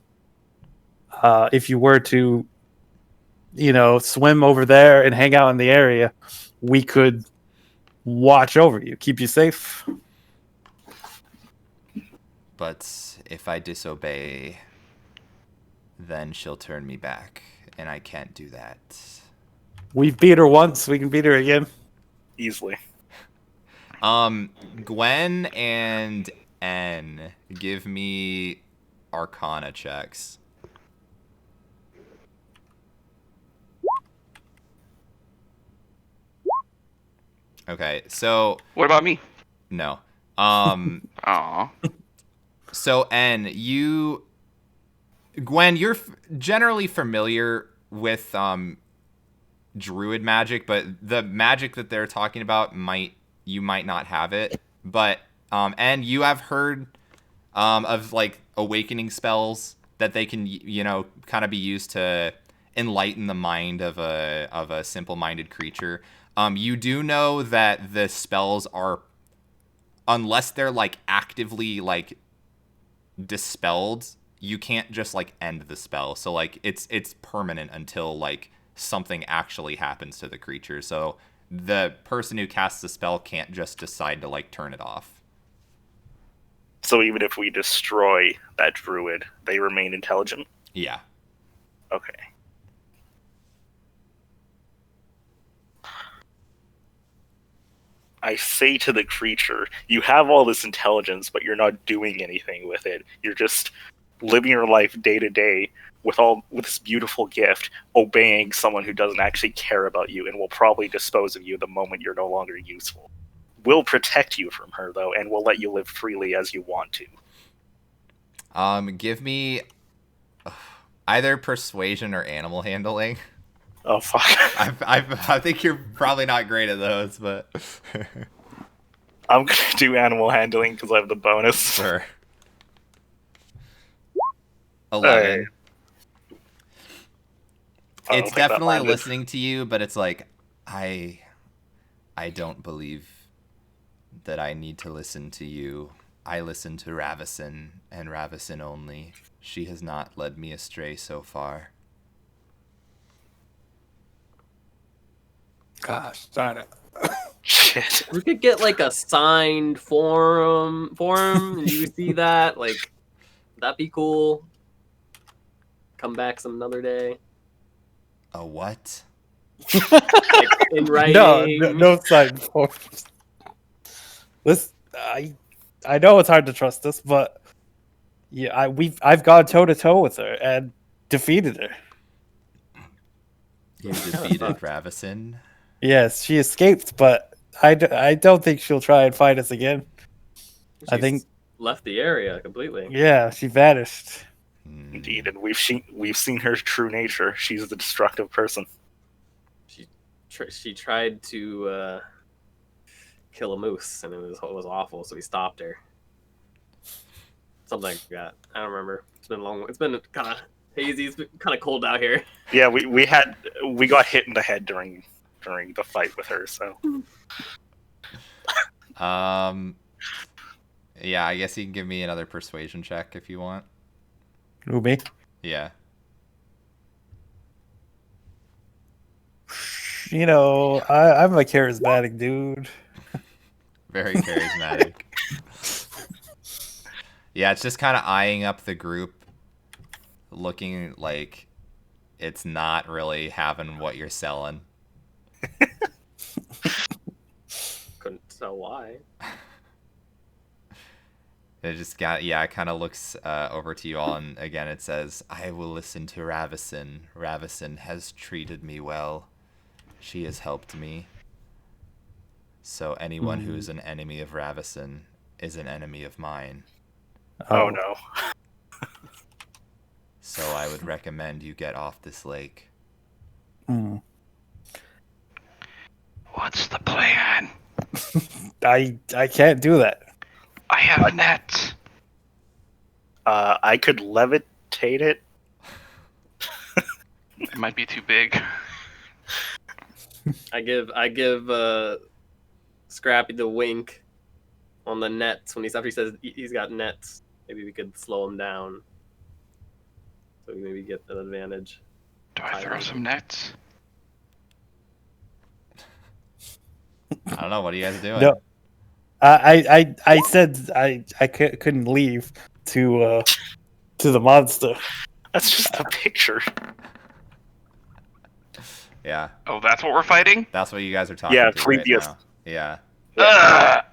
If you were to, swim over there and hang out in the area, we could watch over you, keep you safe. But if I disobey, then she'll turn me back, and I can't do that. We've beat her once. We can beat her again. Easily. Gwen and N, give me Arcana checks. Okay, so What about me? no. Aw. So Gwen, you're generally familiar with druid magic, but the magic that they're talking about you might not have it. But and you have heard of awakening spells that they can kind of be used to enlighten the mind of a simple-minded creature. You do know that the spells are unless they're like actively like dispelled, you can't just like end the spell. So like it's permanent until like something actually happens to the creature. So the person who casts the spell can't just decide to like turn it off. So even if we destroy that druid, they remain intelligent? Yeah. Okay. I say to the creature, you have all this intelligence, but you're not doing anything with it. You're just living your life day to day with this beautiful gift, obeying someone who doesn't actually care about you and will probably dispose of you the moment you're no longer useful. We'll protect you from her, though, and we'll let you live freely as you want to. Give me either persuasion or animal handling. Oh, fuck. I think you're probably not great at those, but... I'm going to do animal handling because I have the bonus. Sure. 11. It's definitely listening to you, but it's like, I don't believe that I need to listen to you. I listen to Ravison, and Ravison only. She has not led me astray so far. Gosh, darn it. Shit. We could get like a signed form. And you see that? Like, that'd be cool. Come back some another day. A what? Like, in writing. No sign forms. Listen, I know it's hard to trust this, but yeah, I've gone toe to toe with her and defeated her. You defeated Ravison. Yes, she escaped, but I don't think she'll try and fight us again. I She's think left the area completely. yeah, she vanished. Indeed, and we've seen her true nature. She's the destructive person. She tried to kill a moose, and it was awful. So we stopped her. Something like that. I don't remember. It's been long. It's been kind of hazy. It's been kind of cold out here. Yeah, we got hit in the head during the fight with her. So Yeah, I guess you can give me another persuasion check if you want. Who, me? Yeah. You know, I'm a charismatic dude. Very charismatic. Yeah, it's just kind of eyeing up the group, looking like it's not really having what you're selling. Couldn't tell why. It just it kind of looks over to you all, and again it says, I will listen to Ravison. Ravison has treated me well. She has helped me. So anyone who is an enemy of Ravison is an enemy of mine. oh no. So I would recommend you get off this lake. What's the plan? I can't do that. I have a net. I could levitate it. It might be too big. I give Scrappy the wink on the nets when after he says he's got nets. Maybe we could slow him down, so we maybe get an advantage. Do I throw some nets? I don't know. What are you guys doing? No. I said I couldn't leave to the monster. That's just a picture. Yeah, Oh, that's what we're fighting? that's what you guys are talking Yeah, to previous. right now. Ugh.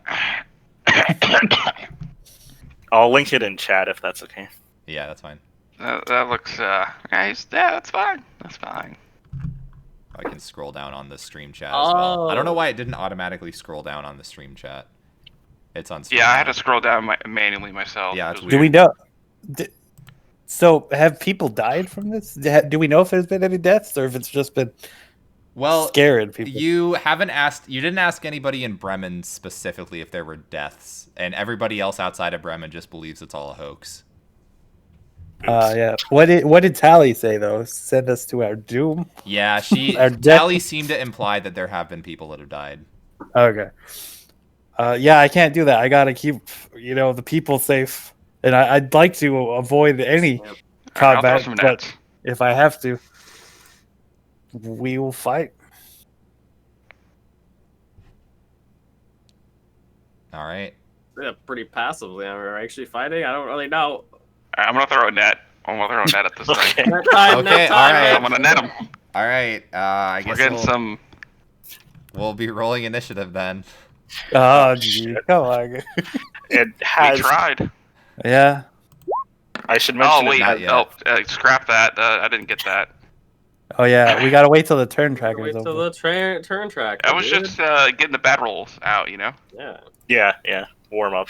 I'll link it in chat if that's okay. Yeah, that's fine. That looks, guys, yeah, that's fine. That's fine. I can scroll down on the stream chat as well. I don't know Oh. why it didn't automatically scroll down on the stream chat. It's on stream Yeah, I had now. to scroll down manually myself. Yeah, It was it's Do we weird. know? So have people died from this? Do we know if there's been any deaths or if it's just been Well, scaring people? you didn't ask anybody in Bremen specifically if there were deaths, and everybody else outside of Bremen just believes it's all a hoax. Yeah. What did Tally say though? Send us to our doom. Yeah, Our death- Tally seemed to imply that there have been people that have died. Okay. Yeah, I can't do that. I gotta keep, the people safe, and I'd like to avoid any Yep. All right, I'll throw combat. some But nets. if I have to, we will fight. All right. Yeah, pretty passively. We're actually fighting. I don't really know. All right, I'm gonna throw a net. I'm gonna throw a net at this Okay. thing. Net time, Okay, net time, alright. I'm gonna net him. All right. I We're guess getting some. we'll be rolling initiative then. Oh, shit. gee, come on. It We has. tried. Yeah. I should mention Oh wait. it has. Not yet. Scrap that. I didn't get that. Oh yeah. We gotta wait till the turn Wait tracker's till over. the turn tracker. I was dude. just getting the bad rolls out. Yeah. Yeah. Warm up.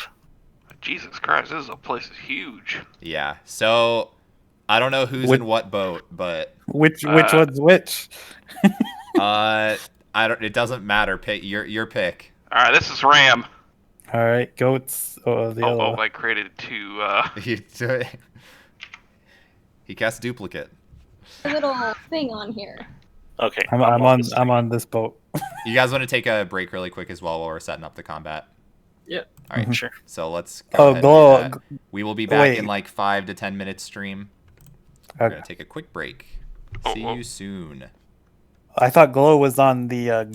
Jesus Christ, this place is huge. Yeah. So I don't know who's Which- in what boat, but Which Uh, one's which? I don't. It doesn't matter. Pick your pick. All right, this is Ram. All right, goats. Oh, the other one. I created two. He cast duplicate. A little thing on here. Okay. I'm on this boat. You guys want to take a break really quick as well while we're setting up the combat? Yeah. All right. Mhm. Sure. So let's go Oh, ahead and do glow. that. We will be back in Wait. like 5 to 10 minutes stream. We're Okay. gonna take a quick break. Oh, See oh. you soon. I thought glow was on the.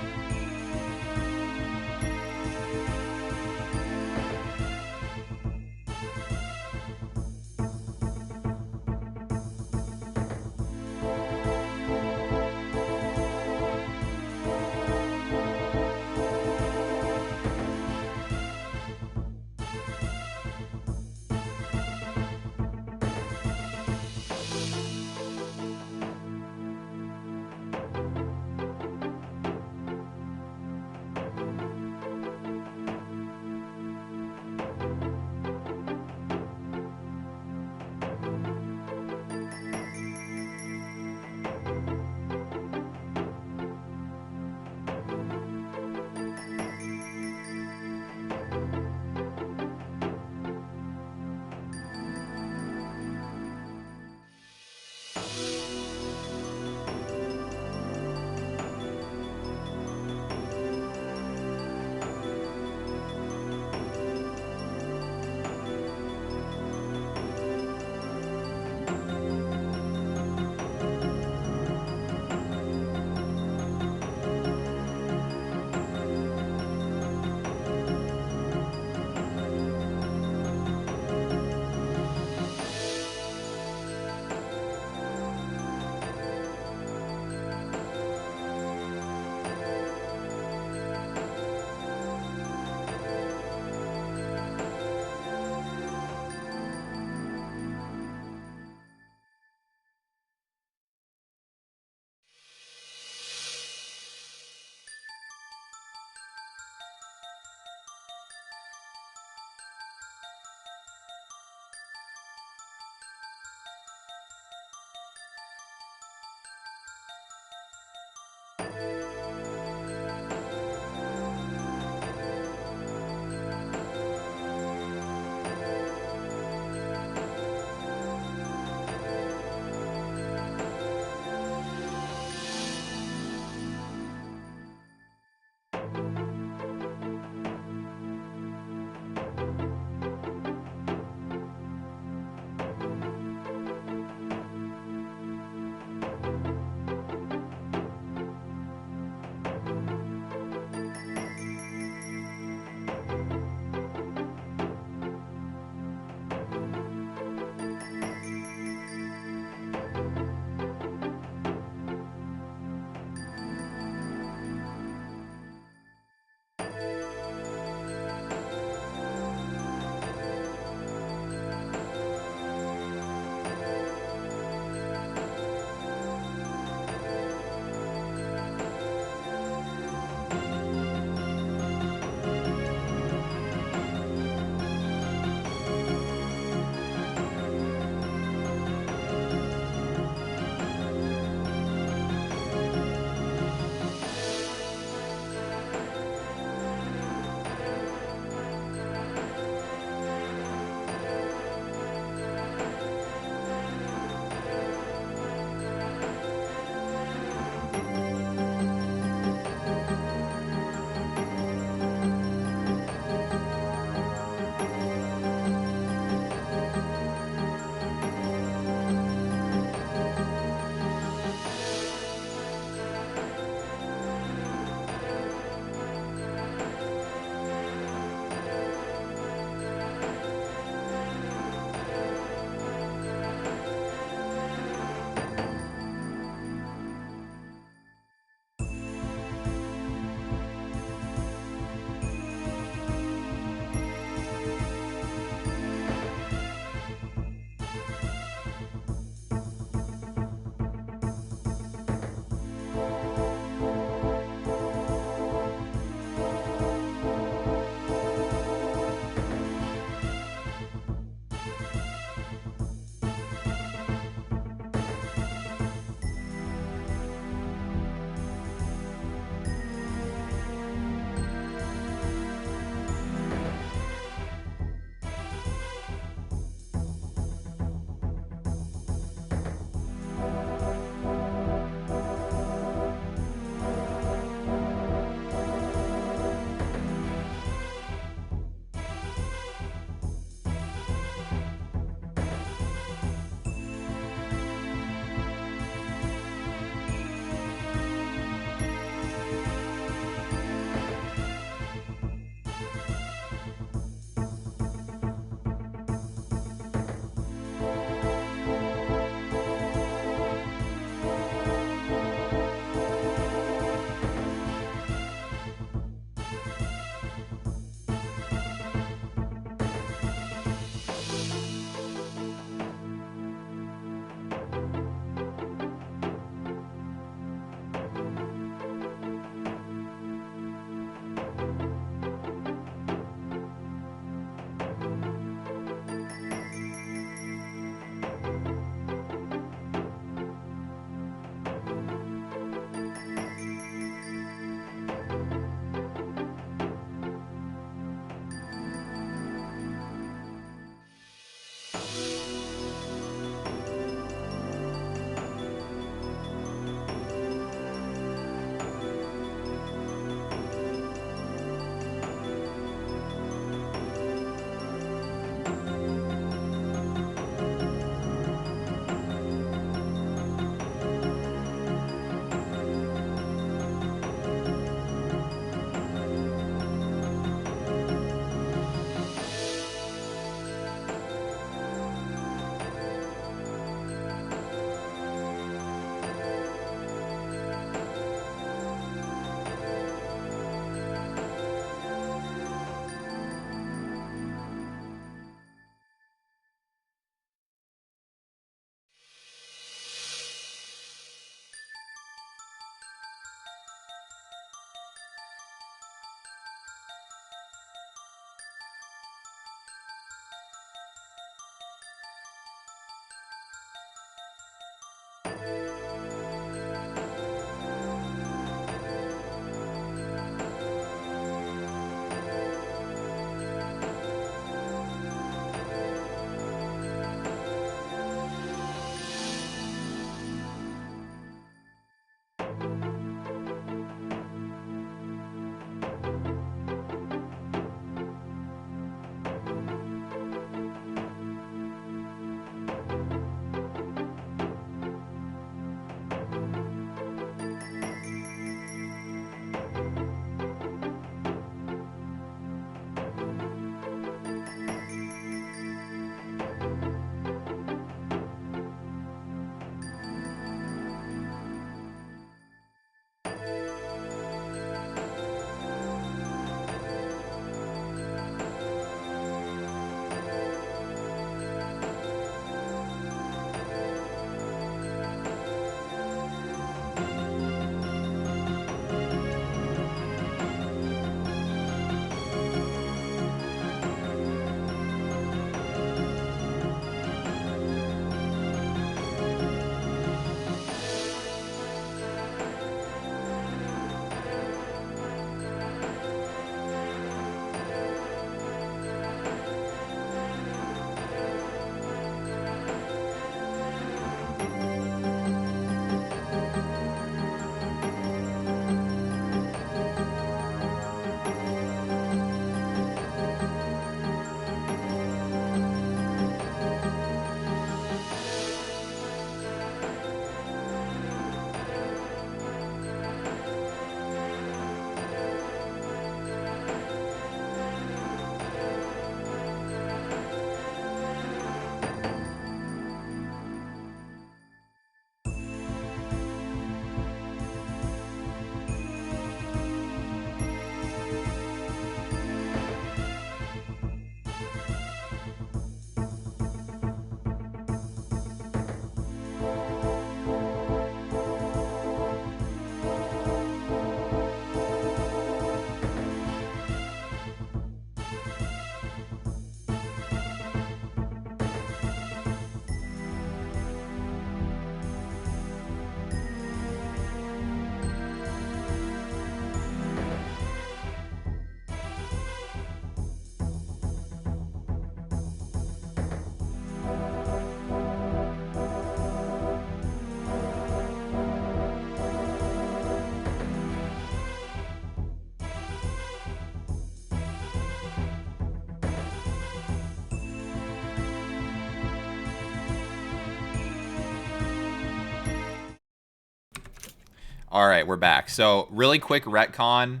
All right, we're back. So, really quick retcon.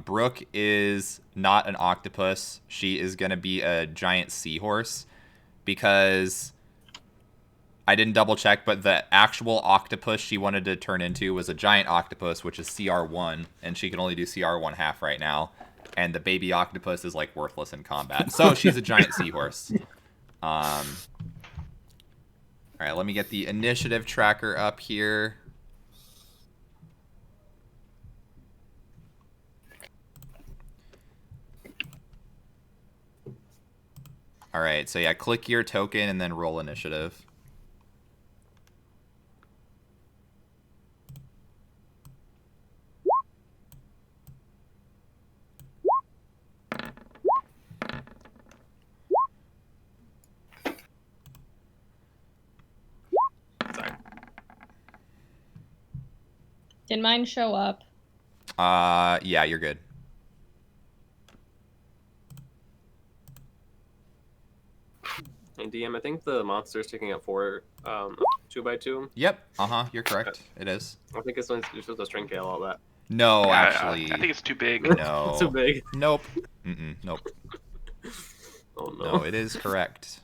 Brooke is not an octopus. She is going to be a giant seahorse because I didn't double check, but the actual octopus she wanted to turn into was a giant octopus, which is CR1, and she can only do CR1 half right now. And the baby octopus is like worthless in combat. So, she's a giant seahorse. All right, let me get the initiative tracker up here. All right, so yeah, click your token and then roll initiative. Sorry. Did mine show up? Yeah, you're good. Hey, DM, I think the monster's taking up 4 2x2. Yep. You're correct. It is. I think it's when you're supposed to string tail all that. No, Yeah, actually. I think it's too big. No. It's too big. Nope. Nope. Oh no. No, it is correct.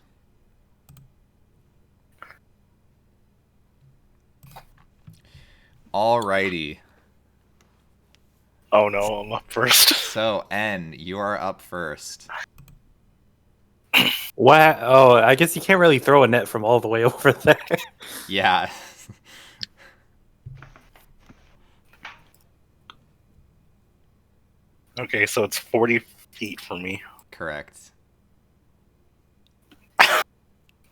Alrighty. Oh no, I'm up first. So, N, you are up first. Wow. Oh, I guess you can't really throw a net from all the way over there. Yeah. Okay, so it's 40 feet for me. Correct.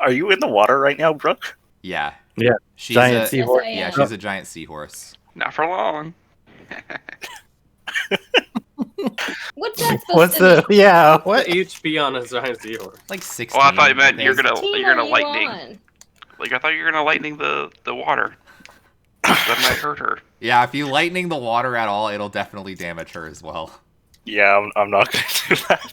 Are you in the water right now, Brooke? Yeah. Yeah. She's Giant a, seahorse. Yes, I Yeah, am. she's a giant seahorse. Not for long. What's that supposed What's to the? mean? Yeah. What What? HP on a giant seahorse? Like 16. Oh, I thought you meant okay? you're gonna Team you're are gonna you lightning. on? Like I thought you were gonna lightning the water. That might hurt her. Yeah, if you lightning the water at all, it'll definitely damage her as well. Yeah, I'm not gonna do that.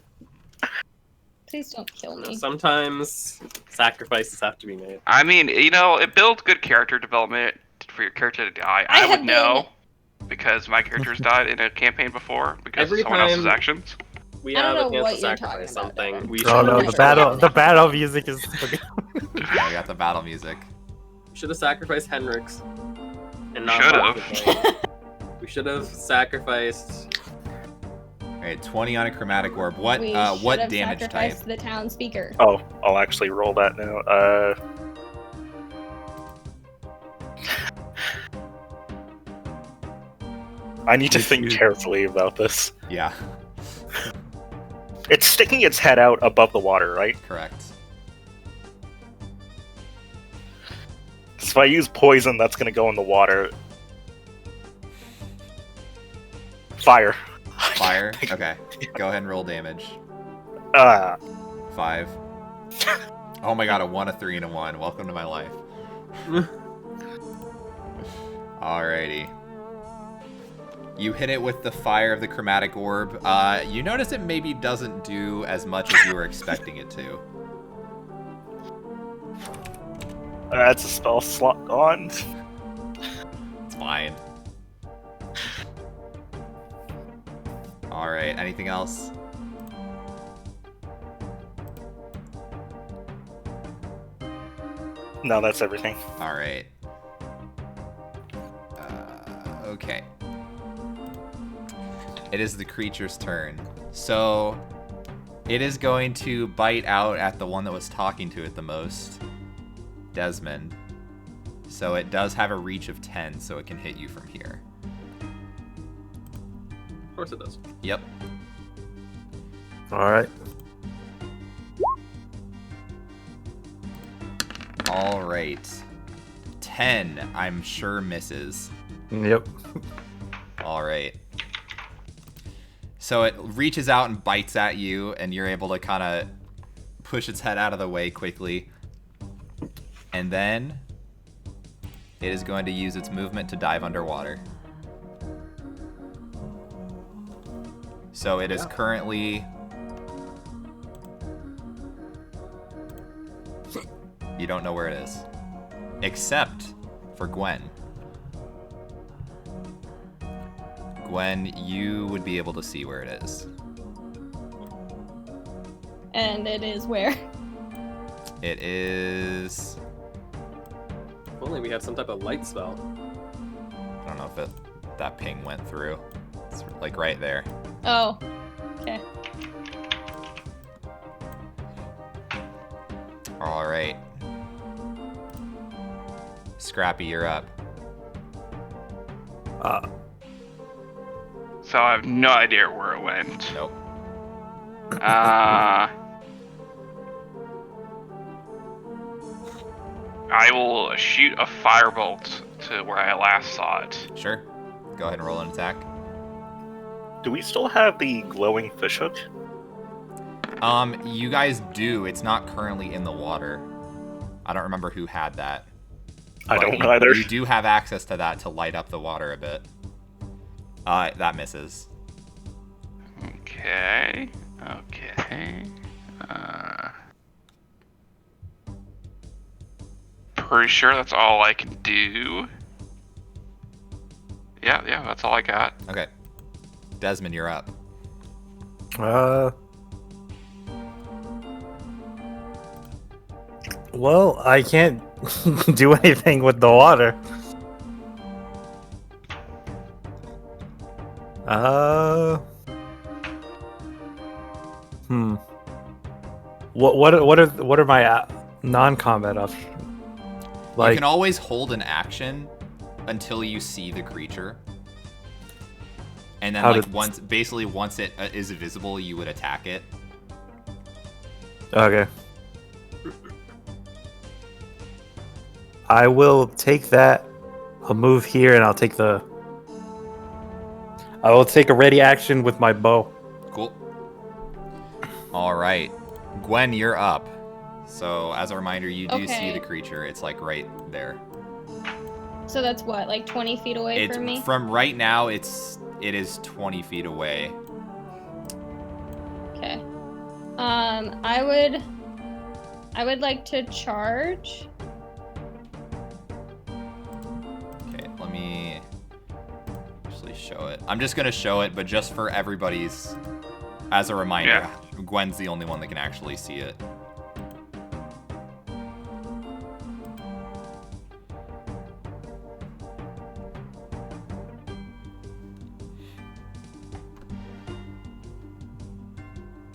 Please don't kill me. Sometimes sacrifices have to be made. I mean, you know, it builds good character development for your character to die. I I have would know because my character's died in a campaign before because Every of someone else's time- actions. We I have don't a know chance to what you're sacrifice talking about, something. Devin. We Oh should no, have the battle music is. Yeah, we got the battle music. should have sacrificed Henrik's and not Should've. Buffett. We should have sacrificed. Alright, 20 on a chromatic orb. What We what should have damage type? sacrificed the town speaker. Oh, I'll actually roll that now. I need to think carefully about this. Yeah, It's sticking its head out above the water, right? correct. So if I use poison, that's gonna go in the water. Fire. Fire? Okay. Go ahead and roll damage. 5. Oh my god, a 1, a 3, and a 1. Welcome to my life. Alrighty. You hit it with the fire of the chromatic orb. You notice it maybe doesn't do as much as you were expecting it to. That's a spell slot gone. It's fine. Alright, anything else? No, that's everything. Alright. Okay. It is the creature's turn. So, it is going to bite out at the one that was talking to it the most, Desmond. So it does have a reach of 10, so it can hit you from here. Of course it does. Yep. All right. Alright. 10, I'm sure misses. Yep. Alright. So it reaches out and bites at you, and you're able to kind of push its head out of the way quickly. And then it is going to use its movement to dive underwater. So it is currently... You don't know where it is. Except for Gwen. Gwen, you would be able to see where it is. And it is where? It is... If only we had some type of light spell. I don't know if that ping went through. It's like right there. Oh, okay. All right. Scrappy, you're up. So I have no idea where it went. Nope. I will shoot a firebolt to where I last saw it. Sure. Go ahead and roll an attack. Do we still have the glowing fishhook? You guys do. It's not currently in the water. I don't remember who had that. I But don't either. You do have access to that to light up the water a bit. That misses. Okay. Pretty sure that's all I can do. Yeah, that's all I got. Okay. Desmond, you're up. Well, I can't do anything with the water. What are my non-combat options? You can always hold an action until you see the creature. And then once it is visible, you would attack it. Okay. I will take that. I'll move here and I will take a ready action with my bow. Cool. All right. Gwen, you're up. So as a reminder, you do see the creature. It's like right there. So that's what, like 20 feet away from me? From right now, it is 20 feet away. Okay. I would like to charge. Okay, let me actually show it. I'm just gonna show it, but just for everybody's, as a reminder, Gwen's the only one that can actually see it.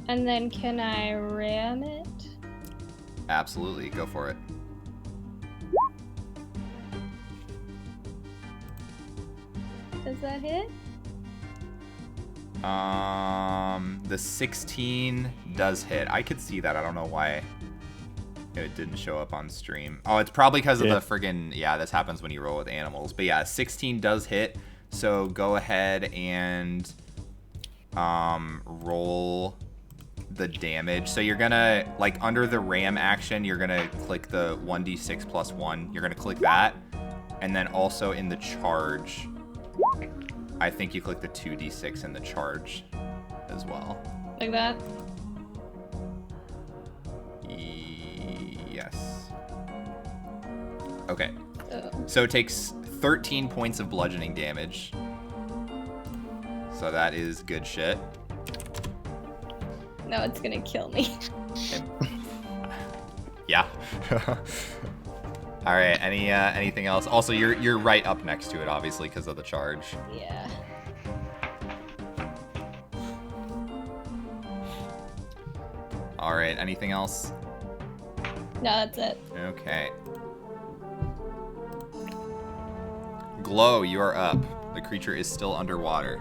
And then can I ram it? Absolutely, go for it. Does that hit? The 16 does hit. I could see that. I don't know why it didn't show up on stream. Oh, it's probably because of the friggin'... Yeah, this happens when you roll with animals. But yeah, 16 does hit. So go ahead and roll the damage. So you're gonna, like, under the ram action, you're gonna click the 1d6 plus 1. You're gonna click that. And then also in the charge, I think you click the 2d6 in the charge as well. Like that? Yes. Okay. So it takes 13 points of bludgeoning damage. So that is good shit. No, it's gonna kill me. Yeah. All right. Anything else? Also, you're right up next to it, obviously, because of the charge. Yeah. All right. Anything else? No, that's it. Okay. Glow, you are up. The creature is still underwater.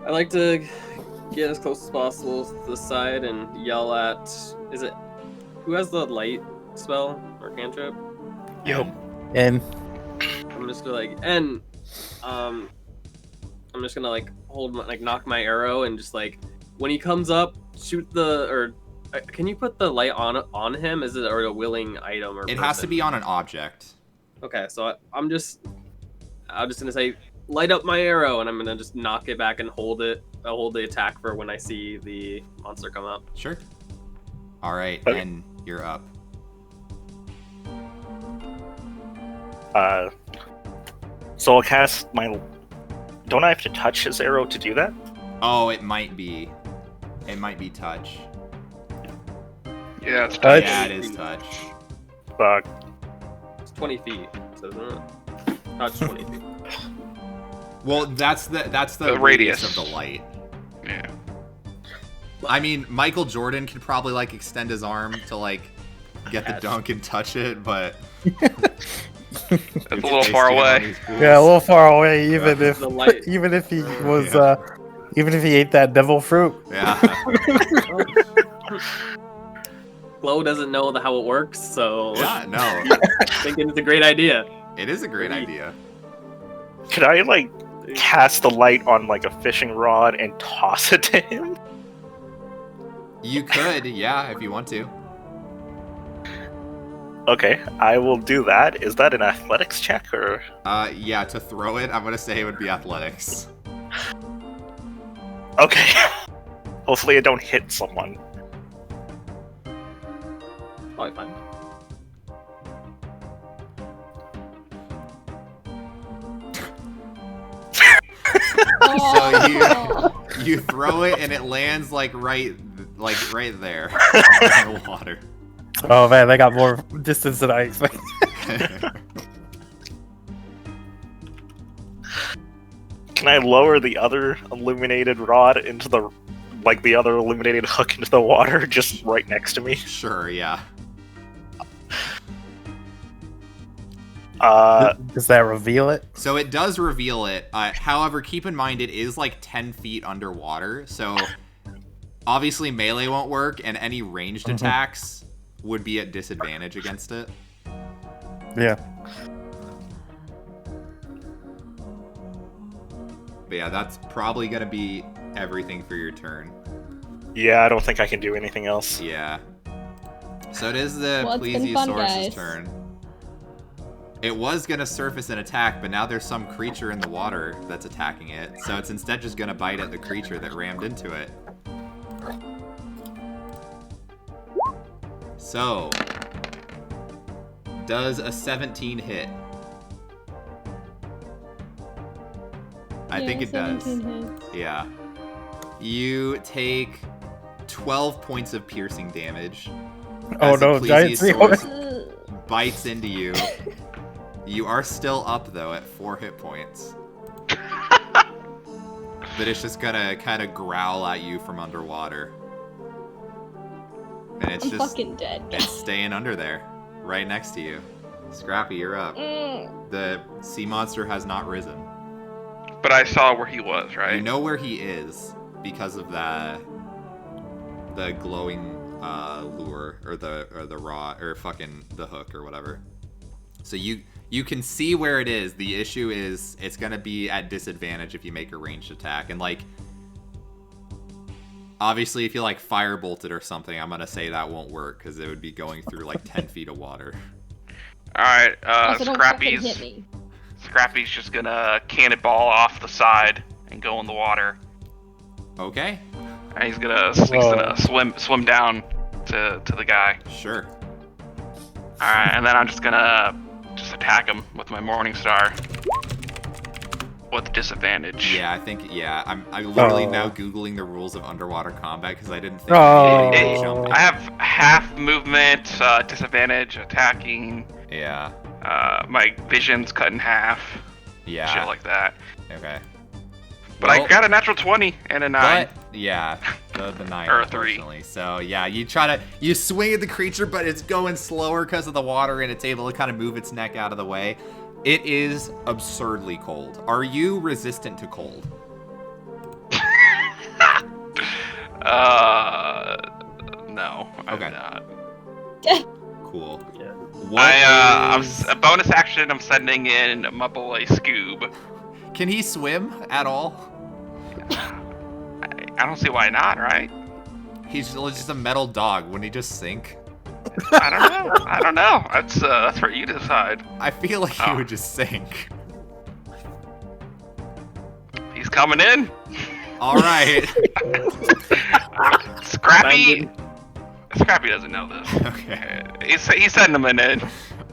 I like to get as close as possible to the side and yell at... Who has the light spell or cantrip? Yep. And I'm just gonna I'm just gonna knock my arrow and just when he comes up, shoot can you put the light on him? Is it a willing item or It has to be on an object. Okay, so I'm just gonna say light up my arrow, and I'm gonna just knock it back and hold it. I'll hold the attack for when I see the monster come up. Sure. All right, Okay. and you're up. So I'll cast my. Don't I have to touch his arrow to do that? Oh, it might be. It might be touch. Yeah, it's Touch. Yeah, it is touch. Fuck. It's 20 feet, so isn't it? Touch 20 feet. Well, that's the The radius radius. of the light. Yeah. I mean, Michael Jordan could probably like extend his arm to like get the dunk and touch it, but It's a little far away. Yeah, a little far away. Even if The light. even if he was Yeah. even if he ate that devil fruit. Yeah. Flo doesn't know how it works, so Yeah, no. thinking it's a great idea. It is a great idea. Could I like cast the light on like a fishing rod and toss it to him? You could, yeah, if you want to. Okay, I will do that. Is that an athletics check or? Yeah, to throw it, I'm gonna say it would be athletics. Okay. Hopefully I don't hit someone. Probably fine. Oh. You throw it and it lands like right there in the water. Oh man, they got more distance than I expected. Can I lower the other illuminated rod into the, like the other illuminated hook into the water just right next to me? Sure, yeah. Does that reveal it? So it does reveal it. However, keep in mind it is like 10 feet underwater, so obviously melee won't work, and any ranged attacks would be at disadvantage against it. Yeah. But yeah, that's probably gonna be everything for your turn. Yeah, I don't think I can do anything else. Yeah. So it is the Well, it's been fun, Plesiosaurus's guys. turn. It was gonna surface an attack, but now there's some creature in the water that's attacking it. So it's instead just gonna bite at the creature that rammed into it. So, does a 17 hit? I think it does. 17 hits. Yeah. You take 12 points of piercing damage. Oh as the no, giant Plesiosaurus seahorse. bites into you. You are still up though at 4 hit points. But it's just gonna kind of growl at you from underwater. And it's I'm just fucking dead. it's staying under there, right next to you. Scrappy, you're up. The sea monster has not risen. But I saw where he was, right? You know where he is because of the glowing lure or the rod or fucking the hook or whatever. So you can see where it is. The issue is it's gonna be at disadvantage if you make a ranged attack, and like obviously if you like firebolt it or something, I'm gonna say that won't work because it would be going through like 10 feet of water. All right, Also, don't fucking hit me. Scrappy's just gonna cannonball off the side and go in the water. Okay, And he's gonna swim down to the guy. sure. All right, and then I'm just gonna attack him with my Morning Star with disadvantage. Yeah, I think I'm literally Oh. now googling the rules of underwater combat because I didn't think Oh. you needed jumping. I have half movement, disadvantage, attacking. Yeah, My vision's cut in half. yeah. Shit like that. Okay. But Well, I got a natural 20 and a 9. But yeah, the 9 Or a 3. unfortunately. So yeah, you swing at the creature, but it's going slower because of the water, and it's able to kind of move its neck out of the way. It is absurdly cold. Are you resistant to cold? No, I'm Okay. not. Cool. Yeah. What is- A bonus action, I'm sending in my boy Scoob. Can he swim at all? I don't see why not, right? He's just a metal dog. Wouldn't he just sink? I don't know. That's for you to decide. I feel like he Oh. would just sink. He's coming in. All right. Scrappy doesn't know this. Okay. He's sending him in.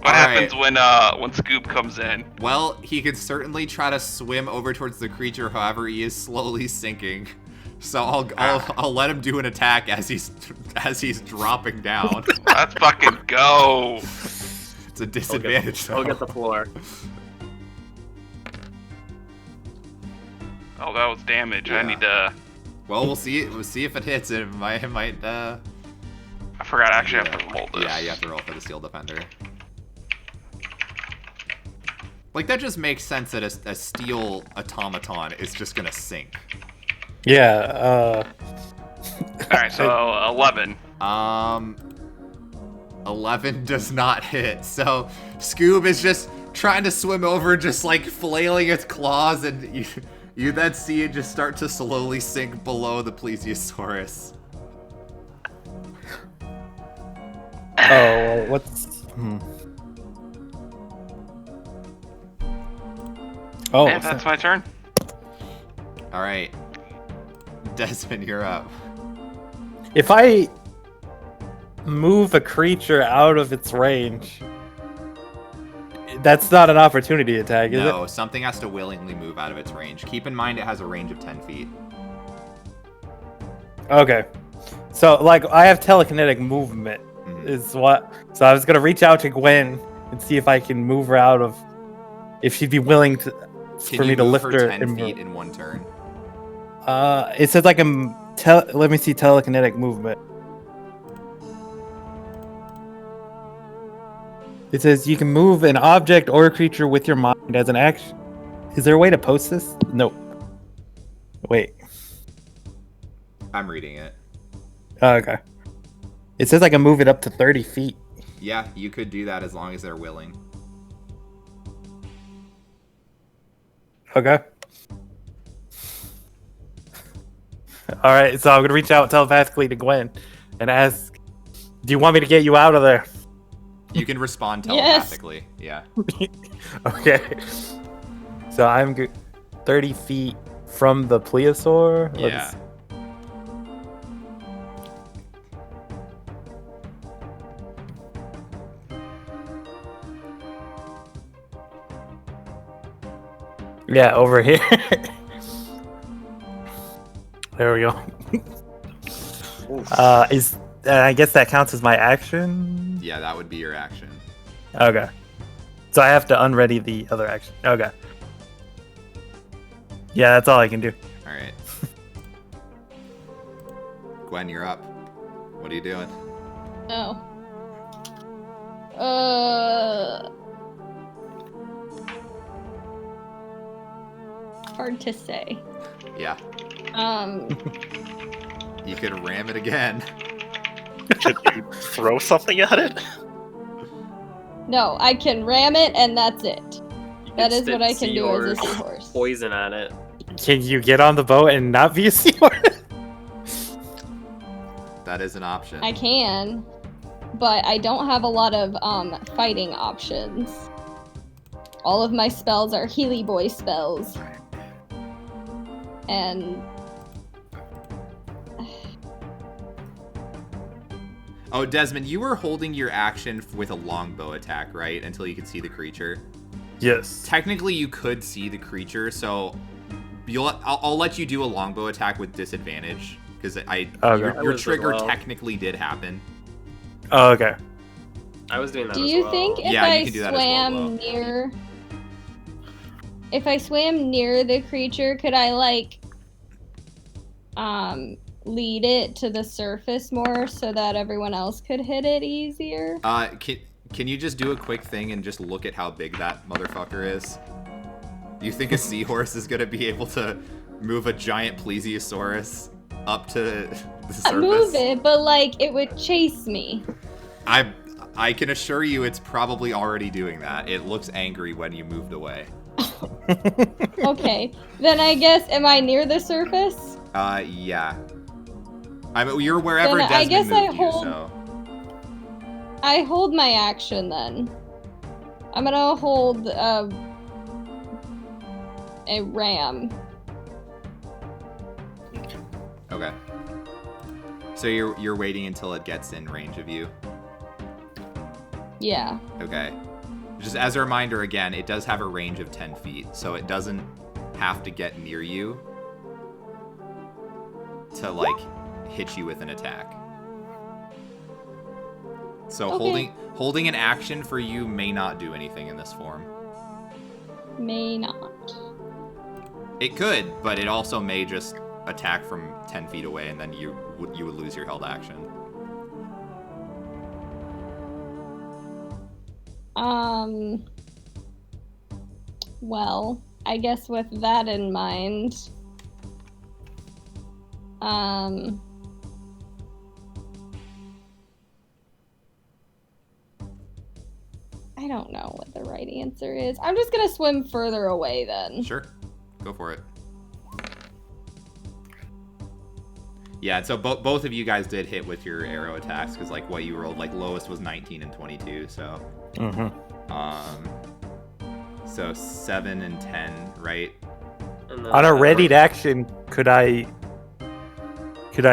What All happens when Scoob comes in? Well, he could certainly try to swim over towards the creature. However, he is slowly sinking. So I'll let him do an attack as he's dropping down. Let's fucking go. It's a disadvantage. I'll get though. the floor. Oh, that was damage. Yeah. I need to. Well, we'll see. We'll see if it hits. It might. I forgot. I actually have to roll this. Yeah, you have to roll for the steel defender. Like that just makes sense that a steel automaton is just gonna sink. Yeah. All right, so 11. 11 does not hit. So Scoob is just trying to swim over, just like flailing its claws, and you then see it just start to slowly sink below the plesiosaurus. Oh, what's? Oh, And that's my turn. All right, Desmond, you're up. if I move a creature out of its range, that's not an opportunity attack, is No, something has to willingly move out of its range. Keep in mind it has a range of 10 feet. it? Okay. So, like, I have telekinetic movement, is what. So I was gonna reach out to Gwen and see if I can move her out of. If she'd be willing to, Can for you me to move lift her her. 10 and feet move- in one turn? It says like let me see telekinetic movement. It says you can move an object or a creature with your mind as an action. Is there a way to post this? No. Wait. I'm reading it. Oh, okay. It says I can move it up to 30 feet. Yeah, you could do that as long as they're willing. Okay. All right, so I'm gonna reach out telepathically to Gwen and ask, "Do you want me to get you out of there?" You can respond Yes. telepathically. Yeah. Okay. So I'm 30 feet from the plesiosaur. Yeah. Yeah, over here. There we go. I guess that counts as my action. Yeah, that would be your action. Okay. So I have to unready the other action. Okay. Yeah, that's all I can do. All right. Gwen, you're up. What are you doing? Oh. Hard to say. Yeah. You could ram it again. Could you throw something at it? No, I can ram it and that's it. You That could is what I spit can do as a seahorse seahorse. Poison at it. Can you get on the boat and not be a seahorse? That is an option. I can, but I don't have a lot of fighting options. All of my spells are Healy Boy spells. And Oh, Desmond, you were holding your action with a longbow attack, right? Until you could see the creature. Yes. Technically, you could see the creature, so I'll let you do a longbow attack with disadvantage because Okay. your was as trigger well. technically did happen. Oh, okay. I was doing that do as you well. think if Yeah, you I can do that as well, swam Will. near, if I swam near the creature, could I like lead it to the surface more so that everyone else could hit it easier? Can you just do a quick thing and just look at how big that motherfucker is? You think a seahorse is gonna be able to move a giant plesiosaurus up to the surface? Move it, but like it would chase me. I can assure you it's probably already doing that. It looks angry when you moved away. Okay, then I guess am I near the surface? Yeah. I mean, you're wherever Then I Desmond guess I moved you, hold- so. I hold my action then. I'm gonna hold a ram. Okay. So you're waiting until it gets in range of you. Yeah. Okay. Just as a reminder, again, it does have a range of 10 feet, so it doesn't have to get near you to, like, hit you with an attack. So Okay. holding an action for you may not do anything in this form. May not. It could, but it also may just attack from 10 feet away, and then you would lose your held action. Well, I guess with that in mind, I don't know what the right answer is. I'm just gonna swim further away then. Sure. Go for it. Yeah, so both of you guys did hit with your arrow attacks, because, like, what you rolled, like, lowest was 19 and 22, so... So 7 and 10, right? And then On a readied action, could I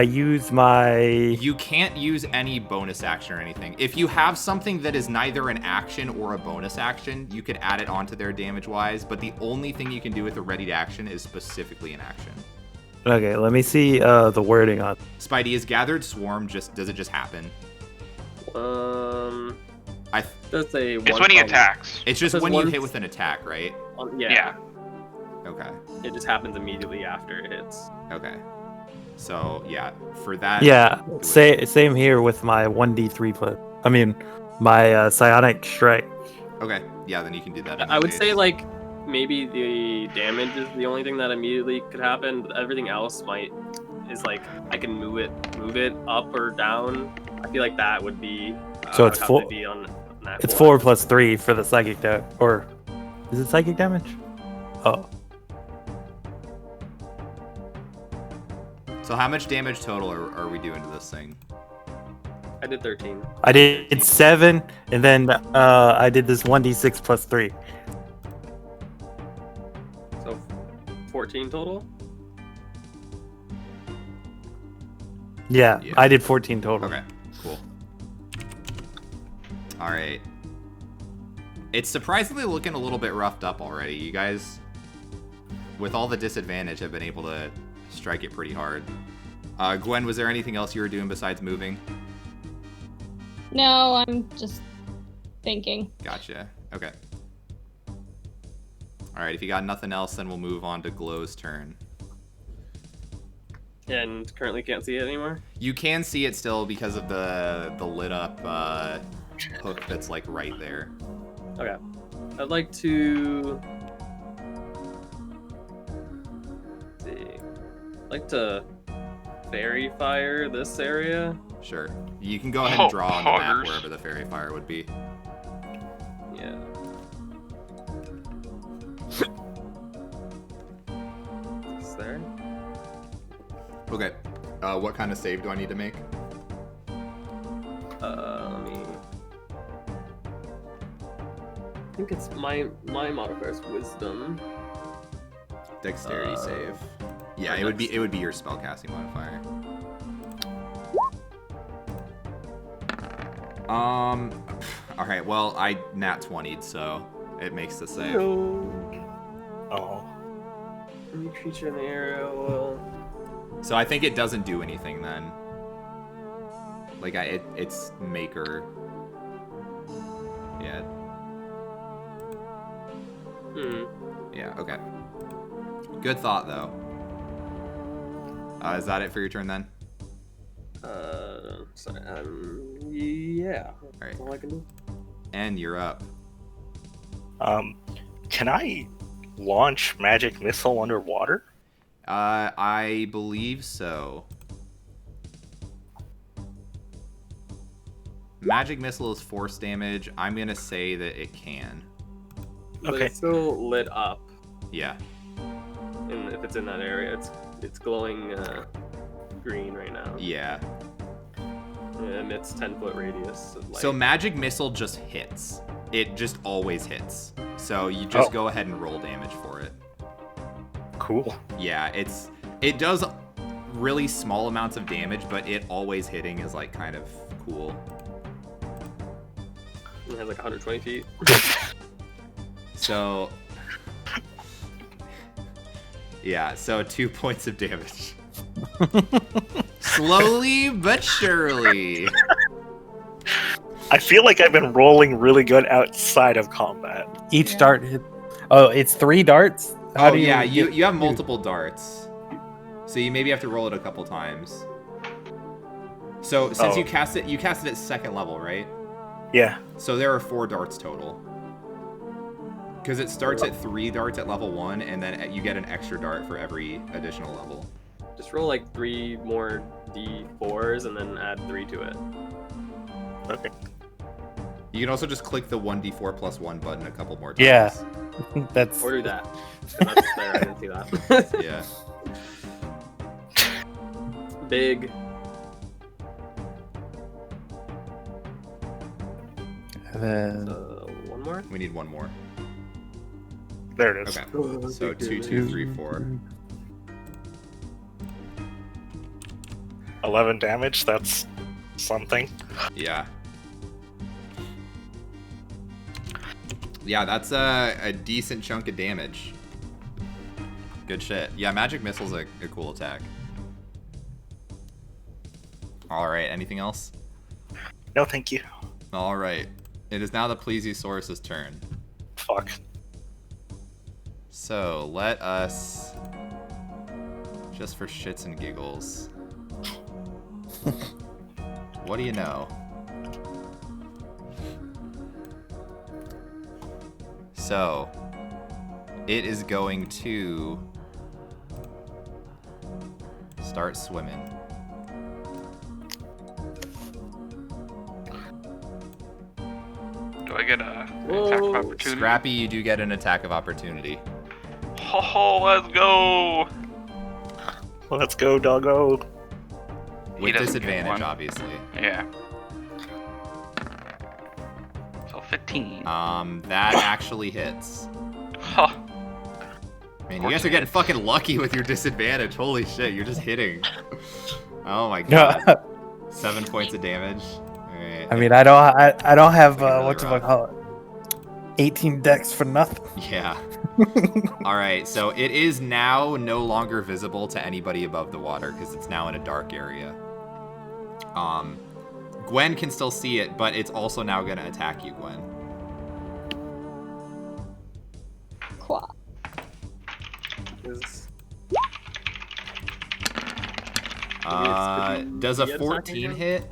use my... You can't use any bonus action or anything. If you have something that is neither an action or a bonus action, you could add it onto there damage-wise, but the only thing you can do with a readied action is specifically an action. Okay, let me see the wording on. Spidey, is Gathered Swarm does it just happen? Does say It's when he attacks. It's just It says when you once- hit with an attack, right? Yeah. Okay. It just happens immediately after it hits. Okay. So, yeah, for that... Yeah, do it. same here with my 1d3 plus. I mean, my psionic strike. Okay, yeah, then you can do that. I would anyways. say like maybe the damage is the only thing that immediately could happen. But everything else is like I can move it up or down. I feel like that would be. So it's would have four- to be on that It's one. 4 plus 3 for the psychic damage. Or is it psychic damage? Oh. So how much damage total are we doing to this thing? I did 13. I did 7, and then I did this 1d6 plus 3. So 14 total. Yeah, Yeah. I did 14 total. Okay, cool. All right. It's surprisingly looking a little bit roughed up already. You guys, with all the disadvantage, have been able to strike it pretty hard. Gwen, was there anything else you were doing besides moving? No, I'm just thinking. Gotcha. Okay. All right, if you got nothing else, then we'll move on to Glow's turn. And currently can't see it anymore. You can see it still because of the lit up hook that's like right there. Okay. I'd like to. Let's see. I'd like to fairy fire this area. Sure. You can go ahead and draw on the map Hoggers. wherever the fairy fire would be. Yeah. It's there. Okay. What kind of save do I need to make? Let me. I think it's my modifier's wisdom. Dexterity save. Yeah, it would be your spellcasting modifier. All right. Well, I nat 20'd, so it makes the save. Oh. Any creature in the area will. So I think it doesn't do anything then. Like it's maker. Yeah. Yeah. Okay. Good thought though. Is that it for your turn then? Sorry. Yeah. All right. That's all I can do. And you're up. Can I launch magic missile underwater? I believe so. Magic missile is force damage. I'm gonna say that it can. But Okay. it's still lit up, Yeah. and if it's in that area, it's glowing green right now. Yeah. And it's 10-foot radius of light. So magic missile just hits. It just always hits. So you just Oh. go ahead and roll damage for it. Cool. Yeah, it does really small amounts of damage, but it always hitting is like kind of cool. It has like 120 feet. So, yeah, so 2 points of damage. Slowly but surely. I feel like I've been rolling really good outside of combat. Each Yeah. dart hit. Oh, it's 3 darts? How do you yeah, get you have two? multiple darts. So you maybe have to roll it a couple times. So since Oh. you cast it at 2nd level, right? Yeah. So there are 4 darts total. Because it starts at 3 darts at level 1, and then you get an extra dart for every additional level. Just roll like 3 more d4s and then add 3 to it. Okay. You can also just click the 1d4 plus 1 button a couple more times. Yeah. That's Or do that. 'Cause that's there, I didn't see that. Yeah. Big. and then One more? We need one more. There it is. Okay. Oh, So big 2, damage. 2, 3, 4. 11 damage. That's something. Yeah. Yeah, that's a decent chunk of damage. Good shit. Yeah, Magic Missile's a cool attack. Alright, anything else? No, thank you. Alright. It is now the Plesiosaurus's turn. Fuck. So, let us... Just for shits and giggles. What do you know? So, it is going to start swimming. Do I get a attack Whoa. of opportunity? Scrappy, you do get an attack of opportunity. Oh, let's go! Let's go, doggo. He With doesn't get disadvantage, one. obviously. Yeah. So 15. That actually hits. Huh. Man, you guys are getting fucking lucky with your disadvantage. Holy shit, you're just hitting. Oh my no. god. 7 points of damage. Alright. I mean, I don't have Looking really what you rough. call it. 18 decks for nothing. Yeah. Alright, so it is now no longer visible to anybody above the water because it's now in a dark area. Gwen can still see it, but it's also now gonna attack you, Gwen. Cool. Is- Does a Could you 14 attack hit?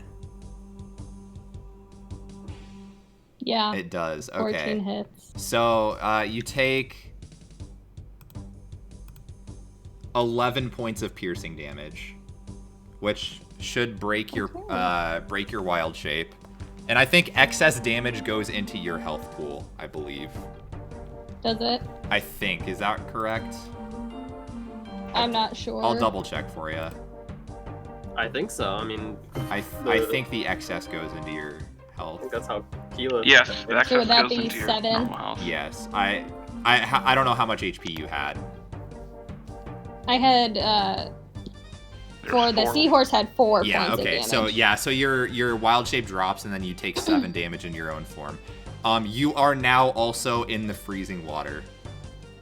Yeah. It does. 14 Okay. hits. So you take 11 points of piercing damage, which should break your wild shape. And I think excess damage goes into your health pool, I believe. Does it? I think. Is that correct? I'm not sure. I'll double check for you. I think so. I mean, I think the excess goes into your I health. think that's how Keela. Yes, So that would that goes be into your 7? normal health. Yes. I don't know how much HP you had. I had There's the 4. seahorse had 4 Yeah, points okay. of So damage. so your wild shape drops and then you take 7 damage in your own form. You are now also in the freezing water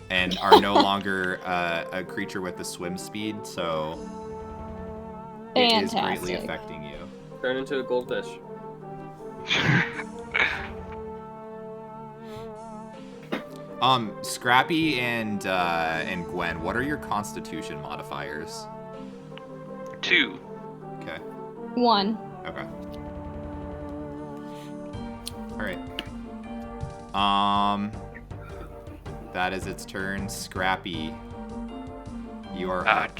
and are no longer a creature with the swim speed, so it is greatly Fantastic. affecting you. Turn into a goldfish. Scrappy and Gwen, what are your Constitution modifiers? 2. Okay. 1. Okay. All right. That is its turn. Scrappy, you are up.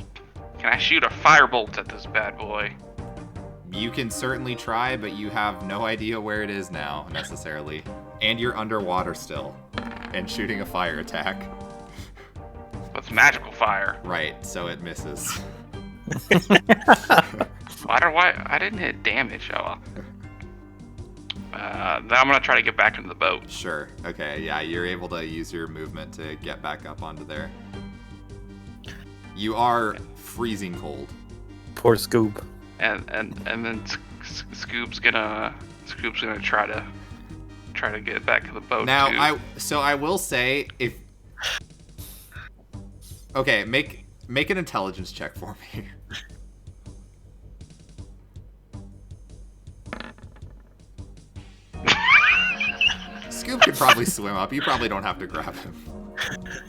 Can I shoot a firebolt at this bad boy? You can certainly try, but you have no idea where it is now, necessarily. And you're underwater still. And shooting a fire attack. With magical fire. Right, so it misses. Why? I didn't hit damage. Oh well. Then I'm gonna try to get back into the boat. Sure. Okay, yeah, you're able to use your movement to get back up onto there. You are freezing cold. Poor Scoob. And then Scoop's gonna try to try to get back to the boat. Now, too. I will say if. Okay, make an intelligence check for me. Scoob could probably swim up. You probably don't have to grab him.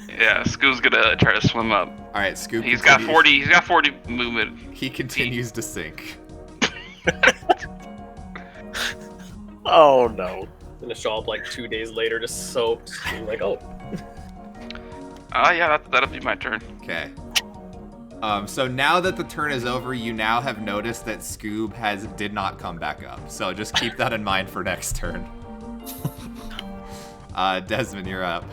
Yeah, Scoob's gonna try to swim up. All right, Scoob. He's got 40. He's got 40 movement. He continues to sink. Oh no. Gonna show up like 2 days later, just soaked. And like, oh, Yeah, that'll be my turn. Okay. So now that the turn is over, you now have noticed that Scoob did not come back up. So just keep that in mind for next turn. Desmond, you're up.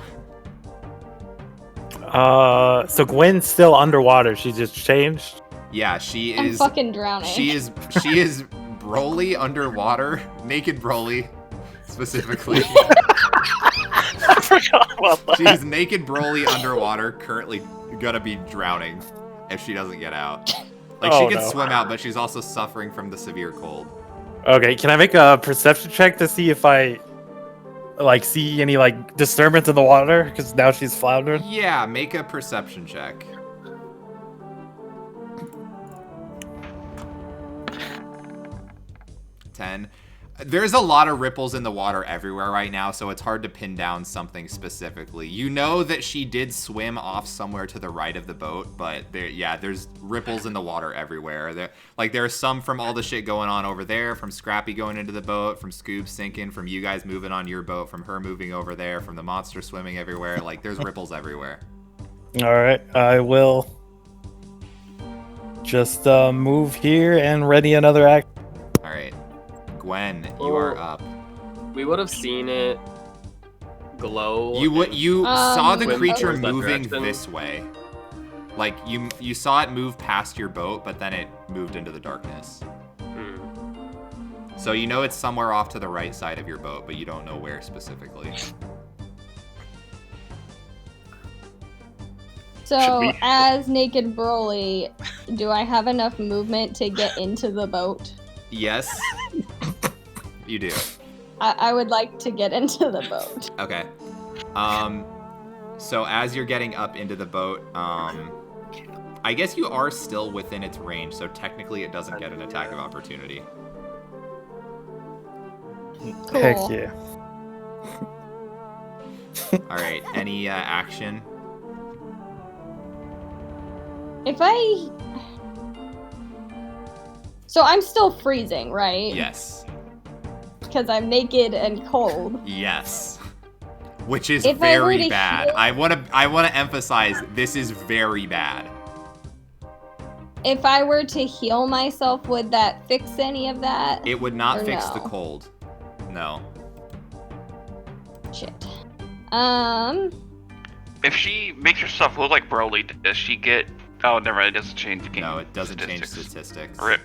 So Gwen's still underwater. She just changed. Yeah, she I'm is. fucking drowning. She is Broly underwater, naked Broly, specifically. I forgot about that. She's naked Broly underwater, currently gonna be drowning if she doesn't get out. Like she can swim out, but she's also suffering from the severe cold. Okay, can I make a perception check to see if I see any disturbance in the water? Because now she's floundering. Yeah, make a perception check. 10. There's a lot of ripples in the water everywhere right now, so it's hard to pin down something specifically. You know that she did swim off somewhere to the right of the boat, but there's ripples in the water everywhere. There's some from all the shit going on over there, from Scrappy going into the boat, from Scoob sinking, from you guys moving on your boat, from her moving over there, from the monster swimming everywhere. There's ripples everywhere. All right, I will just move here and ready another act. All right. Gwen, you are up. we would have seen it glow. You saw the swim creature towards that moving direction. this way. You saw it move past your boat, but then it moved into the darkness. So you know it's somewhere off to the right side of your boat, but you don't know where specifically. So, as naked Broly, do I have enough movement to get into the boat? Yes, you do. I would like to get into the boat. Okay. So as you're getting up into the boat, I guess you are still within its range, so technically it doesn't get an attack of opportunity. Cool. Heck yeah. All right. Any action? So I'm still freezing, right? Yes. Because I'm naked and cold. Yes. Which is If I were very to bad. heal- I want to emphasize this is very bad. If I were to heal myself, would that fix any of that? It would not Or fix no? the cold. No. Shit. If she makes herself look like Broly, does she get? Oh, never mind. It doesn't change the game. No, it doesn't change statistics. statistics. Rip.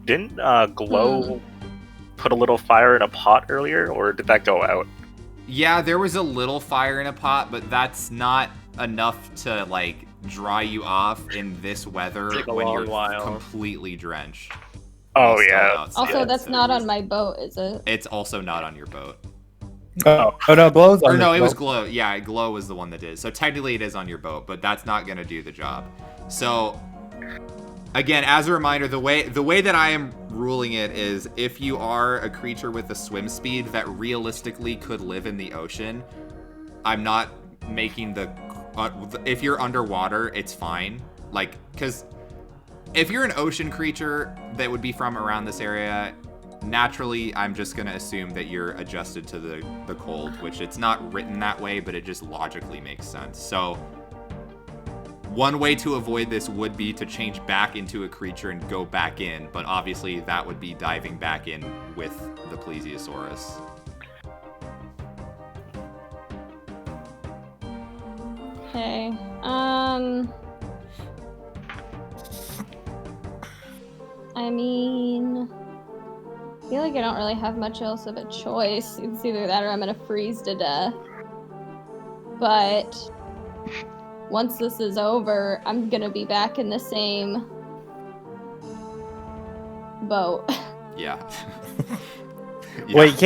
Didn't Glow put a little fire in a pot earlier, or did that go out? Yeah, there was a little fire in a pot, but that's not enough to dry you off in this weather Take a when long you're while. completely drenched. Oh While still yeah. outside. Also, that's not on my boat, is it? It's also not on your boat. Oh no, Glow's on Or no, this it was boat. Glow. Yeah, Glow was the one that did. So technically it is on your boat, but that's not going to do the job. So again, as a reminder, the way that I am ruling it is if you are a creature with a swim speed that realistically could live in the ocean, I'm not making if you're underwater, it's fine. Cuz if you're an ocean creature that would be from around this area, naturally, I'm just going to assume that you're adjusted to the cold, which it's not written that way, but it just logically makes sense. So one way to avoid this would be to change back into a creature and go back in, but obviously that would be diving back in with the Plesiosaurus. Okay. I mean, I feel like I don't really have much else of a choice. It's either that or I'm gonna freeze to death. But once this is over, I'm gonna be back in the same boat. Yeah. Yeah. Wait,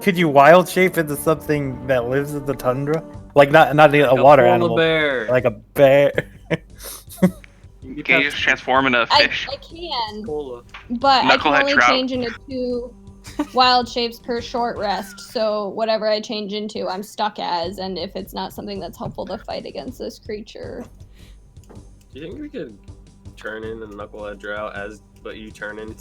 could you wild shape into something that lives in the tundra? Like not a water polar animal, bear. like a bear. Can you just transform into a fish? I can, Cola. but I can Knucklehead only trout. change into 2 wild shapes per short rest. So whatever I change into, I'm stuck as, and if it's not something that's helpful to fight against this creature. Do you think we could turn in a knucklehead drought but you turn in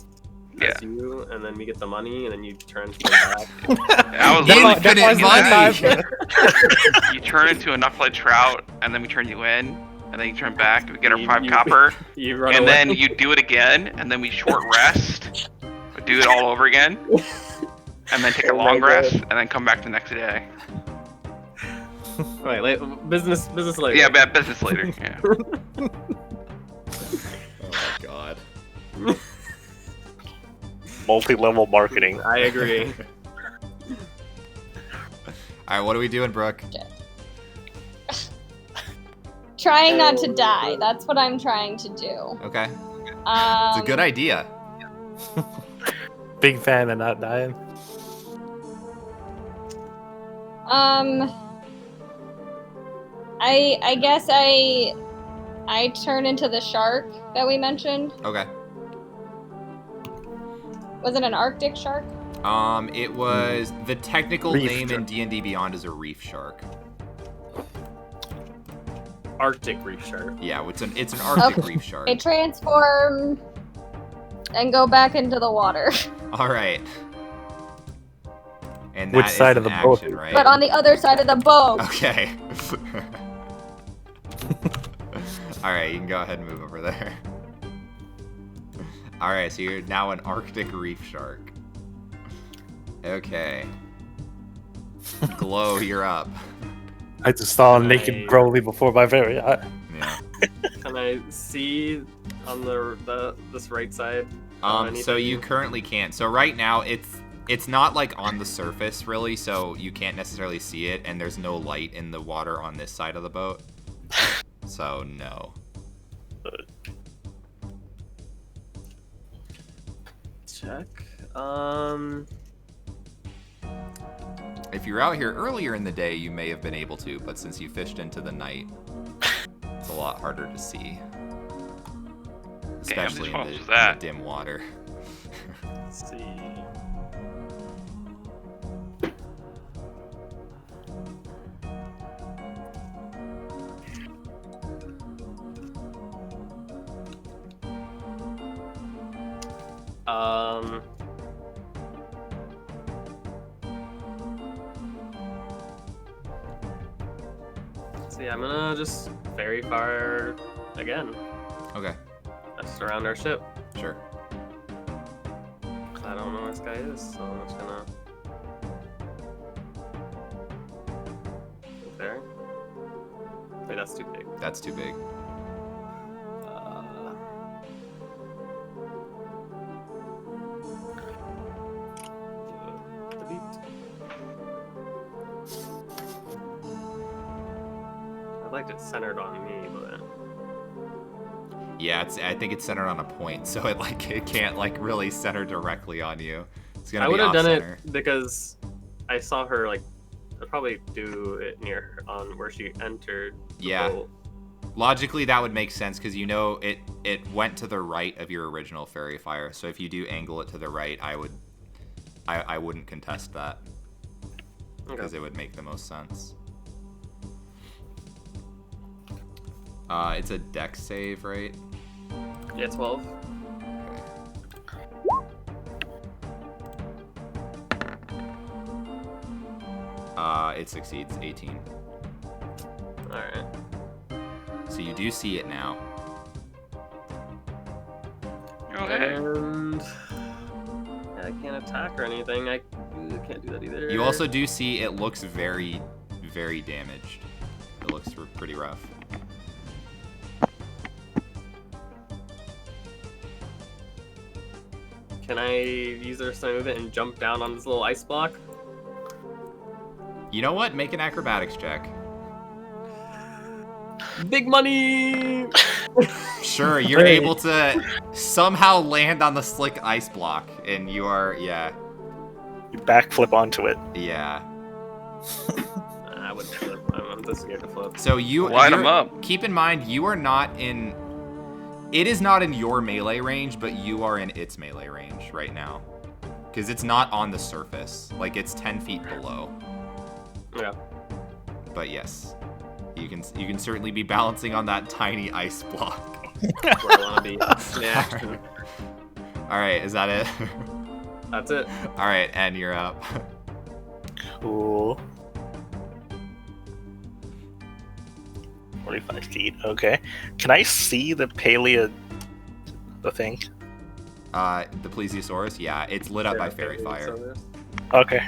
Yeah. as you, and then we get the money, and then you turn back? I was Infinite money. You turn into a knucklehead trout, and then we turn you in, and then you turn back, we get our 5 You- copper, You run and away. then you do it again, and then we short rest, do it all over again, and then take a Oh my long God. rest, and then come back the next day. Wait, business later. Yeah, bad business later. Yeah. Oh my god. Multi-level marketing. I agree. Alright, what are we doing, Brooke? Trying not to die. That's what I'm trying to do. Okay. It's a good idea. Big fan of not dying. I guess I turn into the shark that we mentioned. Okay. Was it an Arctic shark? It was the technical Reef name in shark. D&D Beyond is a reef shark. Arctic reef shark. Yeah, it's an Arctic Okay. reef shark. I transform and go back into the water. All right. And Which that is side an of the boat? action, right? But on the other side of the boat. Okay. All right, you can go ahead and move over there. All right, so you're now an Arctic reef shark. Okay. Glow, you're up. I just saw a naked Broly before my very eye. Yeah. Can I see on this right side? So you currently can't. So right now it's not like on the surface really, so you can't necessarily see it, and there's no light in the water on this side of the boat. So no. Check. If you're out here earlier in the day, you may have been able to, but since you fished into the night, it's a lot harder to see. Especially Damn, in whose the fault was that? dim water. Let's see. See, I'm gonna just very far again. Okay, Just around our ship. sure. I don't know where this guy is, so I'm just gonna. There. Wait, that's too big. That's too big. Delete. I'd like it centered on me, but Yeah, I think it's centered on a point, so it can't like really center directly on you. It's gonna I be would have done off-center. it because I saw her like. I'd probably do it near her on where she entered. The Yeah. boat. Logically, that would make sense because you know it went to the right of your original fairy fire. So if you do angle it to the right, I wouldn't contest that because it would make the most sense. It's a dex save, right? Yeah, 12. It succeeds, 18. Alright. So you do see it now. Okay. And I can't attack or anything. I can't do that either. You also do see it looks very, very damaged. It looks pretty rough. Can I use their move it and jump down on this little ice block? You know what? Make an acrobatics check. Big money! Sure, you're Great. able to somehow land on the slick ice block, and you are, yeah. You backflip onto it. Yeah. I wouldn't flip. I'm too scared to flip. So Light 'em you're- up. Keep in mind, you are not in. It is not in your melee range, but you are in its melee range right now, because it's not on the surface. Like it's 10 feet below. Yeah. But yes, you can certainly be balancing on that tiny ice block. That's where I want to be. In action. All right, is that it? That's it. All right, and you're up. Cool. 45 feet. Okay. Can I see the paleo? The thing. The plesiosaurus. Yeah, it's lit up by fairy Okay, fire. so there's- Okay.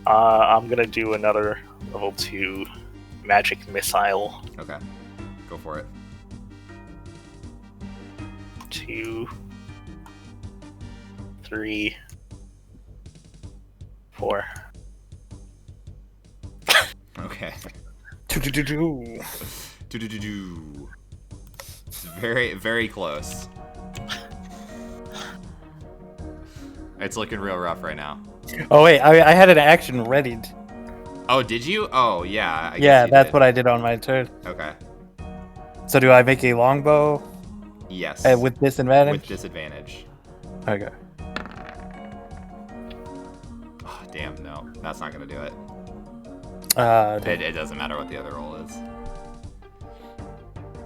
I'm gonna do another level 2 magic missile. Okay, go for it. 2, 3, 4. Okay. Do-do-do-do. Do-do-do-do. It's very, very close. It's looking real rough right now. Oh wait, I had an action ready. Oh, did you? Oh, yeah. I guess Yeah, you that's did. what I did on my turn. Okay. So do I make a longbow Yes. with disadvantage? With disadvantage. Okay. Oh, damn, no. That's not going to do it. Damn. It doesn't matter what the other roll is.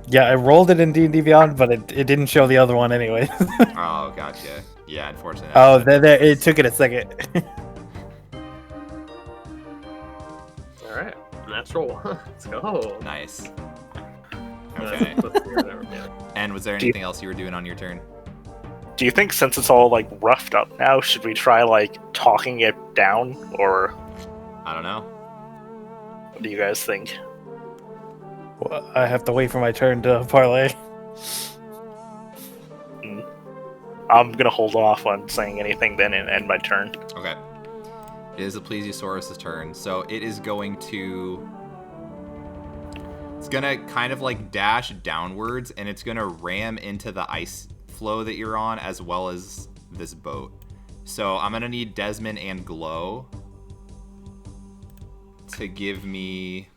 Yeah, I rolled it in D&D Beyond, but it didn't show the other one anyway. Oh, gotcha. Yeah, unfortunately. Oh, it took it a second. All right. Natural one. Let's go. Nice. Uh, Okay. let's see whatever, yeah. And was there Do you- anything else you were doing on your turn? Do you think since it's all like roughed up now, should we try like talking it down, or I don't know. what do you guys think? Well, I have to wait for my turn to parlay. I'm gonna hold off on saying anything then and end my turn. Okay. It is the plesiosaurus' turn, so it is going to... It's gonna kind of like dash downwards, and it's gonna ram into the ice flow that you're on, as well as this boat. So I'm gonna need Desmond and Glow to give me...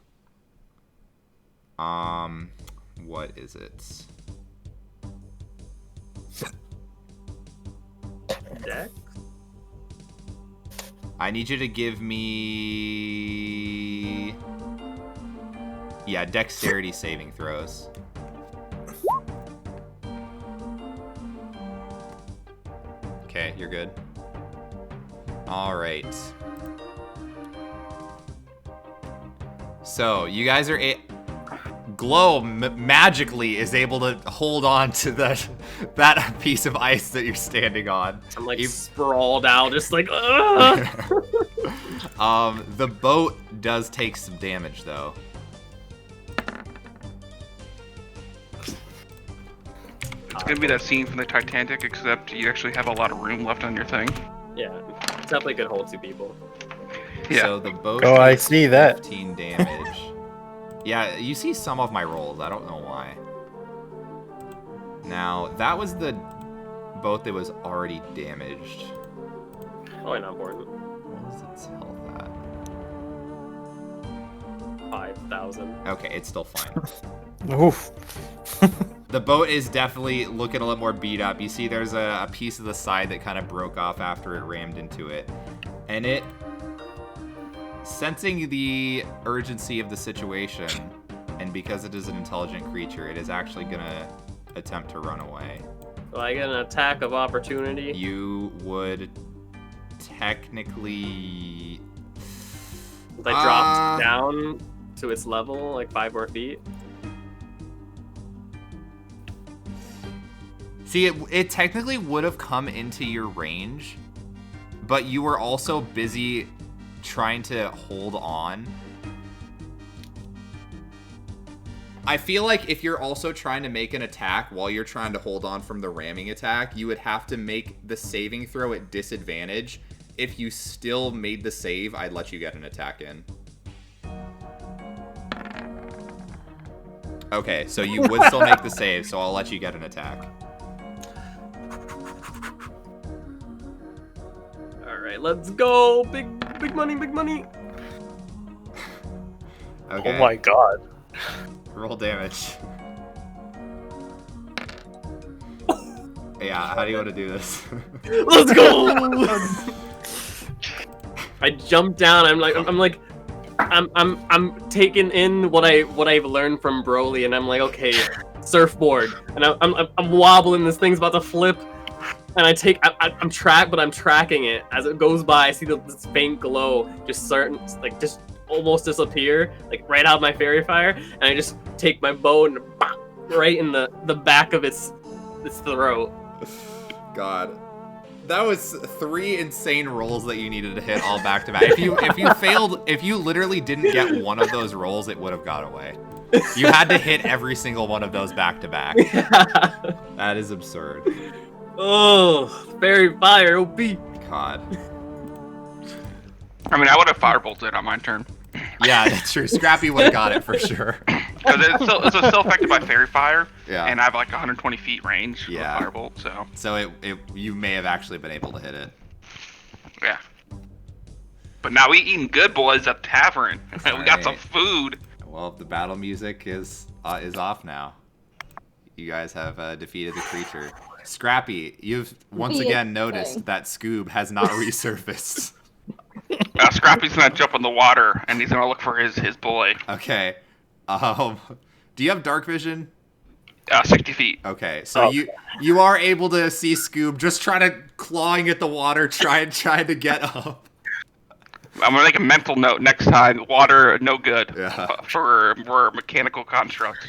What is it? Deck? I need you to give me... Yeah, dexterity saving throws. Okay, you're good. All right. So, you guys are... Glow magically is able to hold on to that piece of ice that you're standing on. I'm like You- sprawled out, just like, ugh! The boat does take some damage, though. It's gonna be that scene from the Titanic, except you actually have a lot of room left on your thing. Yeah, it's definitely could hold 2 people. Yeah. So the boat Oh, I takes see that. 15 damage. Yeah, you see some of my rolls. I don't know why. Now, that was the boat that was already damaged. Probably not important. What does it tell that? 5,000. Okay, it's still fine. Oof. The boat is definitely looking a little more beat up. You see there's a piece of the side that kind of broke off after it rammed into it. And it, sensing the urgency of the situation, and because it is an intelligent creature, it is actually going to attempt to run away. Do I get an attack of opportunity? You would technically... If I dropped down to its level, like 5 more feet? See, it technically would have come into your range, but you were also busy trying to hold on. I feel like if you're also trying to make an attack while you're trying to hold on from the ramming attack, you would have to make the saving throw at disadvantage. If you still made the save, I'd let you get an attack in. Okay, so you would still make the save, so I'll let you get an attack. Alright. right, let's go. Big money, big money. Okay. Oh my god. Roll damage. Yeah, how do you want to do this? Let's go. I jump down. I'm taking in what I've learned from Broly, and I'm like, okay, surfboard, and I'm wobbling. This thing's about to flip, and I'm tracking it as it goes by. I see this faint glow just almost disappear, like right out of my fairy fire, and I just take my bow and bop, right in the back of its throat. God. That was 3 insane rolls that you needed to hit all back to back. If you literally didn't get one of those rolls, it would have got away. You had to hit every single one of those back to back. That is absurd. Oh, fairy fire, OP. God. I mean, I would have firebolted on my turn. Yeah, that's true. Scrappy would have got it for sure. Because it's still affected by fairy fire. Yeah. And I have like 120 feet range with Yeah. firebolt, so. So you may have actually been able to hit it. Yeah. But now we eating good, boys, at the tavern. We got some Alright. food. Well, the battle music is off now. You guys have defeated the creature. Scrappy, you've once Be again it noticed thing. that Scoob has not resurfaced. Scrappy's gonna jump in the water, and he's gonna look for his boy. Okay. Do you have dark vision? 60 feet. Okay, so you are able to see Scoob just trying to clawing at the water, trying to get up. I'm gonna make a mental note next time. Water, no good. Yeah. For mechanical constructs.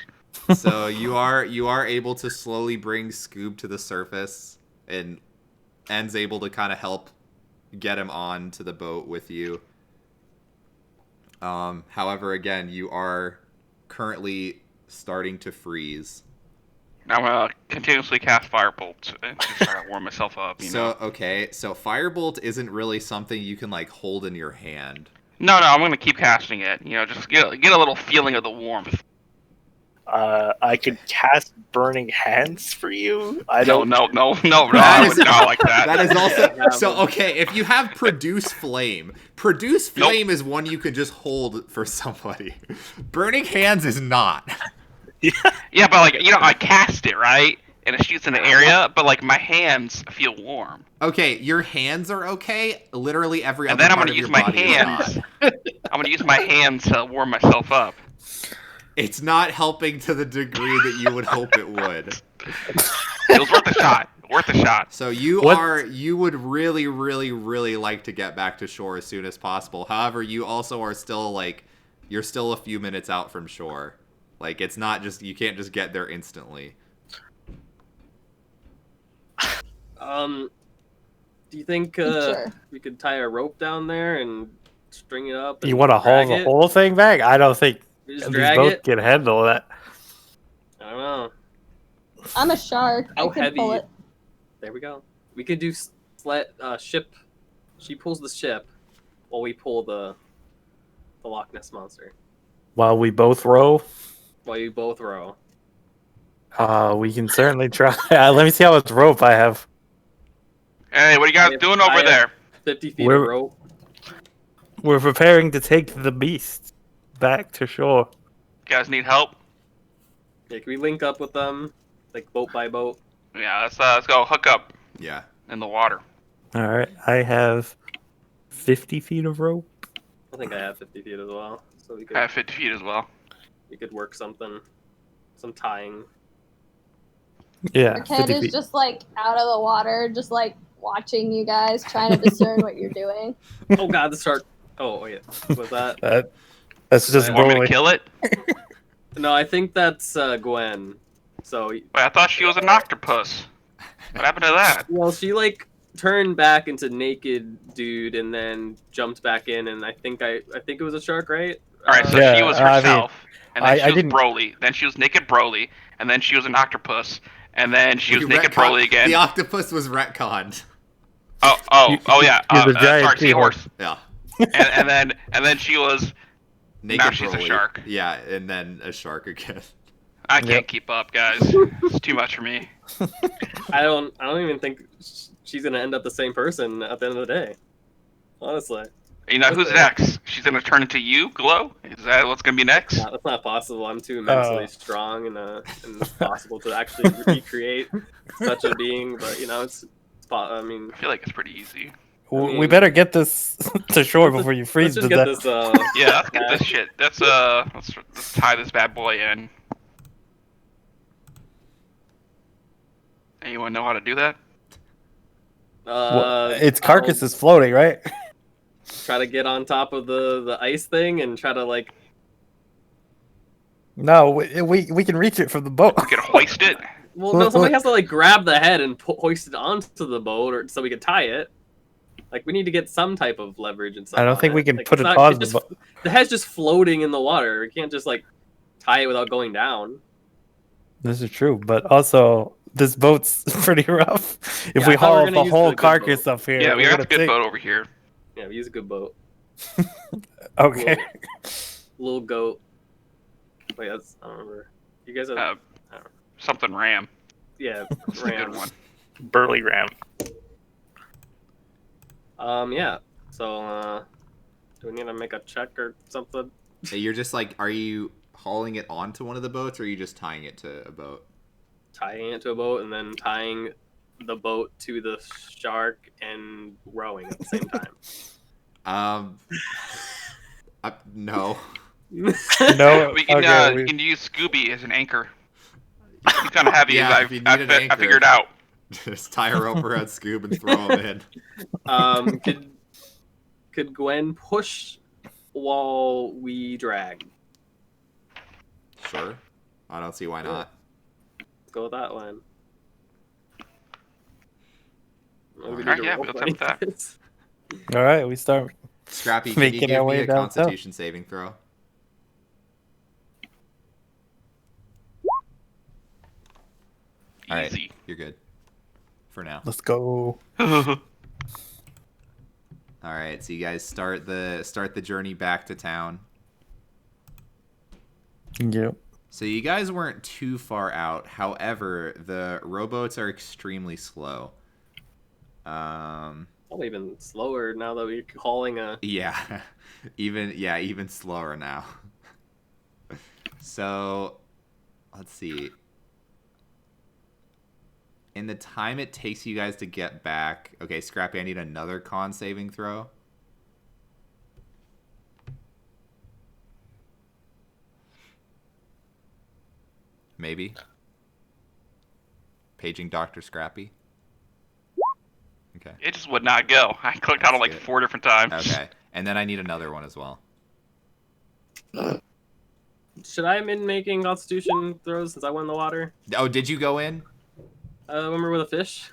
So you are able to slowly bring Scoob to the surface, and En's able to kind of help get him on to the boat with you. However, again, you are currently starting to freeze. I'm gonna continuously cast firebolt and just try to warm myself up. You know? Okay, so Firebolt isn't really something you can like hold in your hand. No, I'm gonna keep casting it. You know, just get a little feeling of the warmth. I could cast Burning Hands for you. No, I would not like that. That is also so. Okay, if you have Produce Flame is one you could just hold for somebody. Burning Hands is not. Yeah, but like, you know, I cast it, right? And it shoots in the area, but like my hands feel warm. Okay, your hands are okay. Literally every And other then I'm part gonna of use your my body is hands. not. I'm gonna use my hands to warm myself up. It's not helping to the degree that you would hope it would. It was worth a shot. Worth a shot. So you would really, really, really like to get back to shore as soon as possible. However, you also are still you're still a few minutes out from shore. Like, it's not just, you can't just get there instantly. Do you think Sure. we could tie a rope down there and string it up? And You want to haul drag the it? whole thing back? I don't think We just these drag boats it? can handle that. I don't know. I'm a shark. How I could pull heavy- it. There we go. We could do ship. She pulls the ship while we pull the Loch Ness monster. While we both row, While you both row. we can certainly try. Let me see how much rope I have. Hey, what are you guys doing over there? 50 feet We're- of rope. We're preparing to take the beast back to shore. You guys need help? Yeah, can we link up with them? Like boat by boat? Yeah, let's go hook up Yeah. in the water. All right, I have 50 feet of rope. I think I have 50 feet as well. So we I have 50 feet as well. could work something. Some tying. Yeah, Our kid 50 is feet. just out of the water, just watching you guys, trying to discern what you're doing. Oh god, the shark. Oh yeah. Was that? That's just You Want me to Broly. kill it? No, I think that's Gwen. So, Wait, I thought she was an octopus. What happened to that? well, she turned back into naked dude and then jumped back in, and I think it was a shark, right? Alright, so Yeah, she was I mean, herself, and then I she was didn't- Broly, then she was naked Broly, and then she was an octopus, and then she was You naked retcon- Broly again. The octopus was retconned. Oh yeah. You're the giant sorry, seahorse. Yeah. and then she was. Naked Now she's a Broly. shark. Yeah, and then a shark again. I can't Yep. keep up, guys. It's too much for me. I don't even think she's gonna end up the same person at the end of the day. Honestly, You know who's next? She's gonna turn into you, Glow. Is that what's gonna be next? that's not possible. I'm too mentally strong and it's possible to actually recreate such a being. But I mean, I feel like it's pretty easy. We better get this to shore before you freeze let's to just death. get this. Yeah, let's get this shit. Let's tie this bad boy in. Anyone know how to do that? Its carcass is floating, right? Try to get on top of the ice thing and try to like. No, we can reach it from the boat. We can hoist it. Well, no, somebody has to like grab the head and hoist it onto the boat, or so we can tie it. Like we need to get some type of leverage and stuff. I don't think on we it. can Like, put it's it not- on just- the boat. The head's just floating in the water. We can't just like tie it without going down. This is true, but also this boat's pretty rough. If Yeah, we I thought we were haul gonna the use whole the good carcass boat. up here, Yeah, we we're got gonna a good sink. boat over here. Yeah, we use a good boat. Okay. Little goat. Wait, I don't remember. You guys have Something ram. yeah, That's a good one. Burly ram. Yeah. So do we need to make a check or something? You're just like, are you hauling it onto one of the boats, or are you just tying it to a boat? Tying it to a boat and then tying the boat to the shark and rowing at the same time. No. No, We can okay, you can use Scooby as an anchor. He's kind of heavy. Yeah, as if you need I an anchor. figured out. Just tie a rope around Scoob and throw him in. Could Gwen push while we drag? Sure. I don't see why not. Let's go with that one. Alright, yeah, we'll take that. All right, we start. Scrappy, can you Making give our me way a down Constitution saving throw? All right, Easy. you're good. For now. Let's go. All right, so you guys start the journey back to town. Yep. So you guys weren't too far out. However, the rowboats are extremely slow. Probably even slower now that we're hauling a. Yeah, even slower now. So, let's see. In the time it takes you guys to get back, okay, Scrappy, I need another con saving throw. Maybe. Paging Dr. Scrappy. Okay. It just would not go. I clicked on it like Good. 4 different times. Okay. And then I need another one as well. Should I have been making Constitution throws since I went in the water? Oh, did you go in? Remember with the fish?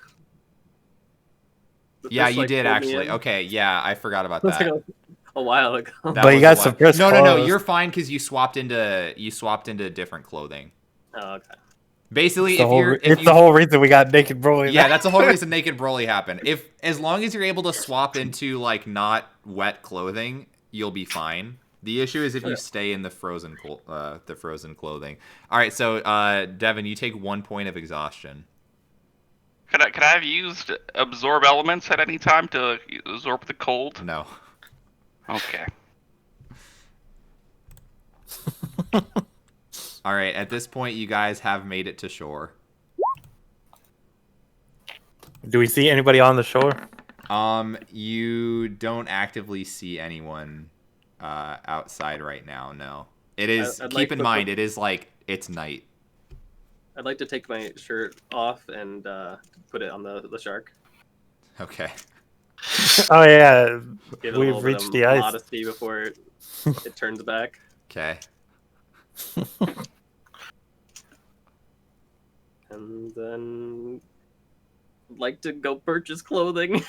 The Yeah, fish, you like, did pulled me actually. in? Okay, yeah, I forgot about That's that. like a while ago. That But you was got a some while. first No, clothes. you're fine because you swapped into different clothing. Oh, okay. Basically, It's the whole reason we got naked Broly. Yeah, that's the whole reason Naked Broly happened. As long as you're able to swap into like not wet clothing, you'll be fine. The issue is if you stay in the frozen clothing. All right, so Devin, you take 1 point of exhaustion. Could I have used absorb elements at any time to absorb the cold? No. Okay. All right, at this point, you guys have made it to shore. Do we see anybody on the shore? You don't actively see anyone outside right now. No, it is. I'd keep like in to mind, put- it is like it's night. I'd like to take my shirt off and put it on the shark. Okay. Oh yeah, Give it a we've little bit reached of the ice. modesty before it turns back. Okay. And then like to go purchase clothing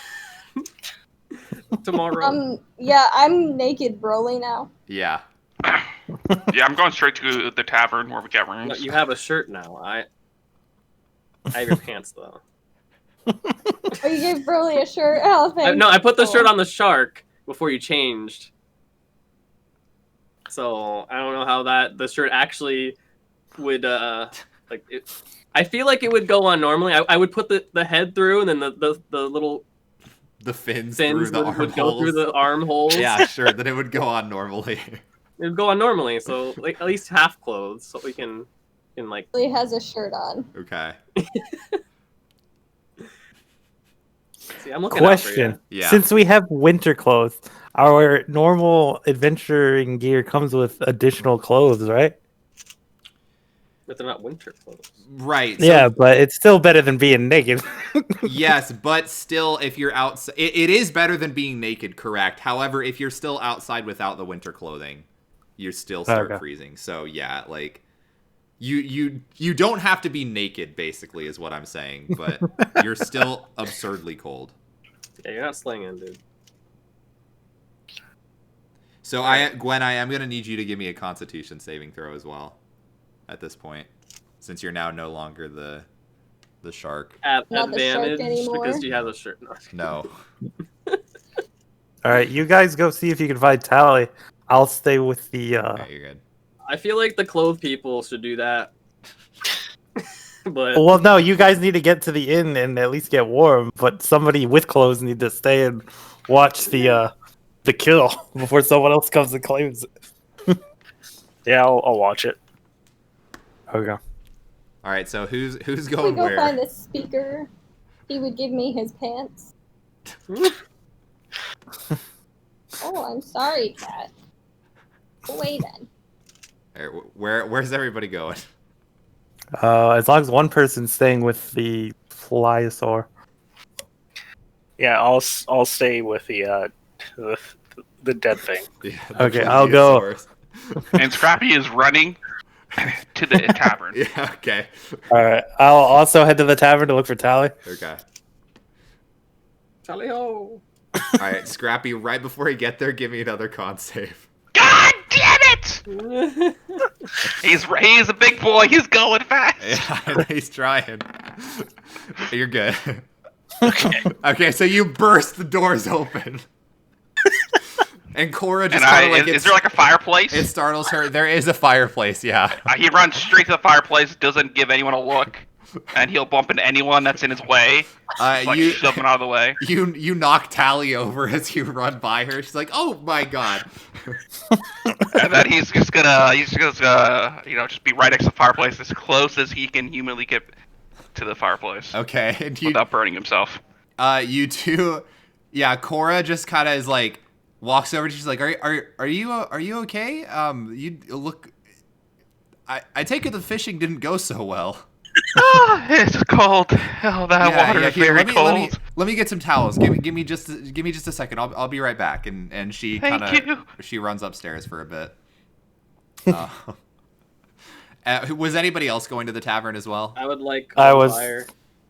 tomorrow. Yeah, I'm naked Broly now. Yeah. Yeah, I'm going straight to the tavern where we get No, rooms. you have a shirt now. I have your pants though. Oh, you gave Broly a shirt? Oh, thanks. No, I put the Cool. shirt on the shark before you changed. So I don't know how the shirt actually would like it. I feel like it would go on normally. I would put the head through and then the little the fins fins through the would go through armholes. the armholes. Yeah, sure. Then it would go on normally. It would go on normally, so like at least half clothes, so we can like. He has a shirt on. Okay. See, I'm looking out for you. Question: Yeah. Since we have winter clothes, our normal adventuring gear comes with additional clothes, right? But they're not winter clothes. Right. So, Yeah, but it's still better than being naked. yes, but still, if you're outside, it is better than being naked, correct? However, if you're still outside without the winter clothing, you still start Okay. freezing. So yeah, like you don't have to be naked, basically, is what I'm saying, but you're still absurdly cold. Yeah, you're not slinging, dude. So Gwen, I am gonna need you to give me a Constitution saving throw as well. At this point, since you're now no longer the shark. At Not the shark advantage anymore. because you have a shirt. No. No. All right, you guys go see if you can find Tally. I'll stay with the. Okay, you're good. I feel like the clothed people should do that. But Well, no, you guys need to get to the inn and at least get warm. But somebody with clothes need to stay and watch the kill before someone else comes and claims it. Yeah, I'll watch it. Okay. All right, so who's If we going go where? find the speaker, he would give me his pants. Oh, I'm sorry, Cat. Away then. All right, where's everybody going? As long as one person's staying with the pliosaur. Yeah, I'll stay with the dead thing. Yeah, Okay, I'll go. Plesiosaurus. And Scrappy is running to the tavern. Yeah, okay. All right, I'll also head to the tavern to look for Tally. Okay. Tally ho! All right, Scrappy, right before you get there, give me another con save. God damn it! He's a big boy. He's going fast. Yeah, I know he's trying. You're good. Okay, so you burst the doors open. And Cora just And kind of like... is there like a fireplace? It startles her. There is a fireplace, yeah. He runs straight to the fireplace, doesn't give anyone a look, and he'll bump into anyone that's in his way. Like shove him out of the way. You knock Tally over as you run by her. She's like, "Oh my god!" And then he's just gonna just be right next to the fireplace, as close as he can humanly get to the fireplace Okay, and without burning himself. you two, yeah. Cora just kind of is like walks over. She's like, "Are you okay? You look. I take it the fishing didn't go so well." It's cold. Oh, that water is here, very cold. let me get some towels. Give me just a second. I'll be right back. And she Thank you. she runs upstairs for a bit. Was anybody else going to the tavern as well? I would like I was-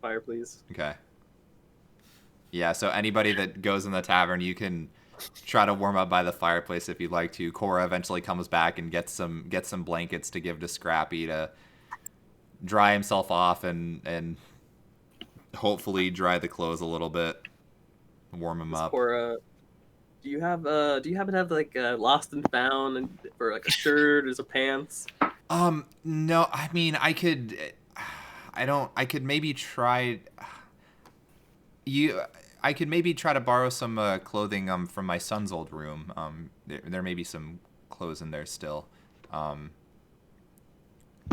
fire, please. Okay. Yeah, so anybody that goes in the tavern, you can try to warm up by the fireplace if you'd like to. Cora eventually comes back and gets some blankets to give to Scrappy to dry himself off and hopefully dry the clothes a little bit, warm him up. Cora, do you happen to have like lost and found and for like a shirt or some pants? No, I mean I could maybe try. I could maybe try to borrow some clothing from my son's old room. There may be some clothes in there still.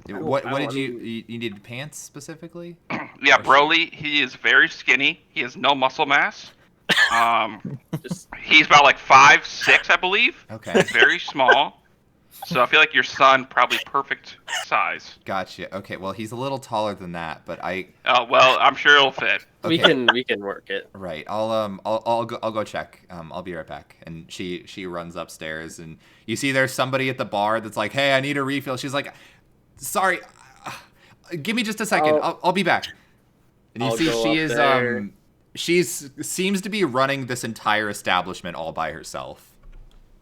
What did you needed pants specifically? Yeah, Broly, he is very skinny. He has no muscle mass. He's about like 5'6", I believe. Okay. Very small. So I feel like your son probably perfect size. Gotcha. Okay, well he's a little taller than that, but Oh well, I'm sure it'll fit. okay. We can work it. Right. I'll go check. I'll be right back. And she runs upstairs and you see there's somebody at the bar that's like, "Hey, I need a refill." She's like, "Sorry. Give me just a second. I'll be back." And you I'll see go she up is there. seems to be running this entire establishment all by herself.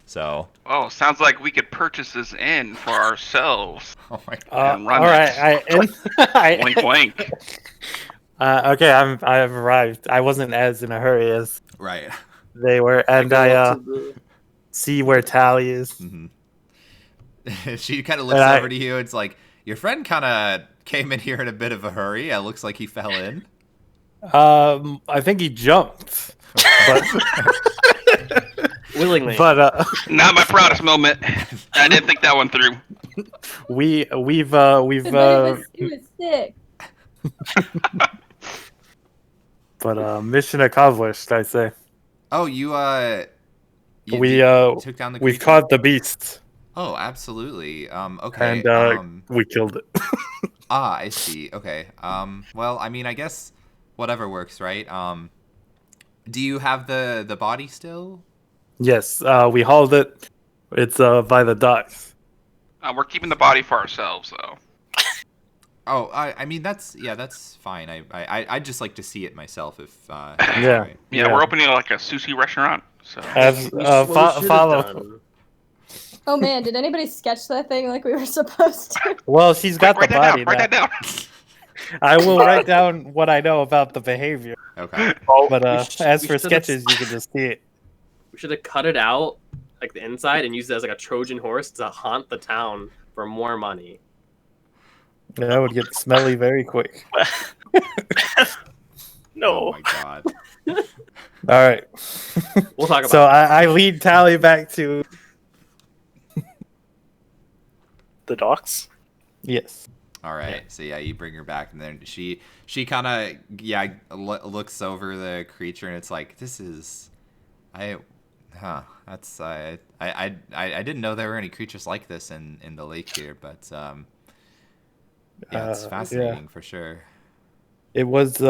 So, Oh, sounds like we could purchase this inn for ourselves. oh my god. And run all it. right, Wink, wink. okay, I've arrived. I wasn't as in a hurry as Right. they were, and Go I up to the- see where Tally is. Mm-hmm. She kind of looks And over to you. It's like, your friend kind of came in here in a bit of a hurry. It looks like he fell in. I think he jumped. but Willingly. but Not my proudest moment. I didn't think that one through. we've It was sick. but mission accomplished, I say. Oh, you We took down the we've creature? caught the beast, Oh, absolutely. Okay. and we killed it. I see. Okay. Well, I mean, I guess whatever works, right? Do you have the body still? Yes, we hauled it. It's by the docks. We're keeping the body for ourselves, though. Oh, I mean that's fine. I'd just like to see it myself if Yeah. right. Yeah, Yeah. we're opening like a sushi restaurant. So As, We sh- what we should've follow. done- Oh man, did anybody sketch that thing like we were supposed to? Well, she's got write the that body down. Write now. that down. I will write down what I know about the behavior. Okay. Oh, But as we for should've- sketches, you can just see it. We should have cut it out, like the inside, and used it as like a Trojan horse to haunt the town for more money. That would get smelly very quick. no. Oh my god. All right. We'll talk about So it. I lead Tally back to The docks? yes. All right. So yeah, you bring her back, and then she kind of looks over the creature, and it's like, this is, that's I didn't know there were any creatures like this in the lake here, but yeah, it's fascinating for sure. It was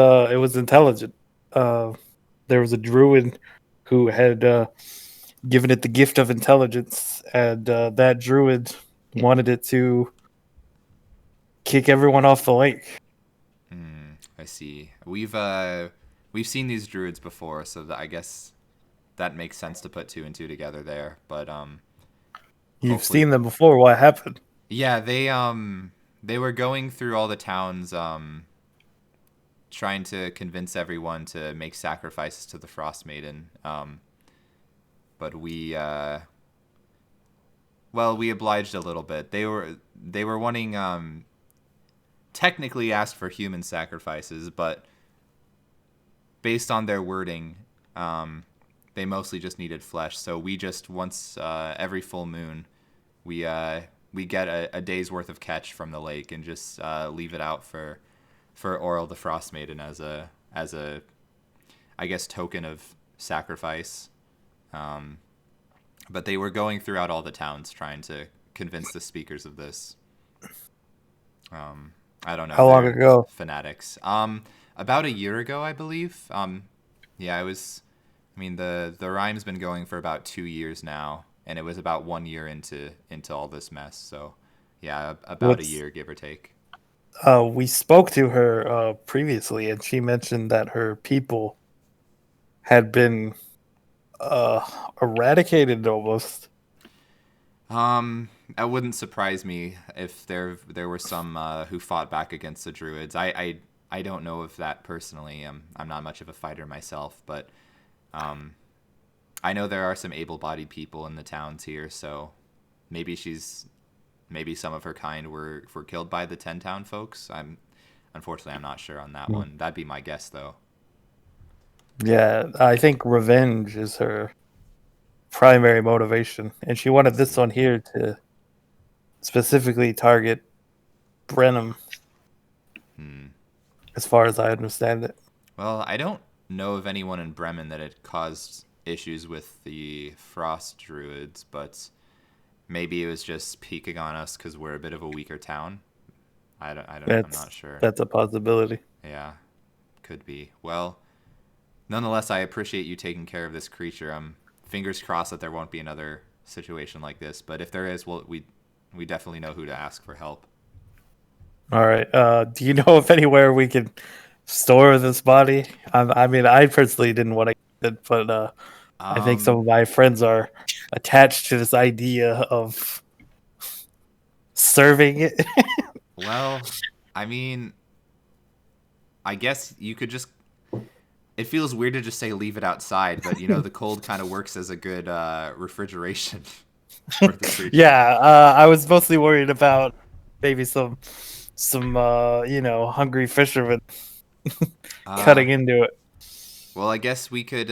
intelligent. There was a druid who had given it the gift of intelligence, and that druid wanted it to kick everyone off the lake. I see. We've seen these druids before, so I guess that makes sense to put two and two together there. But You've hopefully- seen them before. What happened? yeah, they were going through all the towns, trying to convince everyone to make sacrifices to the Frostmaiden. But we obliged a little bit. They were wanting, technically asked for human sacrifices, but based on their wording, they mostly just needed flesh. So we just once every full moon, we get a day's worth of catch from the lake and just leave it out for Oral the Frostmaiden as a I guess token of sacrifice. But they were going throughout all the towns trying to convince the speakers of this. I don't know. How long they're ago? Fanatics. About a year ago, I believe. Yeah, it was. I mean, the Rime's been going for about 2 years now, and it was about 1 year into all this mess. So, yeah, about a year, give or take. We spoke to her previously, and she mentioned that her people had been eradicated almost. That wouldn't surprise me if there were some who fought back against the druids. I don't know of that personally. I'm not much of a fighter myself, but I know there are some able-bodied people in the towns here, so maybe some of her kind were killed by the 10-town folks. Unfortunately, I'm not sure on that one. That'd be my guess, though. Yeah, I think revenge is her primary motivation, and she wanted this one here to specifically target Brenham, as far as I understand it. Well, I don't know of anyone in Bremen that had caused issues with the Frost Druids, but maybe it was just peeking on us because we're a bit of a weaker town. I'm not sure. That's a possibility. Yeah, could be. Well, nonetheless, I appreciate you taking care of this creature. Fingers crossed that there won't be another situation like this, but if there is, well, we definitely know who to ask for help. All right. Do you know of anywhere we can store this body? I mean, I personally didn't want to get it, but I think some of my friends are attached to this idea of serving it. Well, I mean, I guess you could just. It feels weird to just say leave it outside, but the cold kind of works as a good refrigeration for the creature. Yeah, I was mostly worried about maybe some hungry fishermen cutting into it. Well, I guess we could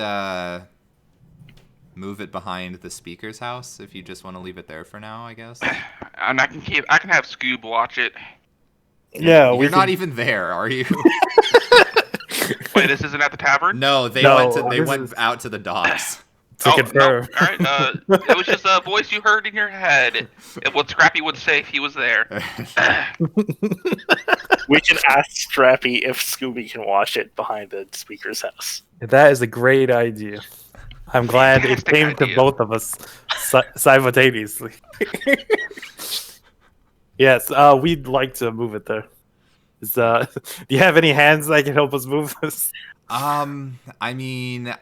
move it behind the speaker's house if you just want to leave it there for now, I guess. And I can have Scoob watch it. Yeah, You're we not can... even there, are you? Wait, this isn't at the tavern? No, they No, went this is- out to the docks. to confirm. No. All right. It was just a voice you heard in your head. What Scrappy would say if he was there. We can ask Strappy if Scooby can watch it behind the speaker's house. That is a great idea. I'm glad it Fantastic came idea. to both of us simultaneously. Yes, we'd like to move it there. Do you have any hands that can help us move this? I mean,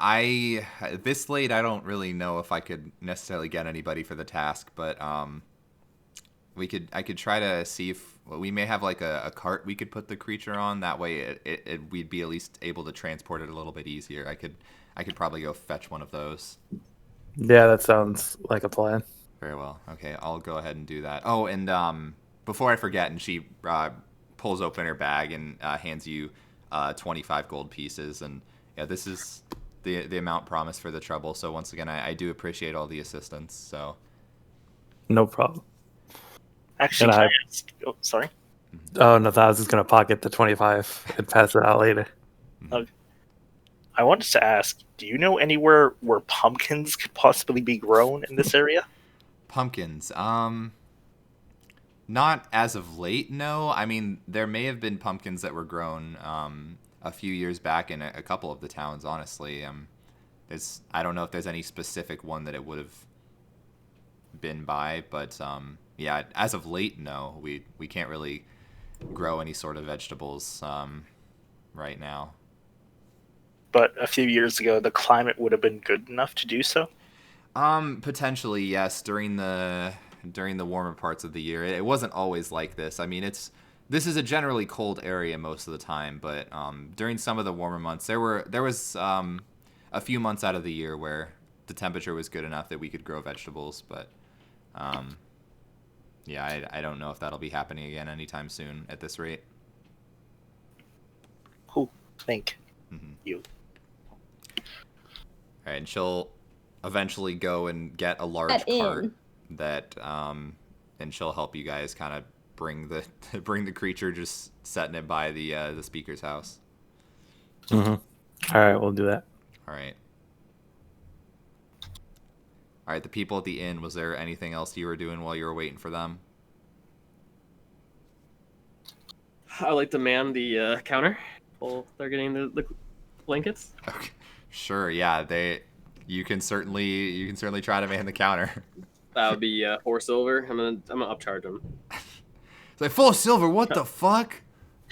this late, I don't really know if I could necessarily get anybody for the task, but I could try to see if we may have like a cart we could put the creature on. That way, we'd be at least able to transport it a little bit easier. I could probably go fetch one of those. Yeah, that sounds like a plan. Very well. Okay, I'll go ahead and do that. Oh, and before I forget, and she pulls open her bag and hands you 25 gold pieces, and yeah, this is the amount promised for the trouble. So once again, I do appreciate all the assistance. So No problem. Actually, Can I- oh, sorry. Oh no, I was just gonna pocket the 25 and pass it out later. I wanted to ask, do you know anywhere where pumpkins could possibly be grown in this area? pumpkins, not as of late, no. I mean, there may have been pumpkins that were grown a few years back in a couple of the towns. Honestly, I don't know if there's any specific one that it would have been by, but yeah, as of late, no. We can't really grow any sort of vegetables right now. But a few years ago, the climate would have been good enough to do so. Potentially, yes. During the warmer parts of the year, it wasn't always like this. I mean, this is a generally cold area most of the time, but during some of the warmer months, there was a few months out of the year where the temperature was good enough that we could grow vegetables. But yeah, I don't know if that'll be happening again anytime soon at this rate. Who think Mm-hmm. you? All right, and she'll eventually go and get a large That cart inn. that and she'll help you guys kind of bring the creature, just setting it by the speaker's house. Mm-hmm. All right, we'll do that. All right, the people at the inn, was there anything else you were doing while you were waiting for them? I like to man the counter while they're getting the blankets. Okay. Sure, yeah, you can certainly try to man the counter. That would be 4 silver. I'm gonna upcharge them. It's like 4 silver, what the fuck?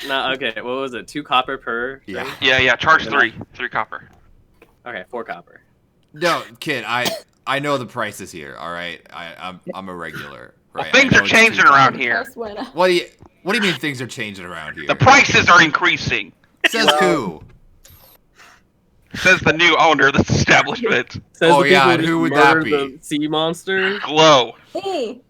Nah, okay. What was it? 2 copper per. Yeah. drink? Yeah. Charge 3 copper. Okay, 4 copper. No, kid, I know the prices here, all right? I'm a regular, Well, right? things I know are it's changing 2 around copper. here. Plus winner. What do you mean things are changing around here? The prices are increasing. Says who? Says the new owner of this establishment. Says Oh, the yeah, people and just who would that murdered be? The sea monster. Glow. Hey,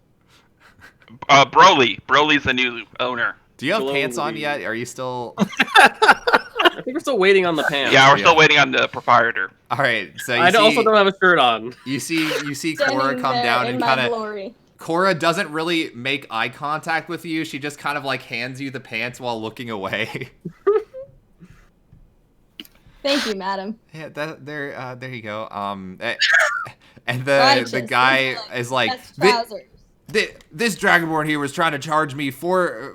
Broly. Broly's the new owner. Do you have pants on Glowly. yet? Are you still? I think we're still waiting on the pants. Yeah, we're Yeah. still waiting on the proprietor. All right. So I also don't have a shirt on. you see Cora standing come there down in and my kind of. glory. Cora doesn't really make eye contact with you. She just kind of like hands you the pants while looking away. Thank you, madam. Yeah, there you go. And Righteous. the guy is like, That's trousers. This Dragonborn here was trying to charge me four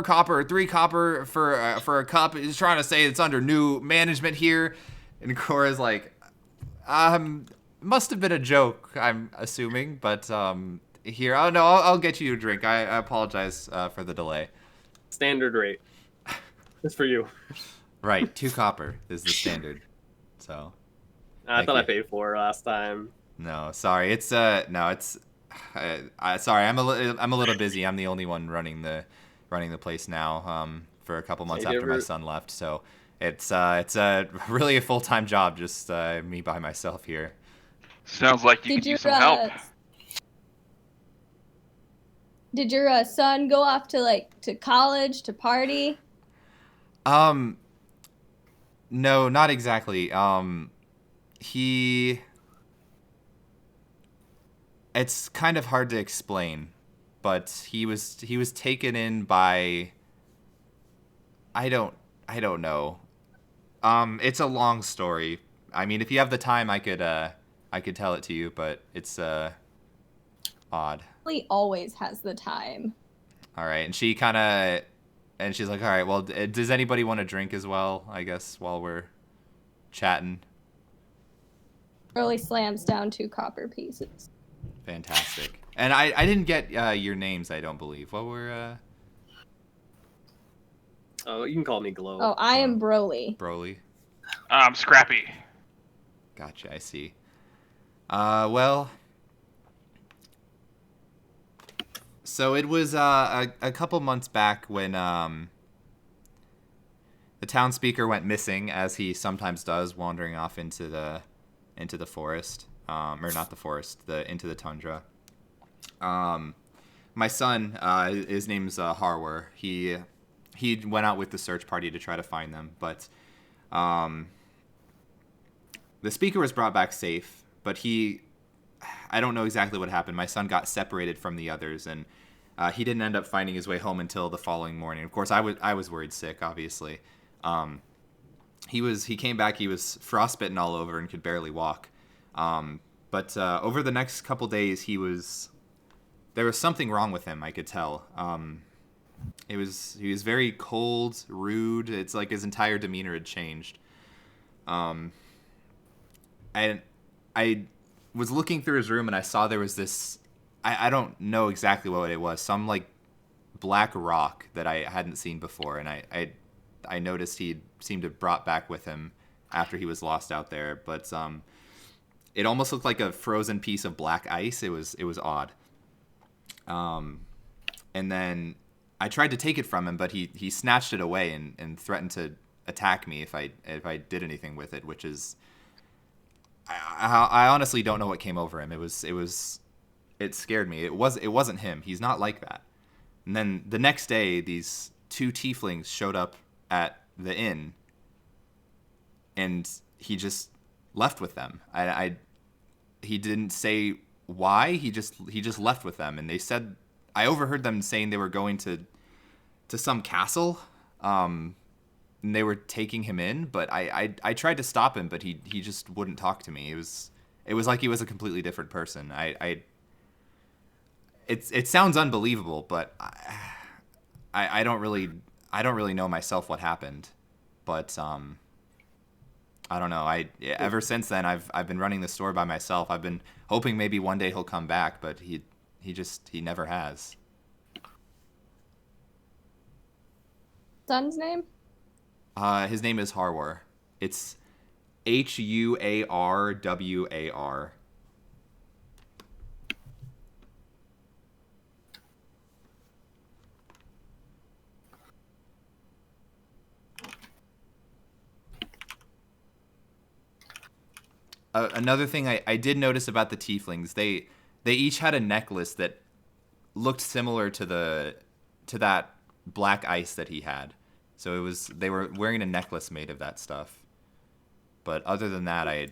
copper, 3 copper for a cup. He's trying to say it's under new management here, and Cora's like, must have been a joke, I'm assuming, but here, oh no, I'll get you a drink. I apologize for the delay. Standard rate. Just for you. Right, 2 copper is the standard. So I Thank thought you. I paid 4 last time. no, sorry, it's sorry, I'm a little busy. I'm the only one running the place now. For a couple months Hey, after my Deborah. son left, so it's really a full-time job, just me by myself here. Sounds like you Did could your use some help. Did your son go off to college to party? No, not exactly. He. It's kind of hard to explain, but he was taken in by. I don't know. It's a long story. I mean, if you have the time, I could tell it to you, but it's odd. He always has the time. All right, and she's like, all right, well, does anybody want to drink as well? I guess while we're chatting. Really slams down 2 copper pieces. Fantastic. And I didn't get your names, I don't believe. What were Oh, you can call me Glow. Oh, I am Broly. Broly? Scrappy. Gotcha, I see. Well, so it was a couple months back when the town speaker went missing, as he sometimes does, wandering off into the forest, or not the forest, into the tundra. My son, his name's Harwer. He went out with the search party to try to find them, but the speaker was brought back safe. But I don't know exactly what happened. My son got separated from the others, and he didn't end up finding his way home until the following morning. Of course, I was worried sick, obviously. He came back. He was frostbitten all over and could barely walk. But over the next couple days, there was something wrong with him. I could tell. He was very cold, rude. It's like his entire demeanor had changed. I was looking through his room and I saw there was this. I don't know exactly what it was. Some like black rock that I hadn't seen before, and I noticed he seemed to have brought back with him after he was lost out there. But it almost looked like a frozen piece of black ice. It was odd. And then I tried to take it from him, but he snatched it away and threatened to attack me if I did anything with it, which is I honestly don't know what came over him. It scared me. It wasn't him. He's not like that. And then the next day, these 2 tieflings showed up at the inn, and he just left with them. He didn't say why. He just left with them, and they said I overheard them saying they were going to some castle, and they were taking him in. But I tried to stop him, but he just wouldn't talk to me. It was like he was a completely different person. It sounds unbelievable, but I don't really know myself what happened. But I don't know. Ever since then I've been running the store by myself. I've been hoping maybe one day he'll come back, but he never has. Son's name? His name is Harwar. It's Huarwar. Another thing I did notice about the tieflings, they each had a necklace that looked similar to that black ice that he had. So they were wearing a necklace made of that stuff. But other than that, I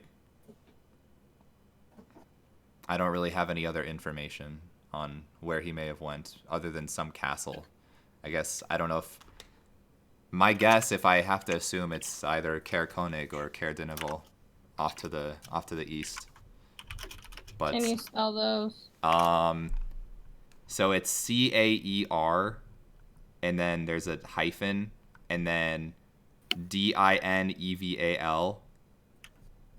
don't really have any other information on where he may have went other than some castle. I guess I don't know if my guess, if I have to assume, it's either Caer Konig or Caer Dineval off to the east. But Can you spell those? So it's Caer, and then there's a hyphen, and then Dineval,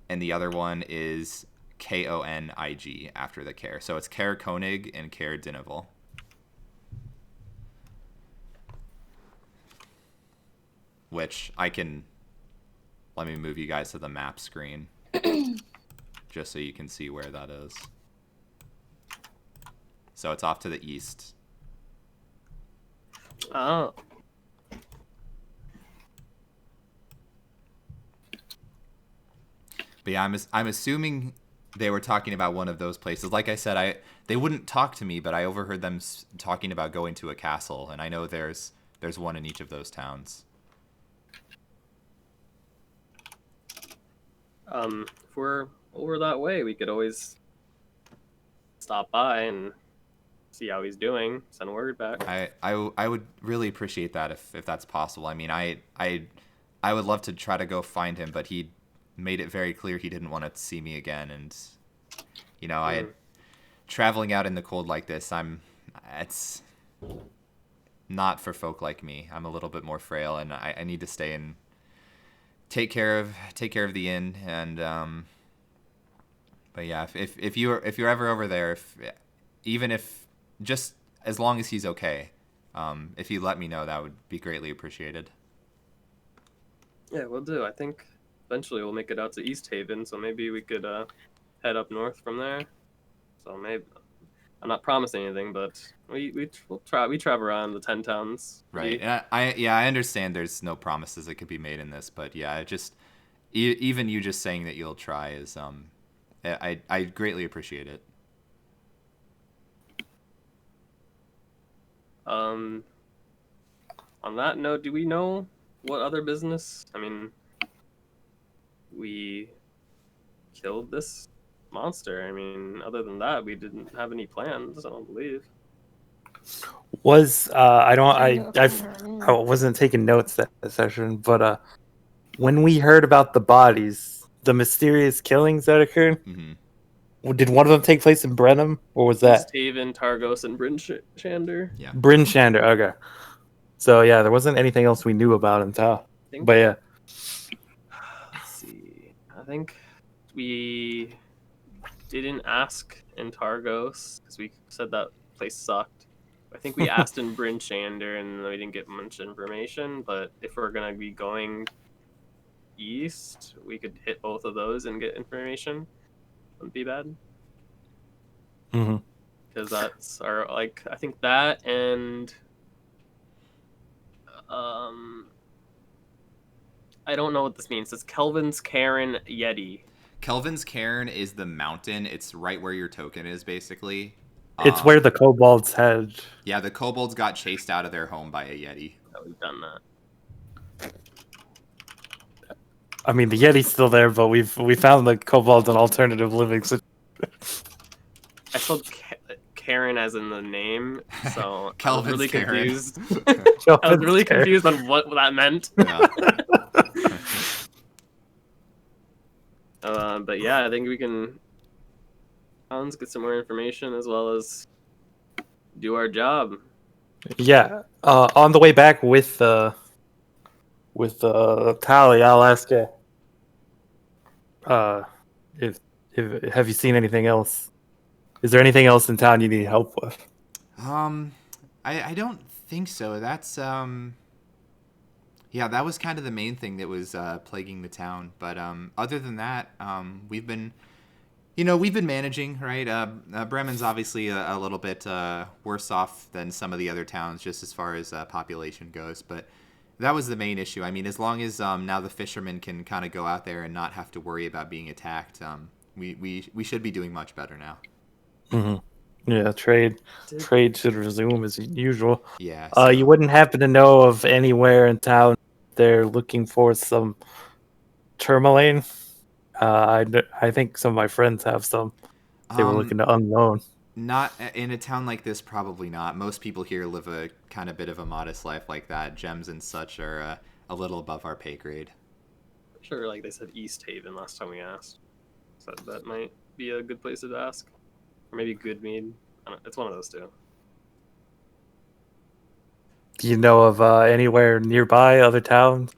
and the other one is Konig after the Caer. So it's Caer Konig and Caer Dineval. Which let me move you guys to the map screen just so you can see where that is. So it's off to the east. Oh. But yeah, I'm assuming they were talking about one of those places. Like I said, they wouldn't talk to me, but I overheard them talking about going to a castle, and I know there's one in each of those towns. If we're over that way, we could always stop by and see how he's doing. Send word back. I would really appreciate that if that's possible. I mean, I would love to try to go find him, but he made it very clear he didn't want to see me again. And I traveling out in the cold like this, it's not for folk like me. I'm a little bit more frail, and I need to stay and take care of the inn. And but yeah, if you're ever over there, even if just as long as he's okay, if you let me know, that would be greatly appreciated. Yeah, we'll do. I think eventually we'll make it out to East Haven, so maybe we could head up north from there. So maybe I'm not promising anything, but we'll try. We travel around the 10 towns. Right. And I understand there's no promises that could be made in this, but yeah, just even you just saying that you'll try is I greatly appreciate it. On that note, do we know what other business? I mean, we killed this monster. I mean, other than that, we didn't have any plans. I don't believe. I wasn't taking notes that session, but when we heard about the bodies, the mysterious killings that occurred, did one of them take place in Brenham, or was that East Haven, Targos, and Bryn Shander? Yeah. Bryn Shander? Okay. So yeah, there wasn't anything else we knew about in town. But yeah. Let's see. I think we didn't ask in Targos because we said that place sucked. I think we asked in Bryn Shander and we didn't get much information. But if we're gonna be going east, we could hit both of those and get information. Wouldn't be bad. Because that's our I think that and I don't know what this means. It's Kelvin's Cairn Yeti. Kelvin's Cairn is the mountain. It's right where your token is, basically. It's where the kobolds had. Yeah, the kobolds got chased out of their home by a Yeti. Oh, we've done that. I mean, the Yeti's still there, but we found the kobolds an alternative living situation. I spelled Karen as in the name, so I was really Karen. confused. I was really confused on what that meant. Yeah. But yeah, I think we can get some more information as well as do our job. Yeah. On the way back with Tally, I'll ask you. If have you seen anything else? Is there anything else in town you need help with? I don't think so. That's yeah, that was kind of the main thing that was plaguing the town. But other than that, we've been managing, right? Bremen's obviously a little bit worse off than some of the other towns, just as far as population goes. But that was the main issue. I mean, as long as now the fishermen can kind of go out there and not have to worry about being attacked, we should be doing much better now. Yeah, trade should resume as usual. Yeah. So. You wouldn't happen to know of anywhere in town they're looking for some tourmaline? I think some of my friends have some. They were looking to unload. Not in a town like this, probably not. Most people here live a kind of bit of a modest life like that. Gems and such are a little above our pay grade. Sure, like they said East Haven last time we asked. So that might be a good place to ask. Or maybe Goodmead. It's one of those two. Do you know of anywhere nearby, other towns?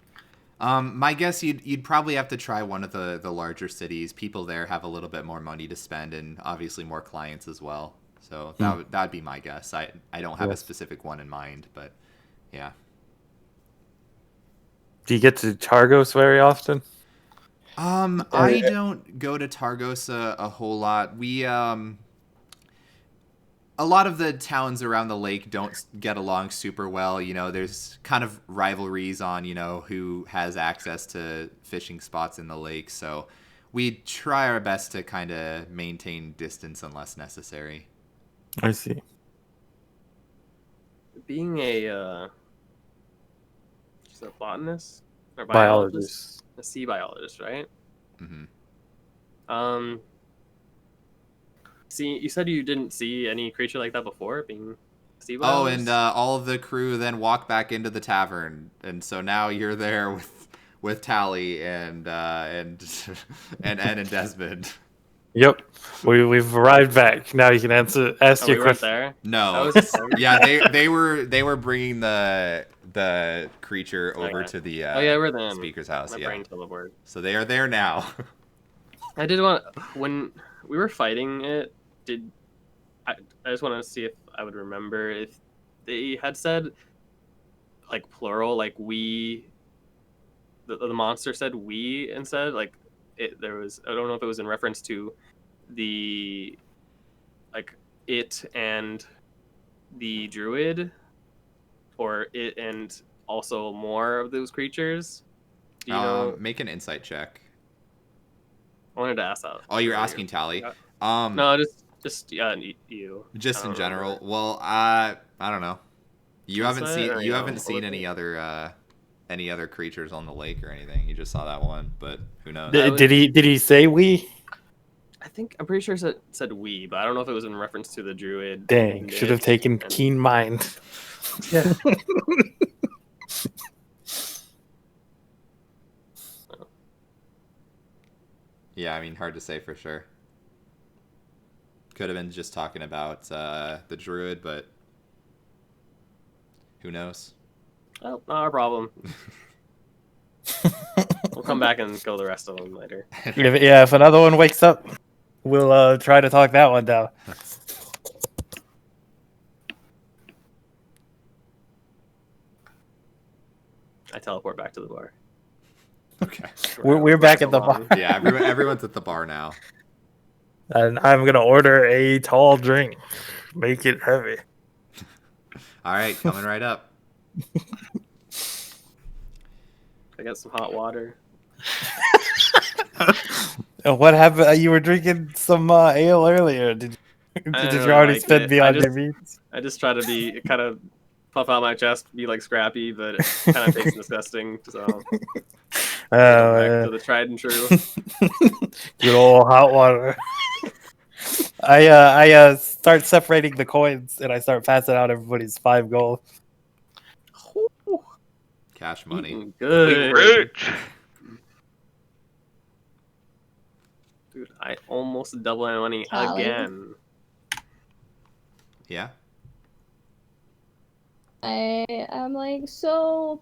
My guess you'd probably have to try one of the larger cities. People there have a little bit more money to spend and obviously more clients as well. So that'd be my guess. I don't have a specific one in mind, but yeah. Do you get to Targos very often? I don't go to Targos a whole lot. We a lot of the towns around the lake don't get along super well. There's kind of rivalries on, who has access to fishing spots in the lake. So we try our best to kind of maintain distance unless necessary. I see. Being a botanist or biologist, a sea biologist, right? Mm-hmm. See, you said you didn't see any creature like that before being sea Oh, whales? and all of the crew then walk back into the tavern, and so now you're there with Tally and and Desmond. Yep. We've arrived back. Now you can ask Oh, your we weren't question. there. No, That was yeah, they were bringing the creature over Okay. to the Oh yeah, we're then. speaker's house. My Yeah, brain teleported. so they are there now. I did want when we were fighting it. Did I just want to see if I would remember if they had said like plural, like we. The monster said we instead. Like there was. I don't know if it was in reference to the like it and the druid, or it and also more of those creatures. Do you know? Make an insight check. I wanted to ask that. Oh, you're earlier. asking Tally. Yeah. No, just you. Just I in don't general. remember. Well, I don't know. You haven't Insight, seen or, you haven't what seen was any it? other creatures on the lake or anything. You just saw that one, but who knows? Did he say we? I think I'm pretty sure it said we, but I don't know if it was in reference to the druid. Dang, and should have it, taken and- keen mind. Yeah. Yeah, I mean, hard to say for sure. Could have been just talking about the druid, but who knows? Oh, not our problem. We'll come back and kill the rest of them later. If another one wakes up, we'll try to talk that one down. I teleport back to the bar. Okay. We're back at the bar. Yeah, everyone's at the bar now. And I'm gonna order a tall drink. Make it heavy. All right, coming right up. I got some hot water. What happened? You were drinking some ale earlier. Did you really already like spend it. beyond your means? I just try to be kind of puff out my chest, be like Scrappy, but it kind of tastes disgusting. So back to the tried and true. Good old hot water. I start separating the coins and I start passing out everybody's 5 gold. Cash money. Eating good. Rich. Dude, I almost doubled my money Tally. again. Yeah. I'm like, so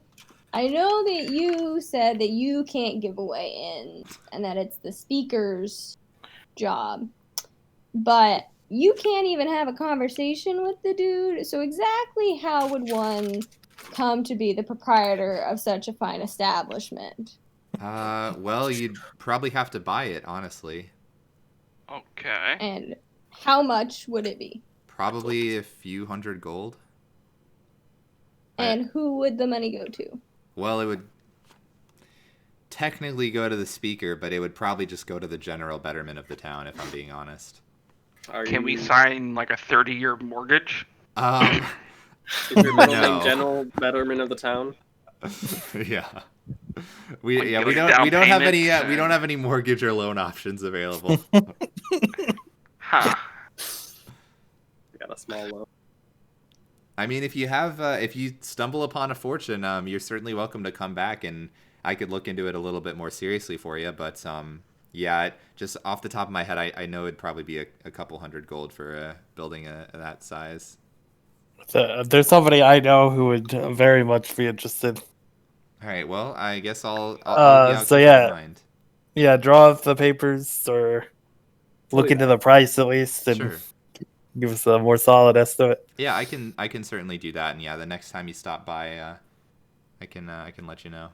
I know that you said that you can't give away in and that it's the speaker's job, but you can't even have a conversation with the dude. So exactly how would one come to be the proprietor of such a fine establishment? Well, you'd probably have to buy it, honestly. Okay. And how much would it be? Probably a few hundred gold. And who would the money go to? Well, it would technically go to the speaker, but it would probably just go to the general betterment of the town, if I'm being honest. Can we sign like a 30-year mortgage? Is your middle No. name General Betterment of the Town? Yeah. Like, We get don't a down have any payment we don't and- have any mortgage or loan options available. Huh. I got a small loan. I mean, if you stumble upon a fortune, you're certainly welcome to come back, and I could look into it a little bit more seriously for you. But yeah, just off the top of my head, I know it'd probably be a couple hundred gold for building that size. There's somebody I know who would very much be interested. All right, well, I guess I'll so keep yeah. in mind. Yeah, draw up the papers or look into the price at least and Sure. give us a more solid estimate. Yeah, I can certainly do that, and yeah, the next time you stop by, I can let you know.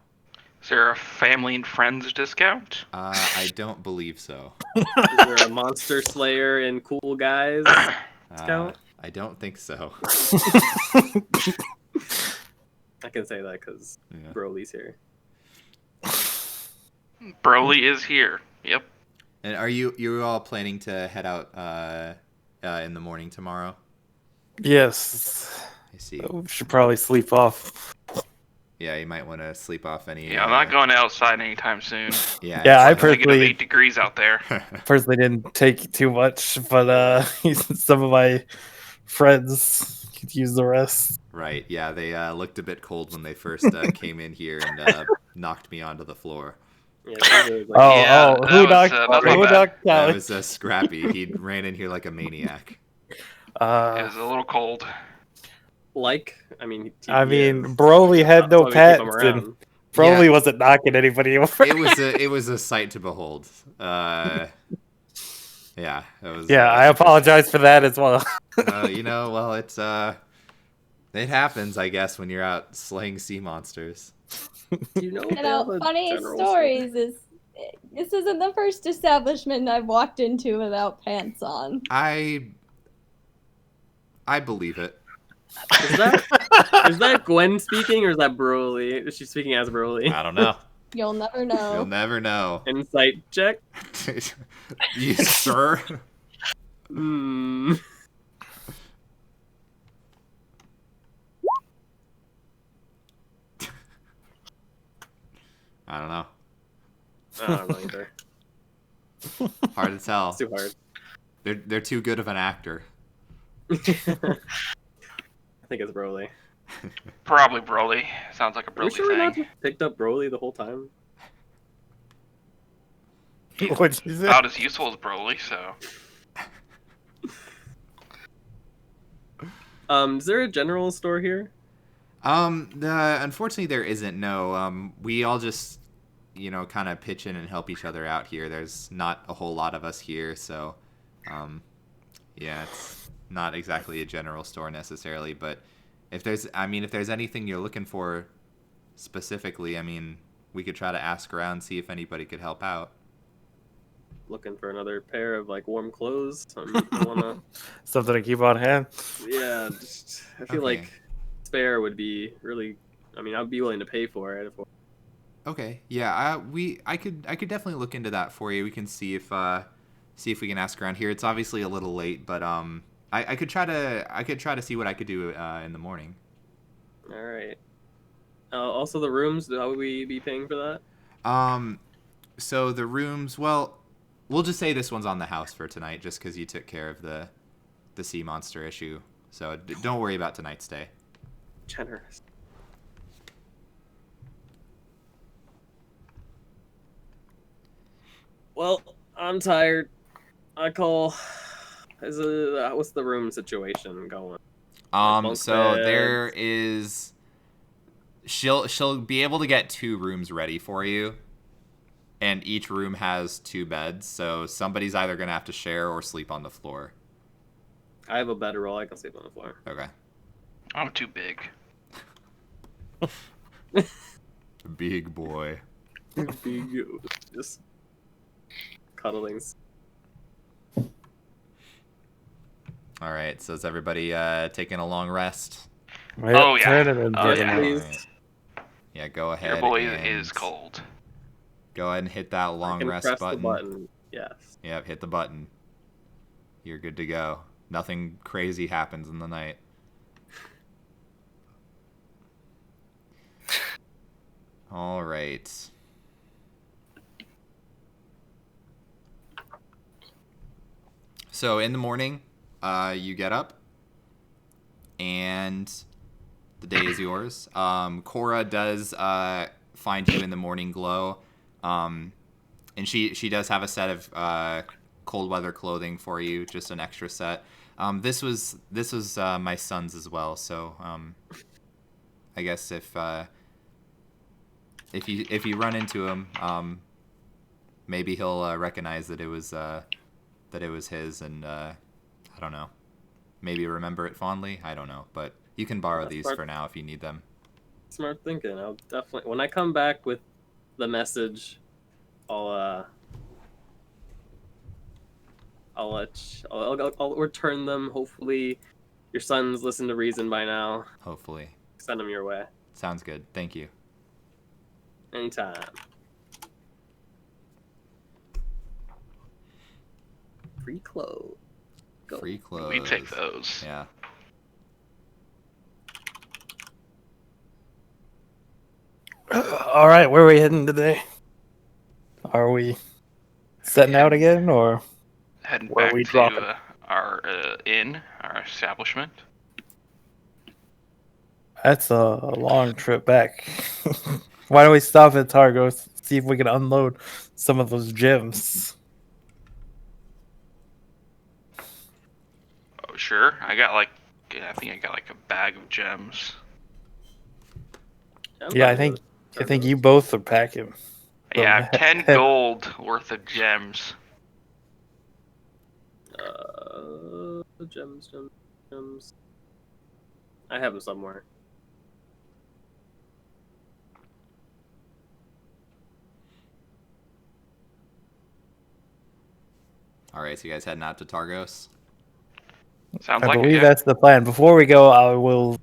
Is there a family and friends discount? I don't believe so. Is there a Monster Slayer and Cool Guys discount? I don't think so. I can say that because Yeah. Broly's here. Broly is here. Yep. And are you all planning to head out in the morning tomorrow? Yes. I see. We should probably sleep off. Yeah, you might want to sleep off any. Yeah, I'm not going outside anytime soon. Yeah, Yeah, I It's negative personally 8 degrees out there. personally didn't take too much, but some of my friends could use the rest. Right. Yeah, they looked a bit cold when they first came in here and knocked me onto the floor. Yeah, Caesar was Oh, like, Yeah, who that was, knocked? that's not Who bad. knocked That Callie? was Scrappy. He ran in here like a maniac. It was a little cold. I mean, I mean, is. Broly had That's no why we keep him pets, around. and Broly Yeah. wasn't knocking anybody over. It was a sight to behold. Yeah, it was. Yeah, I apologize for that as well. Well, it happens, I guess, when you're out slaying sea monsters. You know, they have a Funny general stories is this isn't the first establishment I've walked into without pants on. I believe it. Is that Gwen speaking or is that Broly? Is she speaking as Broly? I don't know. You'll never know. You'll never know. Insight check. You sure? Hmm. I don't know. I don't know either. Hard to tell. It's too hard. They're too good of an actor. I think it's Broly. Probably Broly. Sounds like a Are we Broly sure we thing. not just picked up Broly the whole time? What'd you say? About as useful as Broly, so. Is there a general store here? Unfortunately there isn't. No. We all just, kind of pitch in and help each other out here. There's not a whole lot of us here, so, yeah, it's not exactly a general store necessarily. But if there's anything you're looking for specifically, we could try to ask around, see if anybody could help out. Looking for another pair of warm clothes. I wanna. Something to keep on hand. Yeah, I feel Okay. like spare would be really. I'd be willing to pay for it. Okay. Yeah. I could definitely look into that for you. We can see if we can ask around here. It's obviously a little late, but I could try to see what I could do in the morning. All right. Also, the rooms. How would we be paying for that? So the rooms. Well, we'll just say this one's on the house for tonight, just because you took care of the sea monster issue. So don't worry about tonight's stay. Generous. Well, I'm tired. I call. What's the room situation going? Bunk So beds. there is. She'll be able to get 2 rooms ready for you, and each room has 2 beds. So somebody's either gonna have to share or sleep on the floor. I have a better roll. I can sleep on the floor. Okay. I'm too big. Big boy. Just cuddling. All right. So is everybody taking a long rest? Oh, yeah. Turning and Oh, getting yeah. out. Please. Yeah. Go ahead. Your boy and is cold. Go ahead and hit that I long can rest press button. the button. Yes. Yep. Hit the button. You're good to go. Nothing crazy happens in the night. All right. So in the morning, you get up, and the day is yours. Cora does find you in the morning glow, and she does have a set of cold weather clothing for you, just an extra set. This was my son's as well, so I guess if you run into him, maybe he'll recognize that it was his, and I don't know, maybe remember it fondly. I don't know, but you can borrow these Smart. for now if you need them. Smart thinking. I'll definitely. When I come back with the message, I'll return them. Hopefully, your sons listen to reason by now. Hopefully. Send them your way. Sounds good. Thank you. Anytime. Free clothes. Go. Free clothes. We take those. Yeah. All right, where are we heading today? Are we setting out again, or Heading where are back we to dropping? our inn, our establishment. That's a long trip back. Why don't we stop at Targos, see if we can unload some of those gems? Oh, sure. I think I got like a bag of gems. I'm Yeah, fine with I think Targos. you both are packing. Yeah, I Some have 10 he- gold worth of gems. Gems. I have them somewhere. All right, so you guys heading out to Targos? Sounds I like it, believe yeah. that's the plan. Before we go, I will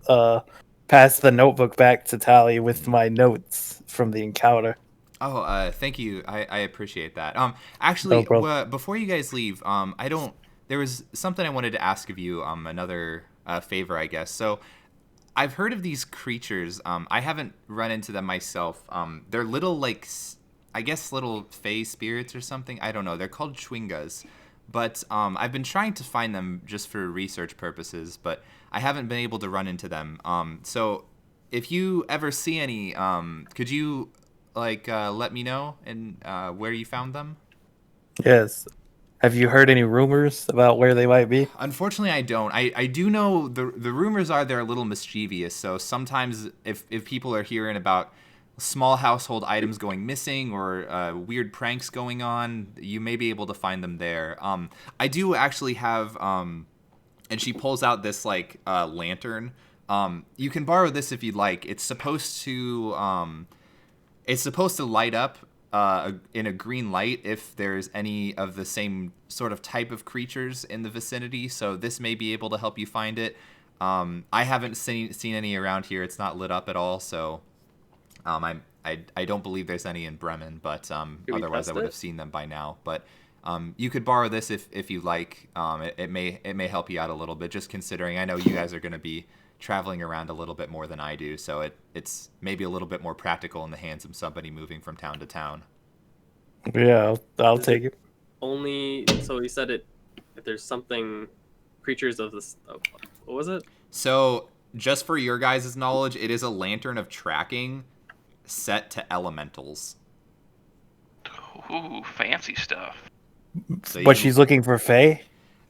pass the notebook back to Tally with my notes from the encounter. Oh, thank you. I appreciate that. No Actually, problem. before you guys leave, I don't. There was something I wanted to ask of you. Another favor, I guess. So, I've heard of these creatures. I haven't run into them myself. They're little like, I guess little fey spirits or something. I don't know. They're called chwingas. But I've been trying to find them just for research purposes, but I haven't been able to run into them. So if you ever see any, could you like let me know and where you found them? Yes. Have you heard any rumors about where they might be? Unfortunately, I don't. I do know the rumors are they're a little mischievous. So sometimes if people are hearing about small household items going missing or weird pranks going on, you may be able to find them there. I do actually have and she pulls out this like lantern. You can borrow this if you'd like. It's supposed to light up in a green light if there's any of the same sort of type of creatures in the vicinity. So this may be able to help you find it. I haven't seen any around here. It's not lit up at all. So I don't believe there's any in Bremen, but we otherwise I test would it? have seen them by now. But you could borrow this if you like. It may help you out a little bit, just considering I know you guys are going to be traveling around a little bit more than I do, so it's maybe a little bit more practical in the hands of somebody moving from town to town. Yeah, I'll Is take it. Only so he said it. If there's something, creatures of this. What was it? So just for your guys' knowledge, it is a lantern of tracking set to elementals. Ooh, fancy stuff. So But she's looking for Faye?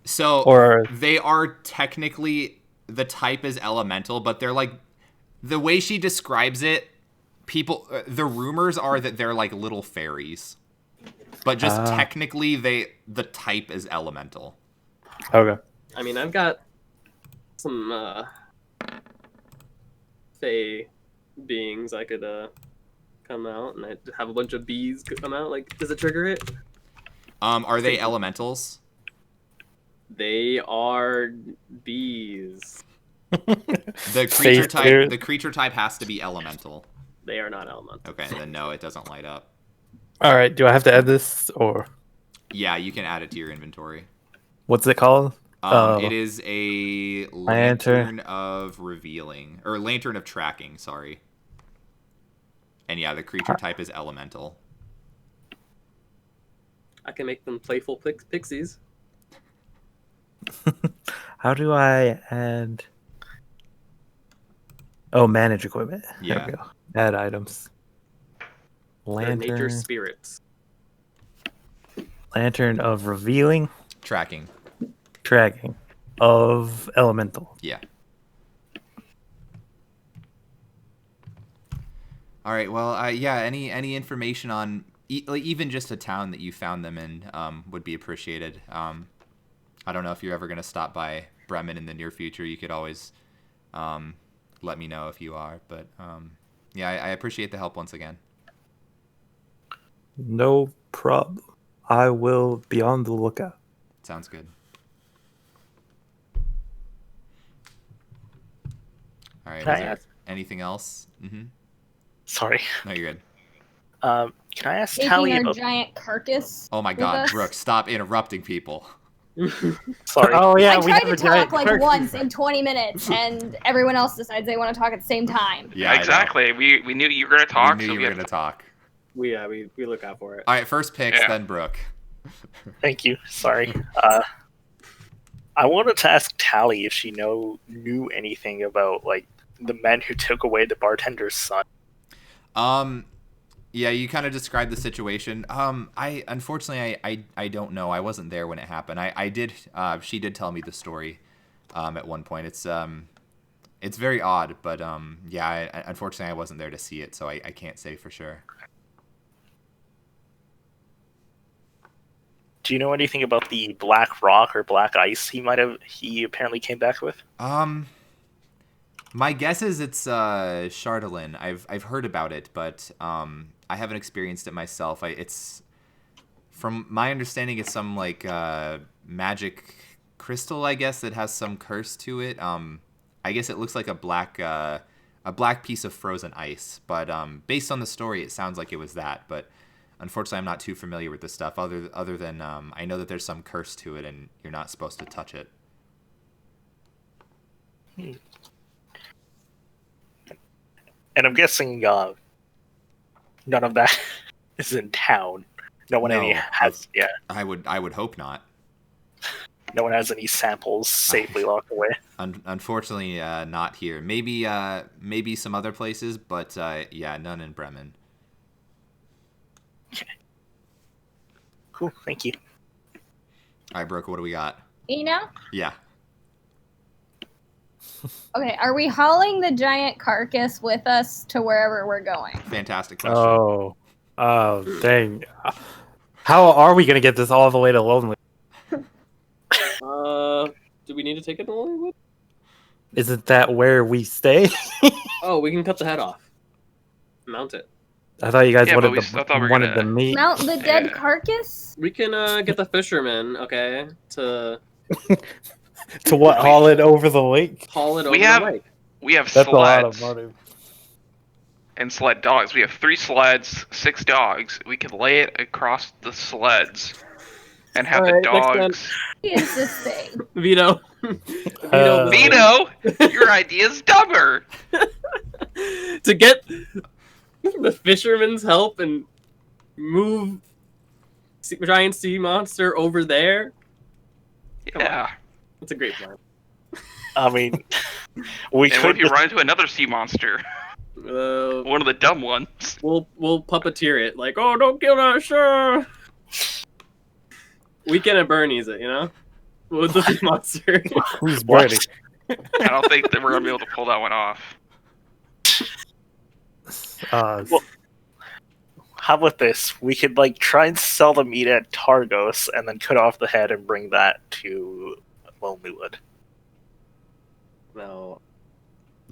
So Or they are technically the type is elemental, but they're like the way she describes it. People, the rumors are that they're like little fairies, but just technically the type is elemental. okay. I mean, I've got some fey beings I could come out, and I have a bunch of bees come out. Like, does it trigger it? Are they elementals? They are bees. The creature type has to be elemental. They are not elemental. Okay, then no, it doesn't light up. All right. Do I have to add this, or Yeah, you can add it to your inventory. what's it called? It is a lantern of revealing, or lantern of tracking. Sorry. And yeah, the creature type is elemental. I can make them playful pixies. How do I add? Oh, manage equipment. Yeah. There we go. Add items. They're nature Lantern. spirits. Lantern of revealing. Tracking. Tracking. Of elemental. Yeah. All right. Well, yeah. Any information on even just a town that you found them in would be appreciated. I don't know if you're ever going to stop by Bremen in the near future. You could always let me know if you are. But yeah, I appreciate the help once again. No problem. I will be on the lookout. Sounds good. All right. Can Was I there ask- anything else? Mm-hmm. Sorry. No, you're good. Can I ask Taking Tally our about? giant carcass. Oh my with God, us. Brooke, stop interrupting people. Sorry. Oh yeah, I we tried have to a giant talk like carcass. once in 20 minutes, and everyone else decides they want to talk at the same time. Yeah, I know. exactly. We knew you were gonna talk. We knew so you were gonna talk. we look out for it. All right, first picks, Yeah. then Brooke. Thank you. Sorry. I wanted to ask Tally if she knew anything about like the men who took away the bartender's son. Yeah, you kind of described the situation. I unfortunately I don't know. I wasn't there when it happened. I did. She did tell me the story. At one point, it's very odd, but yeah. Unfortunately, I wasn't there to see it, so I can't say for sure. Do you know anything about the black rock or black ice he apparently came back with? My guess is it's Chardolin. I've heard about it, but I haven't experienced it myself. It's from my understanding, it's some like magic crystal, I guess, that has some curse to it. I guess it looks like a black piece of frozen ice, but based on the story, it sounds like it was that. But unfortunately, I'm not too familiar with this stuff. Other than I know that there's some curse to it, and you're not supposed to touch it. And I'm guessing none of that is in town. No one has. Yeah, I would hope not. no one has any samples safely locked away. Unfortunately, not here. Maybe some other places, but yeah, none in Bremen. Okay. Cool. Thank you. All right, Brooke, what do we got? Ina? Yeah. Okay, are we hauling the giant carcass with us to wherever we're going? Fantastic question. Oh, dang. How are we gonna get this all the way to Lonely? Do we need to take it to Hollywood? Isn't that where we stay? Oh, we can cut the head off. Mount it. I thought you guys Yeah, but wanted I thought we were wanted gonna- the meat. Mount the dead Yeah. carcass? We can get the fisherman, okay, to To what? Haul it over the lake? haul it over We the have lake. That's a lot of sleds money. and sled dogs. We have 3 sleds, 6 dogs. We could lay it across the sleds and have Alright, the next time. dogs. What is this thing? Vito. Uh, Vito, your idea's dumber. To get the fisherman's help and move giant sea monster over there. Come on. Yeah. That's a great plan. I mean, we And what could if you run into another sea monster? One of the dumb ones. We'll puppeteer it like, oh, don't kill us, sure. Weekend at Bernie's it, you know, with the sea monster. Who's What? Brady? I don't think that we're gonna be able to pull that one off. Well, how about this? We could like try and sell the meat at Targos and then cut off the head and bring that to Lonelywood. No.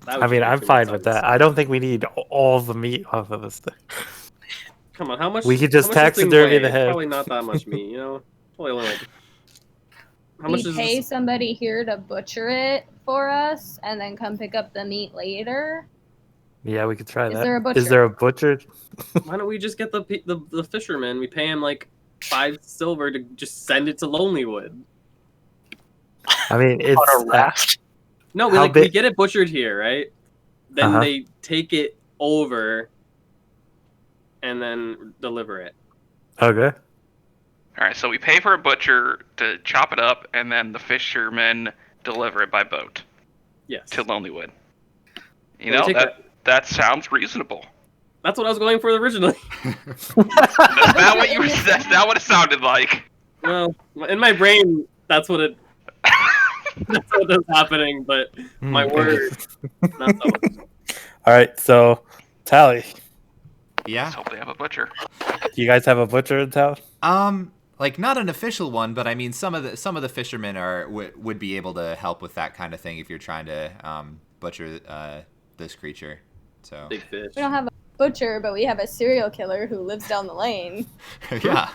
I mean, I'm fine with that. I don't think we need all the meat off of this thing. Come on, how much? We could just how much does this thing taxidermy weigh? the It's head. Probably not that much meat, you know. Probably only like. How much We is pay this? somebody here to butcher it for us and then come pick up the meat later. Yeah, we could try Is that. there a butcher? Is there a butcher? Why don't we just get the fisherman? We pay him like 5 silver to just send it to Lonelywood. I mean, it's On a raft. No, we How we big- get it butchered here, right? Then Uh-huh. they take it over and then deliver it. okay. All right, so we pay for a butcher to chop it up, and then the fishermen deliver it by boat Yes. to Lonelywood. You Well, know we take that sounds reasonable. That's what I was going for originally. That's not what you. That's not what it sounded like. Well, in my brain, that's what is happening, but my Hmm. word, not so much. All right, so Tally, Yeah. Let's hope they have a butcher. you guys have a butcher in town? Like not an official one, but I mean some of the fishermen would be able to help with that kind of thing if you're trying to butcher this creature. So Big fish. We don't have a butcher, but we have a serial killer who lives down the lane. yeah.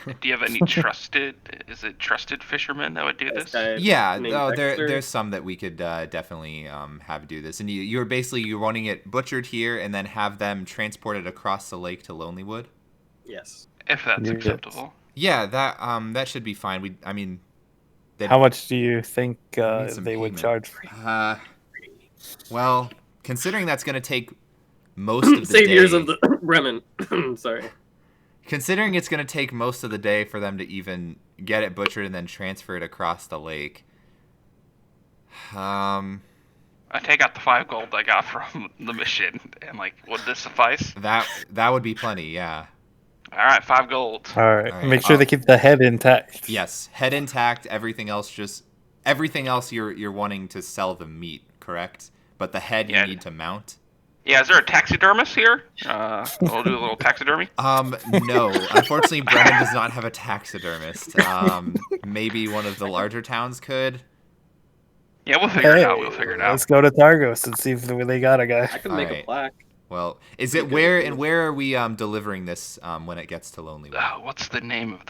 Do you have any trusted? Is it trusted fishermen that would do This this? guy Yeah, named no, Dexter. there's some that we could definitely have do this, and you're wanting it butchered here and then have them transported across the lake to Lonelywood. Yes. If that's Yeah. acceptable. Yeah, that should be fine. I mean, How much do you think need some they would payment. charge for? Well, considering that's going to take most of the Saviors day, of the Bremen. Sorry. considering it's going to take most of the day for them to even get it butchered and then transfer it across the lake. I take out the 5 gold I got from the mission, and like, would this suffice? That would be plenty, yeah. All right, 5 gold. All right. All right, Make sure they keep the head intact. Yes, head intact. Everything else you're wanting to sell the meat, correct? But the head Yeah. you need to mount. Yeah, is there a taxidermist here? We'll do a little taxidermy. No. Unfortunately, Bremen does not have a taxidermist. Maybe one of the larger towns could. Yeah, we'll figure it out. We'll figure it out. Let's go to Targos and see if they got a guy. I can make Alright. a plaque. Well, is it where are we delivering this when it gets to Lonelywood? What's the name of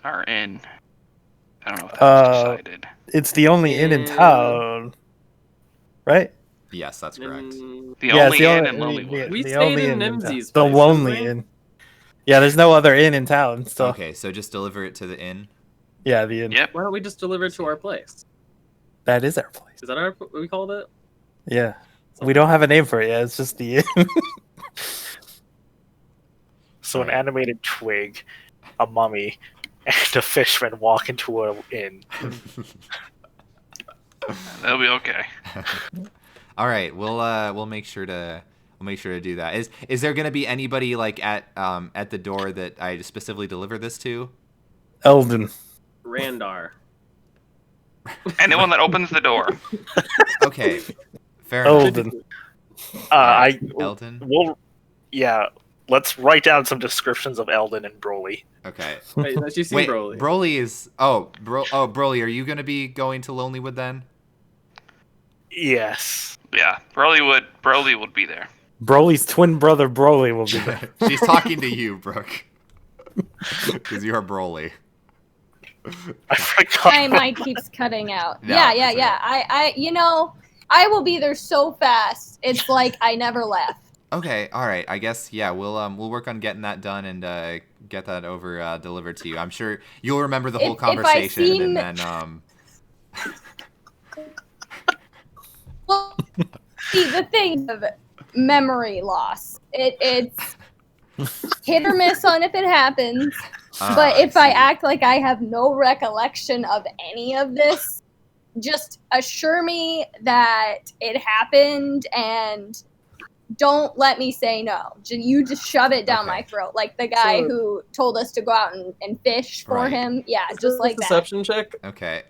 our inn? I don't know if that was decided. It's the only inn in town, right? Yes, that's correct. The only inn in Lonelywood. We the stayed only in inn town. Nimsy's The place, lonely didn't we? inn. Yeah, there's no other inn in town. So Okay, so just deliver it to the inn. yeah, the inn. Yep. Why don't we just deliver it to our place? That is our place. Is that what we called it? Yeah, we don't have a name for it yet. It's just the inn. So an animated twig, a mummy, and a fishman walk into an inn. That'll be okay. All right, we'll make sure to do that. Is there gonna be anybody like at the door that I specifically deliver this to? Eldon. Randar. Anyone that opens the door. Okay, fair enough. Eldon. Eldon. Let's write down some descriptions of Eldon and Broly. Okay. Wait, you seen Wait, Broly? Broly is Broly. Are you gonna be going to Lonelywood then? Yes. Yeah, Broly would be there. Broly's twin brother Broly will be there. She's talking to you, Brooke, because you are Broly. I forgot. My mic keeps cutting out. No, Yeah. it's I will be there so fast. It's like I never left. Okay, all right. I guess we'll work on getting that done and get that over delivered to you. I'm sure you'll remember the whole If I conversation seem- and then Well, see, the thing of memory loss, it's hit or miss on if it happens. But if I see. act like I have no recollection of any of this, just assure me that it happened and don't let me say no. You just shove it down my throat, like the guy who told us to go out and fish for Right. him. Yeah, just like that. Deception check. Okay.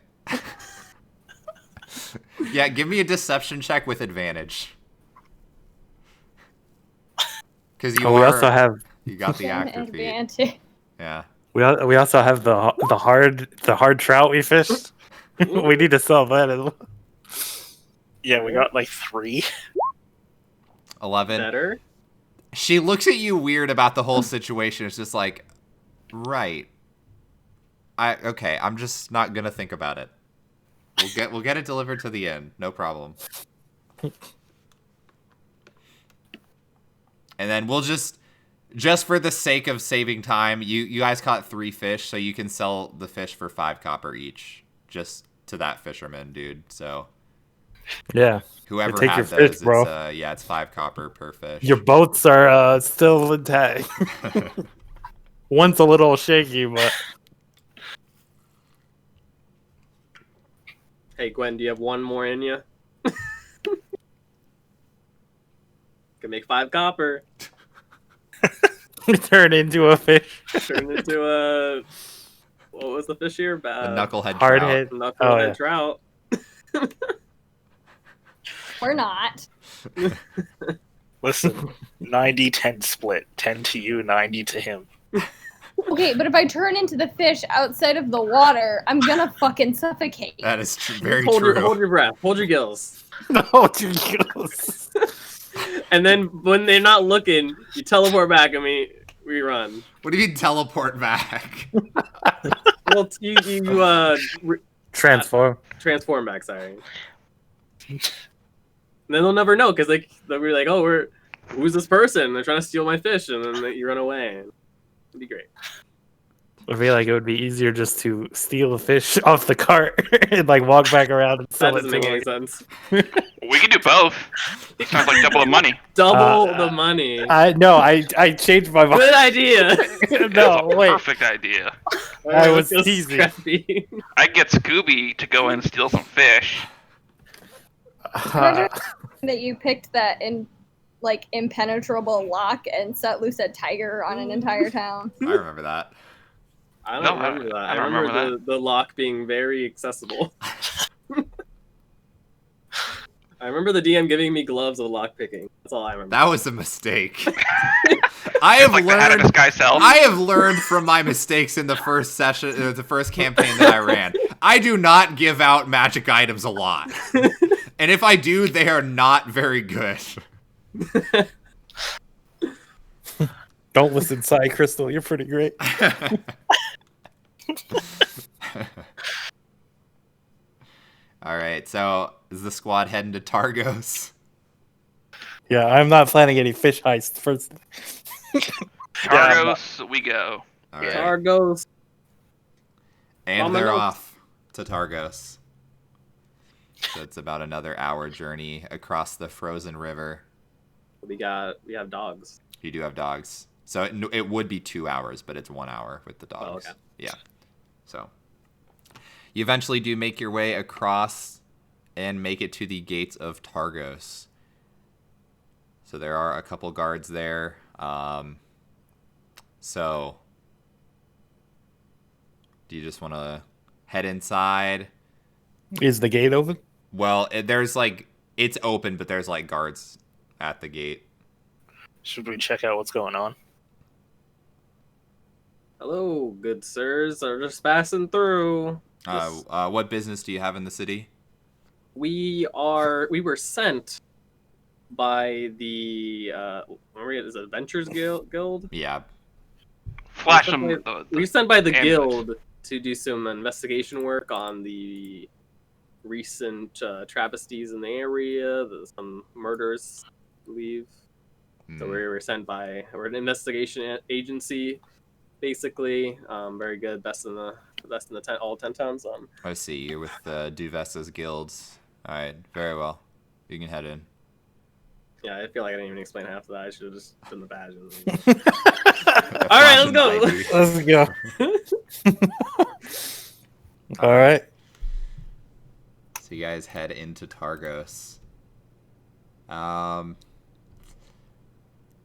Yeah, give me a deception check with advantage. Because you we also have you got the actor feat. Advantage. Yeah. we also have the hard trout we fished. We need to sell that as well. Yeah, we got like 3. 11. Better. She looks at you weird about the whole situation. It's just like, right. I'm just not gonna think about it. We'll get it delivered to the inn. No problem. And then we'll just for the sake of saving time, you guys caught 3 fish, so you can sell the fish for 5 copper each, just to that fisherman dude. So Yeah. whoever take had your those, fish, bro. it's 5 copper per fish. Your boats are still intact. One's a little shaky, but Hey, Gwen, do you have one more in you? Can make 5 copper. turn into a fish. Turn into a... What was the fish here? A knucklehead Hard trout. hit. Knucklehead Oh, yeah. trout. We're not. Listen, 90-10 split. 10 to you, 90 to him. Okay, but if I turn into the fish outside of the water, I'm gonna fucking suffocate. That is very hold true. Hold your breath. Hold your gills. No, Jesus. And then when they're not looking, you teleport back and we run. What do you mean teleport back? Well, you Transform. transform back, sorry. And then they'll never know, because they'll be like, oh, who's this person? They're trying to steal my fish, and then you run away. It'd be great. I feel like it would be easier just to steal the fish off the cart and like walk back around and That sell it doesn't to make any him. sense. We can do both. Sounds like double the money. Double the money. I changed my mind. Good idea. No, wait. Perfect idea. I was Let's go teasing. Scrappy. I'd get Scooby to go and steal some fish. That you picked that impenetrable lock and set loose a tiger on an entire town. I remember that. I don't No, remember that. I I don't remember remember the lock being very accessible. I remember the DM giving me gloves of lock picking. That's all I remember. That was a mistake. I have Like the hat of learned. this guy's self. I have learned from my mistakes in the first session, the first campaign that I ran. I do not give out magic items a lot, and if I do, they are not very good. Don't listen, Psy Crystal. You're pretty great. All right, so is the squad heading to Targos? Yeah, I'm not planning any fish heist first. Targos, we go. All right, Targos. and on my they're notes. off to Targos. So it's about another hour journey across the frozen river. We have dogs. You do have dogs, so it would be 2 hours, but it's 1 hour with the dogs. Oh, okay. Yeah. So you eventually do make your way across and make it to the gates of Targos. So there are a couple guards there. So do you just want to head inside? Is the gate open? Well, there's it's open, but there's guards at the gate. Should we check out what's going on? Hello, good sirs. Are just passing through. What business do you have in the city? We were sent by the is it Adventures Guild? Yeah. Flash We them. were sent by the amulets. guild to do some investigation work on the recent travesties in the area, some murders, I believe. So we were sent by we're an investigation agency, basically. Very good, best in the all 10 towns. I see. You're with the Duvessa's guilds. All right. Very well. You can head in. Yeah, I feel like I didn't even explain half of that. I should have just done the badges. All right, let's go. Let's go. All right. So you guys head into Targos.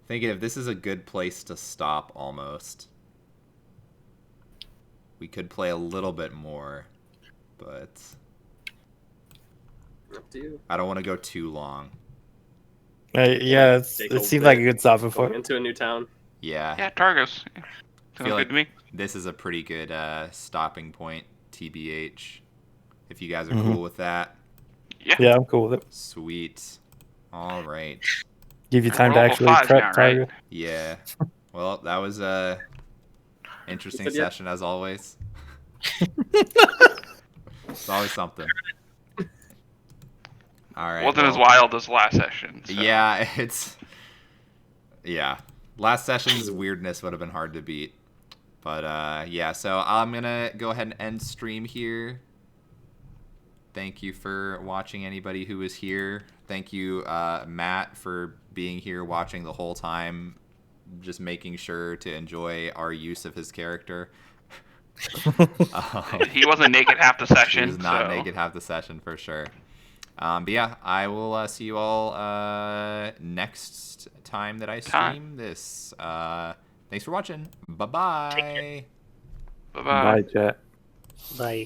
Thinking if this is a good place to stop almost. We could play a little bit more, but Up to you. I don't want to go too long. Yeah, Take it a seemed bit. like a good stop before. Going into a new town. Yeah. Yeah, Targos. I Sounds feel good to me. this is a pretty good stopping point, TBH. If you guys are Mhm. cool with that. Yeah, I'm cool with it. Sweet. All right. Give you time to We're level actually 5 prep now, right? target. Yeah. Well, that was a interesting Good, yeah. session as always. It's always something. All right. Wasn't as well, wild as last session. So. Yeah, yeah. Last session's weirdness would have been hard to beat. But yeah, so I'm going to go ahead and end stream here. Thank you for watching, anybody who was here. Thank you, Matt, for being here watching the whole time, just making sure to enjoy our use of his character. He wasn't naked half the He session. was not so. naked half the session for sure. But yeah, I will see you all next time that I stream this. Thanks for watching. Bye-bye. Bye-bye. Bye, chat. Bye.